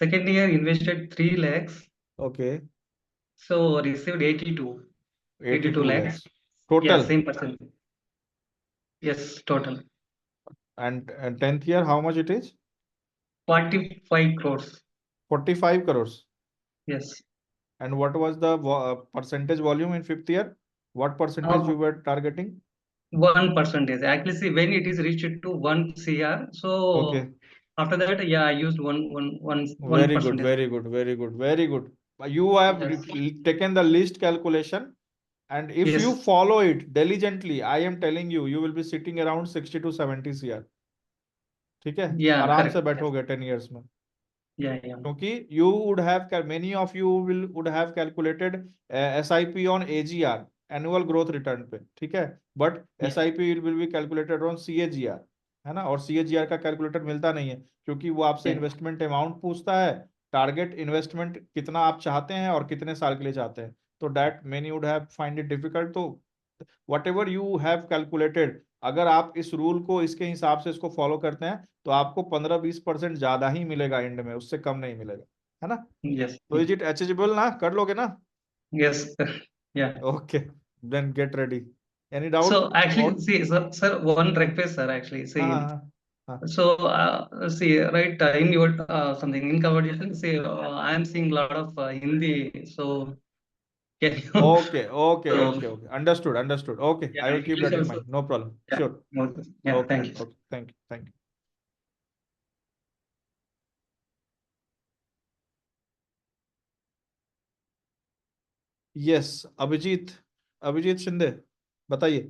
Second year invested 3 lakhs. Okay, So received 82 82 lakhs. lakhs Yeah, total. same percent. Yes, total. And 10th year how much it is? 45 crores. 45 crores. Yes. And what was the percentage volume in 5th year? What percentage you were targeting? 1%. Actually, see, when it is reached to 1 CR, so Okay, after that, yeah, I used very good, 1%. very good, very good, very good. You have Yes. taken the least calculation, and if you Yes. follow it diligently, I am telling you, you will be sitting around 60 to 70 CR, ठीक है। Yeah, आराम से correct. बैठोगे 10 years में, Yeah, yeah. क्योंकि you would have many of you would have calculated SIP on AGR, annual growth return पे, ठीक है। But Yeah. SIP will be calculated on CAGR, है ना। और CAGR का कैलकुलेटर मिलता नहीं है, क्योंकि वो आपसे Yeah. इन्वेस्टमेंट अमाउंट पूछता है, टारगेट इन्वेस्टमेंट कितना आप चाहते हैं और कितने साल के लिए चाहते हैं, तो that many would have find it difficult. तो whatever you have calculated, अगर आप इस रूल को इसके हिसाब से इसको फॉलो करते हैं, तो आपको 15-20% ज्यादा ही मिलेगा एंड में, उससे कम नहीं मिलेगा, है ना। Yes. तो इज इट अचीवेबल ना, कर लोगे ना? Yes. Yeah. Okay, then get ready. Any doubt? So actually, see, sir, one request, sir. Actually, see. हाँ हाँ हाँ So, see, right, in your something in conversation, see, I am seeing a lot of Hindi. So, can you? Okay okay So, okay okay, understood understood, okay, yeah, I will keep English that in also. Mind, no problem, Yeah. Sure. Okay. Yeah. Okay Thank you. Okay, thank you thank you. Yes, Abhijit, Abhijit Shinde बताइए,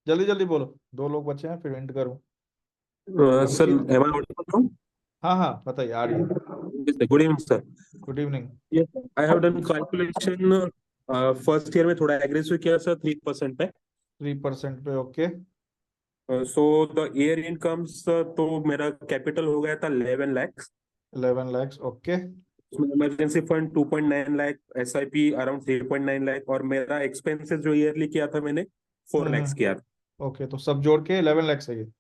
जल्दी जल्दी बोलो, 2 लोग बचे हैं फिर end करूं। Sir Abhijit, am I audible? हाँ हाँ बताइए, आ रही है। Yes, sir. Good evening, sir. Good evening. Yes, sir. I have done calculation first year में थोड़ा एग्रेसिव किया सर 3% पे। 3% पे, okay. So the year incomes तो मेरा कैपिटल हो गया था 11 lakhs। 11 lakhs, okay. Emergency fund 2.9 lakh, SIP around 3.9 lakh, और मेरा एक्सपेंसेस जो ईयरली किया था मैंने 4 lakhs किया था। ओके, तो सब जोड़ के 11 lakhs है ये।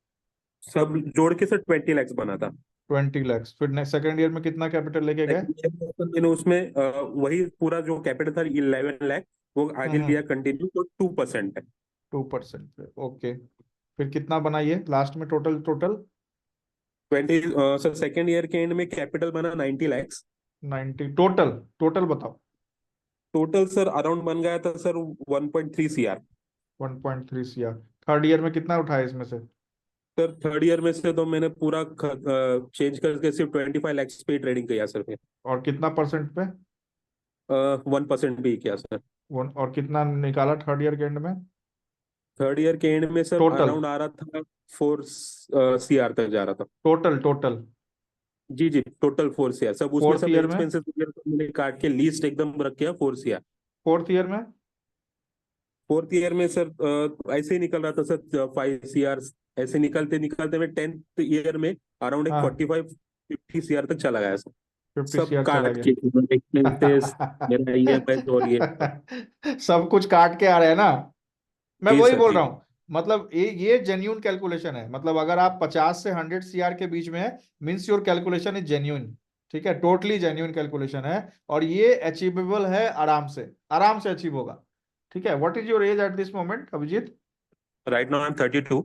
सब जोड़ के सर 20 lakhs बना था। 20 lakhs, फिर नेक्स्ट सेकंड ईयर में कितना कैपिटल लेके गए? मैंने उसमें वही पूरा जो कैपिटल था 11 लाख, वो आगे लिया कंटिन्यू, तो 2% है। 2% पे, ओके। फिर कितना बनाइए लास्ट में total? Total 20 sir second year के एंड में कैपिटल बना 90 lakhs। 90 टोटल, टोटल बताओ। टोटल सर अराउंड बन गया था sir 1.3 CR। 1.3 CR। Third year में कितना उठाया इसमें से? सर थर्ड ईयर में से तो मैंने पूरा चेंज करके सिर्फ 25 lakhs पे ट्रेडिंग किया सर मैं। और कितना परसेंट पे? 1% भी किया सर। और कितना निकाला थर्ड ईयर के एंड में? थर्ड ईयर के एंड में सर टोटल अराउंड आ रहा था 4 CR तक जा रहा था। टोटल टोटल जी जी, टोटल 4 CR। सब उसमें फोर्थ सब ईयर में? एक्सपेंसेस मैंने काट के लीस्ट एकदम रख किया 4 CR। फोर्थ ईयर में? फोर्थ ईयर में सर ऐसे ही निकल रहा था सर 5 CR। ऐसे निकलते निकलते मैं 10th ईयर में अराउंड एक 45-50 CR तक चला गया सर। 50 सब CR चला काट गया। के एक्सपेंसेस, मेरा EMI और ये सब कुछ काट के आ रहे हैं ना। मैं जी वही सर बोल जी। रहा हूँ, मतलब ये जेन्यून कैलकुलेशन है। मतलब अगर आप 50 से 100 CR के बीच में है, means your calculation is genuine, ठीक है, टोटली जेन्युइन कैलकुलेशन है और ये अचीवेबल है, आराम से अचीव होगा। ठीक है, what is your age at this moment Abhijit? Right now I am 32।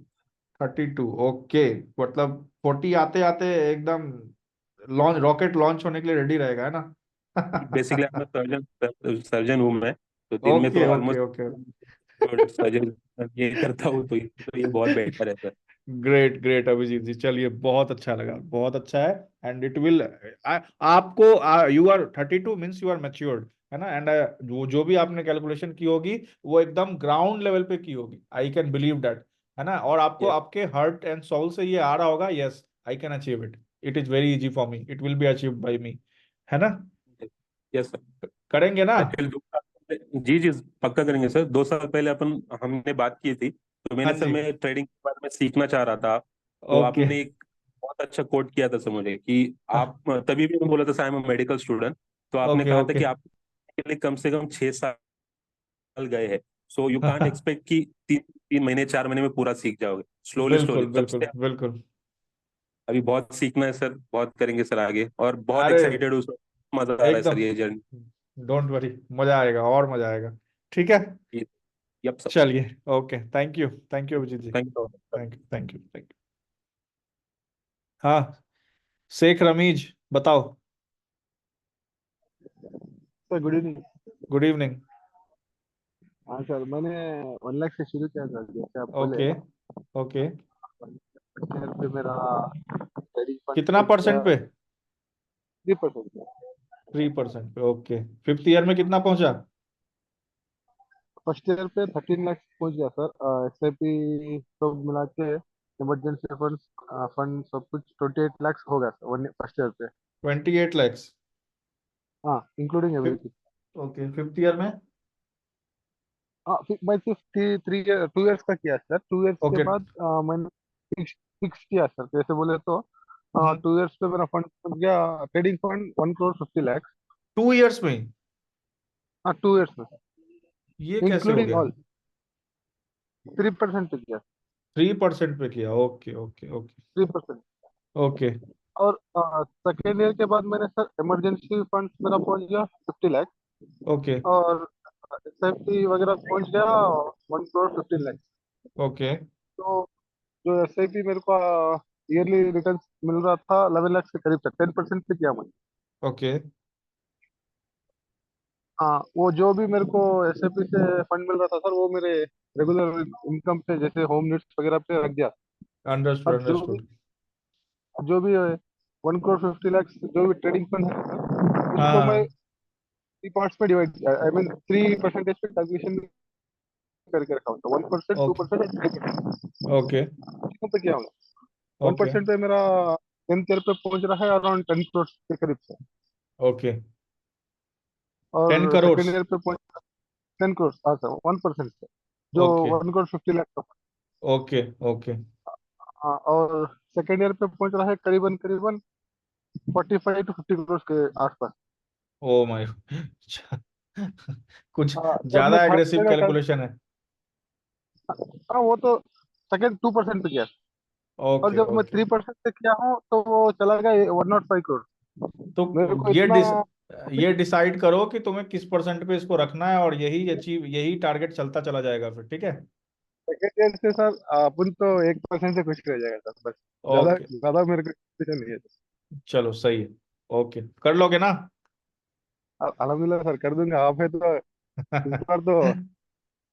32, ओके। मतलब 40 आते आते एकदम रॉकेट लॉन्च होने के लिए रेडी रहेगा, है ना? बेसिकली मैं सर्जन सर्जन हूँ मैं, तो दिन में ओके तो ओके ऑलमोस्ट ओके। सर्जन ये करता हूँ, तो ये बहुत बेटर है sir. Great great Abhijit ji, चलिए बहुत अच्छा लगा, बहुत अच्छा है। एंड इट विल आपको you are 32 means you are matured, है ना? एंड जो भी आपने कैलकुलेशन की होगी वो एकदम ग्राउंड लेवल पे की होगी, आई कैन बिलीव दैट, है ना? और आपको Yes, आपके हार्ट एंड सोल से ये आ रहा होगा, yes I can achieve it, it is very easy for me, it will be achieve by me, है ना? Yes sir. करेंगे ना? एक्चुअली 2 साल पहले, जी जी पक्का करेंगे सर। 2 साल पहले हमने बात की थी, तो हाँ मैंने सर जी। मैं ट्रेडिंग के बारे में सीखना चाह रहा था, तो ओके। आपने एक बहुत अच्छा कोट किया था सर मुझे कि आप, तभी भी मैं बोला था sir I am medical student, तो आपने ओके कहा था ओके। कि आप के लिए कम से कम 6 साल गए हैं। सो यू कांट एक्सपेक्ट कि 3 महीने 4 महीने में पूरा सीख जाओगे, स्लोली स्लोली। बिल्कुल तब बिल्कुल से बिल्कुल। अभी बहुत सीखना है सर, बहुत करेंगे सर आगे, और बहुत अरे एक्साइटेड हूँ सर। मजा आ रहा है सर एकदम, ये जर्नी। डोंट वरी, मजा आएगा और मजा आएगा। ठीक है, यप सर। चलिए, okay, thank you Abhijit ji, thank you. Thank you. हाँ, शेख रमीज, बताओ। Sir good evening. Good evening. हाँ सर, मैंने 1 लाख से शुरू किया था, जैसे आप बोले। Okay okay. शेयर पे मेरा ट्रेडिंग फंड कितना पहुंच गया परसेंट पे? 3%। 3% पे, ओके। फिफ्थ ईयर में कितना पहुंचा? फर्स्ट ईयर पे 13 लाख पहुंच गया सर। SIP सब मिला के इमरजेंसी फंड फंड सब कुछ 28 लाख हो गया सर फर्स्ट ईयर पे। 28 lakhs। हाँ, including everything. Okay, fifth year में? हाँ, मैं सिर्फ 2 इयर्स का किया सर। 2 इयर्स के ओके। बाद मैंने फिक्स फिक्स किया सर, जैसे बोले तो 2 इयर्स पे मेरा फंड पहुंच गया, trading fund 1 crore 50 lakh. 2 years में ही? हाँ, 2 इयर्स में ये कैसे हो इंक्लूडिंग गया? ऑल 3% पे किया। 3% पे किया, ओके ओके ओके 3%। ओके और सेकेंड ईयर के बाद मैंने सर इमरजेंसी फंड मेरा पहुंच गया 50 लाख। ओके और SIP वगैरह पहुंच गया 1 करोड़ 15 लाख। ओके तो जो SIP मेरे को ईयरली रिटर्न मिल रहा था 11 लाख से करीब था, 10% पे किया मैंने। ओके हाँ, वो जो भी मेरे को SIP से फंड मिल रहा था सर, वो मेरे रेगुलर इनकम पे, जैसे होम नीड्स वगैरह पे रख दिया। अंडरस्टूड अब अंडरस्टूड। जो भी 1 करोड़ 50 लाख जो भी ट्रेडिंग फंड है सर, हाँ उसको मैं हाँ, 3 पार्ट्स में डिवाइड किया, आई मीन 3% पे कैलकुलेशन करके रखा हूँ, 1%, ओके 2% और 3%। ओके तीनों पे किया हूँ। ओके 1% पे मेरा 10th ईयर पे पहुंच रहा है अराउंड 10 करोड़ के करीब से। ओके। 10 और करोड़ सेकेंड ईयर पे पहुंच 10 करोड़, हाँ सर, 1% पे जो ओके 1 करोड़ 50 लाख का। ओके ओके हाँ, और सेकेंड ईयर पे पहुंच रहा है करीबन करीबन 45 to 50 करोड़ के आसपास। ओ माय कुछ हाँ, जब मैं ज्यादा थर्ड एग्रेसिव ईयर का कैलकुलेशन है। हाँ, वो तो सेकेंड 2% पे किया। और ओके जब मैं ओके। 3% पे किया हूँ तो वो चला गया 105 करोड़। मेरे तो को इतना ये डिसाइड करो कि तुम्हें किस परसेंट पे इसको रखना है, और यही टारगेट चलता चला जाएगा फिर, ठीक है? सेकेंड ईयर से सर अपन तो 1% से खुश रह जाएगा सर, बस। ज्यादा ओके, ज्यादा मेरे को expectation नहीं है। चलो सही है। ओके, कर लोगे ना? अल्हम्दुलिल्लाह सर, कर दूंगा। आप है तो इस बार तो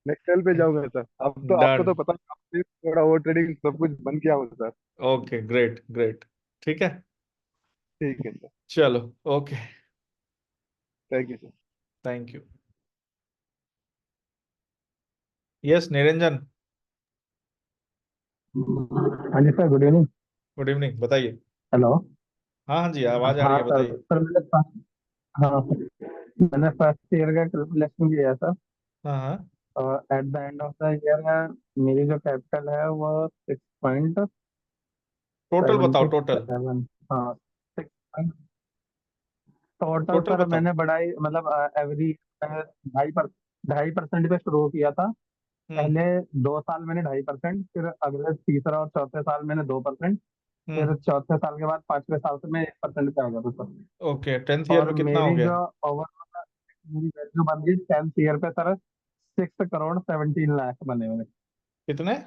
नेक्स्ट लेवल पे जाऊंगा सर। अब तो आपको डन। तो पता है, आपने थोड़ा वो ट्रेडिंग सब कुछ बंद किया हुआ सर। Okay, great great. ठीक है, ठीक है सर। चलो, okay, thank you sir. Thank you. Yes Niranjan, हाँ जी sir, good evening. Good evening, बताइए। हेलो। हाँ हाँ जी, आवाज आ रही हाँ है, सर, बताइए। हाँ मैंने फर्स्ट ईयर का कैलकुलेशन किया सर। हाँ हाँ। At the end of the year मेरी जो कैपिटल है वो 6.77। टोटल बताओ, टोटल। हाँ, 6। टोटल टोटल सर बताओ। मैंने बढ़ाई, मतलब एवरी 2.5% पे शुरू किया था। हम्म। पहले 2 साल मैंने 2.5%, फिर अगले तीसरा और चौथे साल मैंने 2%, फिर चौथे साल के बाद 5वें साल से मैं 1% पे आ गया था सर। ओके 10th ईयर और में कितना हो मेरी गया? जो ओवरऑल मेरी वैल्यू बन गई 10th ईयर पे सर 6 करोड़ 17 लाख बने मेरे। कितने?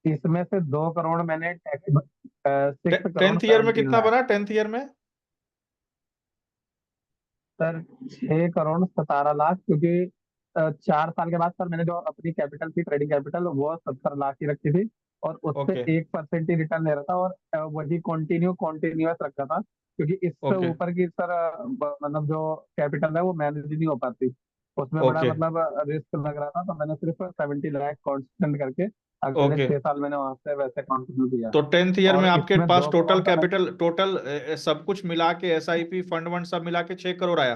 इसमें से 2 करोड़ मैंने टैक्स 6 करोड़ 10th ईयर में 17 कितना लाख बना 10th ईयर में? सर 6 करोड़ 17 लाख, क्योंकि 4 साल के बाद सर मैंने जो अपनी कैपिटल थी ट्रेडिंग कैपिटल वो 70 लाख ही रखी थी, और उससे ओके 1% ही रिटर्न ले रहा था, और वही कॉन्टिन्यूअस रखा था, क्योंकि इससे ओके ऊपर की सर मतलब जो कैपिटल है वो मैनेज नहीं हो पाती, उसमें बड़ा ओके मतलब रिस्क लग रहा था, तो मैंने सिर्फ 70 लाख कॉन्स्टेंट करके अगले ओके 6 साल मैंने वहां से वैसे कंटिन्यू किया। तो 10th ईयर में और आपके इसमें पास 2 टोटल करोड़ का कैपिटल सब कुछ मिला के SIP फंड वंड सब मिला के 6 करोड़ आया।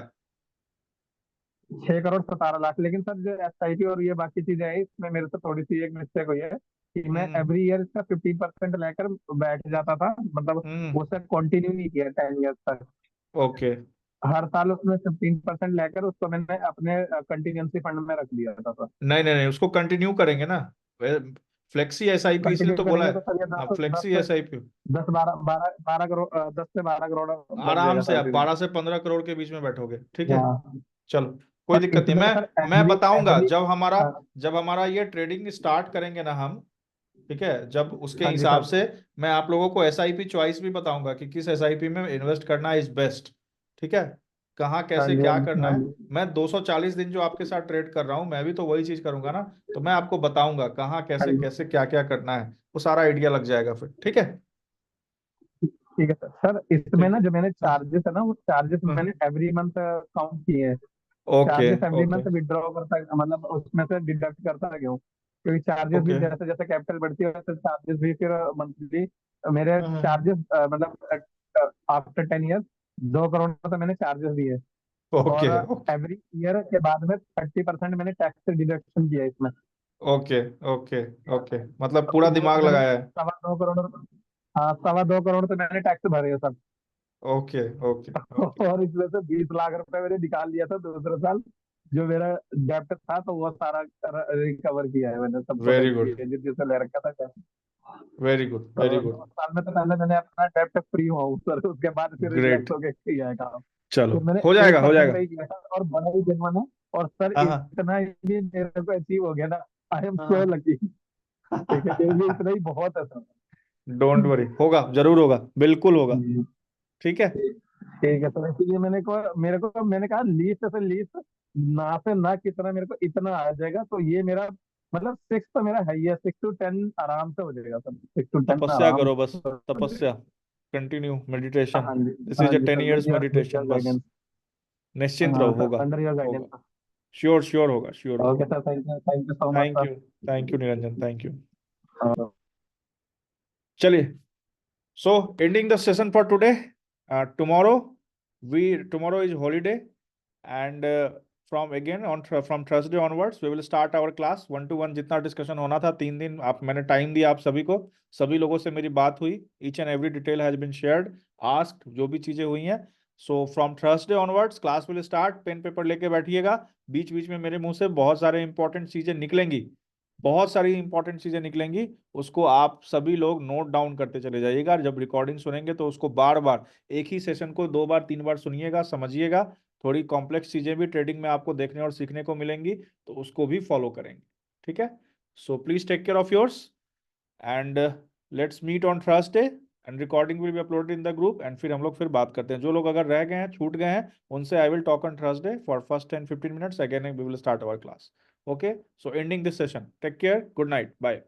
6 करोड़ 17 लाख। लेकिन सर जो SIP और ये बाकी चीजें हैं इसमें मेरे से थोड़ी सी एक मिस्टेक हुई है कि मैं एवरी ईयर इसका 15% लेकर बैठ जाता था, मतलब उसे कंटिन्यू नहीं किया 10 ईयर तक। ओके हर साल उसमें 15% लेकर उसको मैंने अपने कंटिजेंसी फंड में रख दिया था सर। नहीं नहीं नहीं उसको कंटिन्यू करेंगे ना। फ्लेक्सी SIP इसलिए कंटिन्यू तो बोला करेंगे है। तो सर ये हाँ 10 फ्लेक्सी 10 SIP 10 12 करोड़ 10 से 12 करोड़ बन आराम जाएगा से सर आप फिर। 12 से 15 करोड़ के बीच में बैठोगे, ठीक है। हाँ चलो कोई और दिक्कत नहीं। इसमें सर मैं बताऊंगा एवरी जब हमारा ये ट्रेडिंग स्टार्ट करेंगे ना हम, ठीक है, जब उसके हाँ जी हिसाब सर। से मैं आप लोगों को SIP चॉइस भी बताऊंगा कि किस SIP में इन्वेस्ट करना इज बेस्ट, ठीक है, कहाँ हाँ कैसे जी क्या हाँ जी करना हाँ है। जी मैं 240 दिन जो आपके साथ ट्रेड कर रहा हूँ मैं भी तो वही चीज करूंगा ना, तो मैं आपको बताऊंगा कहाँ हाँ कैसे जी। कैसे क्या क्या करना है, वो सारा आइडिया लग जाएगा फिर, ठीक है। ठीक है सर। सर इसमें ठीक ना है जो मैंने चार्जेस है ना वो चार्जेस हाँ, मैंने एवरी मंथ काउंट किए हैं। Okay charges every okay month withdraw करता मतलब उसमें से डिडक्ट करता गया हूँ, क्योंकि चार्जेस भी ओके जैसे जैसे कैपिटल बढ़ती है वैसे चार्जेस भी फिर मंथली मेरे चार्जेस मतलब आफ्टर 10 ईयर्स 2 करोड़ तो मैंने चार्जेस दिए, ओके और एवरी ईयर के बाद में 30% मैंने टैक्स डिडक्शन किया इसमें। ओके ओके ओके मतलब तो पूरा वो दिमाग मैंने लगाया है। 2.25 करोड़, हाँ 2.25 करोड़ तो मैंने टैक्स भरे हैं सर। ओके ओके ओके और इसमें से 20 लाख रुपए मैंने निकाल लिया था दूसरे साल, जो मेरा डेब्ट था, तो वो सारा रिकवर किया है मैंने, सबको दे वेरी गुड दिया जिससे ले रखा था कैसे। वेरी गुड वेरी तो गुड 2 साल में तो पहले मैंने अपना डेब्ट फ्री हुआ हूँ सर, उसके बाद फिर रिलैक्स ग्रेट। होके किया है काम। चलो फिर मैंने हो एक जाएगा हो परसेंट जाएगा। पे ही किया था और बड़ा ही जेनवन है। और सर हाँ हाँ इतना ही मेरे को अचीव हो गया ना, आई एम सो हाँ लकी। ठीक है ये इतना ही बहुत है सर। डोंट वरी होगा जरूर होगा बिल्कुल होगा, जी, ठीक है। ठीक है सर। इसलिए मैंने कहा लीस्ट से लीस्ट ना से ना कितना मेरे को इतना आ जाएगा, तो ये मेरा मतलब 6 तो मेरा है ही है, 6 to 10 आराम से हो जाएगा सर, 6 to 10 तपस्या आराम करो बस, से हो तपस्या, जाएगा। कंटिन्यू मेडिटेशन, हाँ जी दिस हाँ इज अ जी 10 सर, years मेडिटेशन बस, गाइडेंस। निश्चिंत हाँ रहो सर होगा अंडर योर होगा। गाइडेंस। श्योर श्योर होगा श्योर होगा। Okay sir, thank you so much sir. Thank you Niranjan, thank you. चलिए so ending the session for today. Tomorrow is holiday, and from Thursday onwards we will start our class 1-to-1 जितना discussion होना था 3 दिन आप मैंने time दिया आप सभी को, सभी लोगों से मेरी बात हुई, each and every detail has been shared, asked, जो भी चीजें हुई हैं। So from Thursday onwards class will start, pen paper लेके बैठिएगा, बीच बीच में मेरे मुंह से बहुत सारे इंपॉर्टेंट चीजें निकलेंगी, बहुत सारी इंपॉर्टेंट चीजें निकलेंगी, उसको आप सभी लोग नोट डाउन करते चले जाइएगा। जब रिकॉर्डिंग सुनेंगे तो उसको बार बार एक ही सेशन को 2 बार 3 बार सुनिएगा, समझिएगा, थोड़ी कॉम्प्लेक्स चीजें भी ट्रेडिंग में आपको देखने और सीखने को मिलेंगी, तो उसको भी फॉलो करेंगे, ठीक है। So please take care of yours and let's meet on Thursday and recording will be uploaded in the group, and फिर हम लोग फिर बात करते हैं। जो लोग अगर रह गए हैं छूट गए हैं उनसे I will talk on Thursday for first 10-15 minutes, again we will start our class. Okay, so ending this session. Take care. Good night. Bye.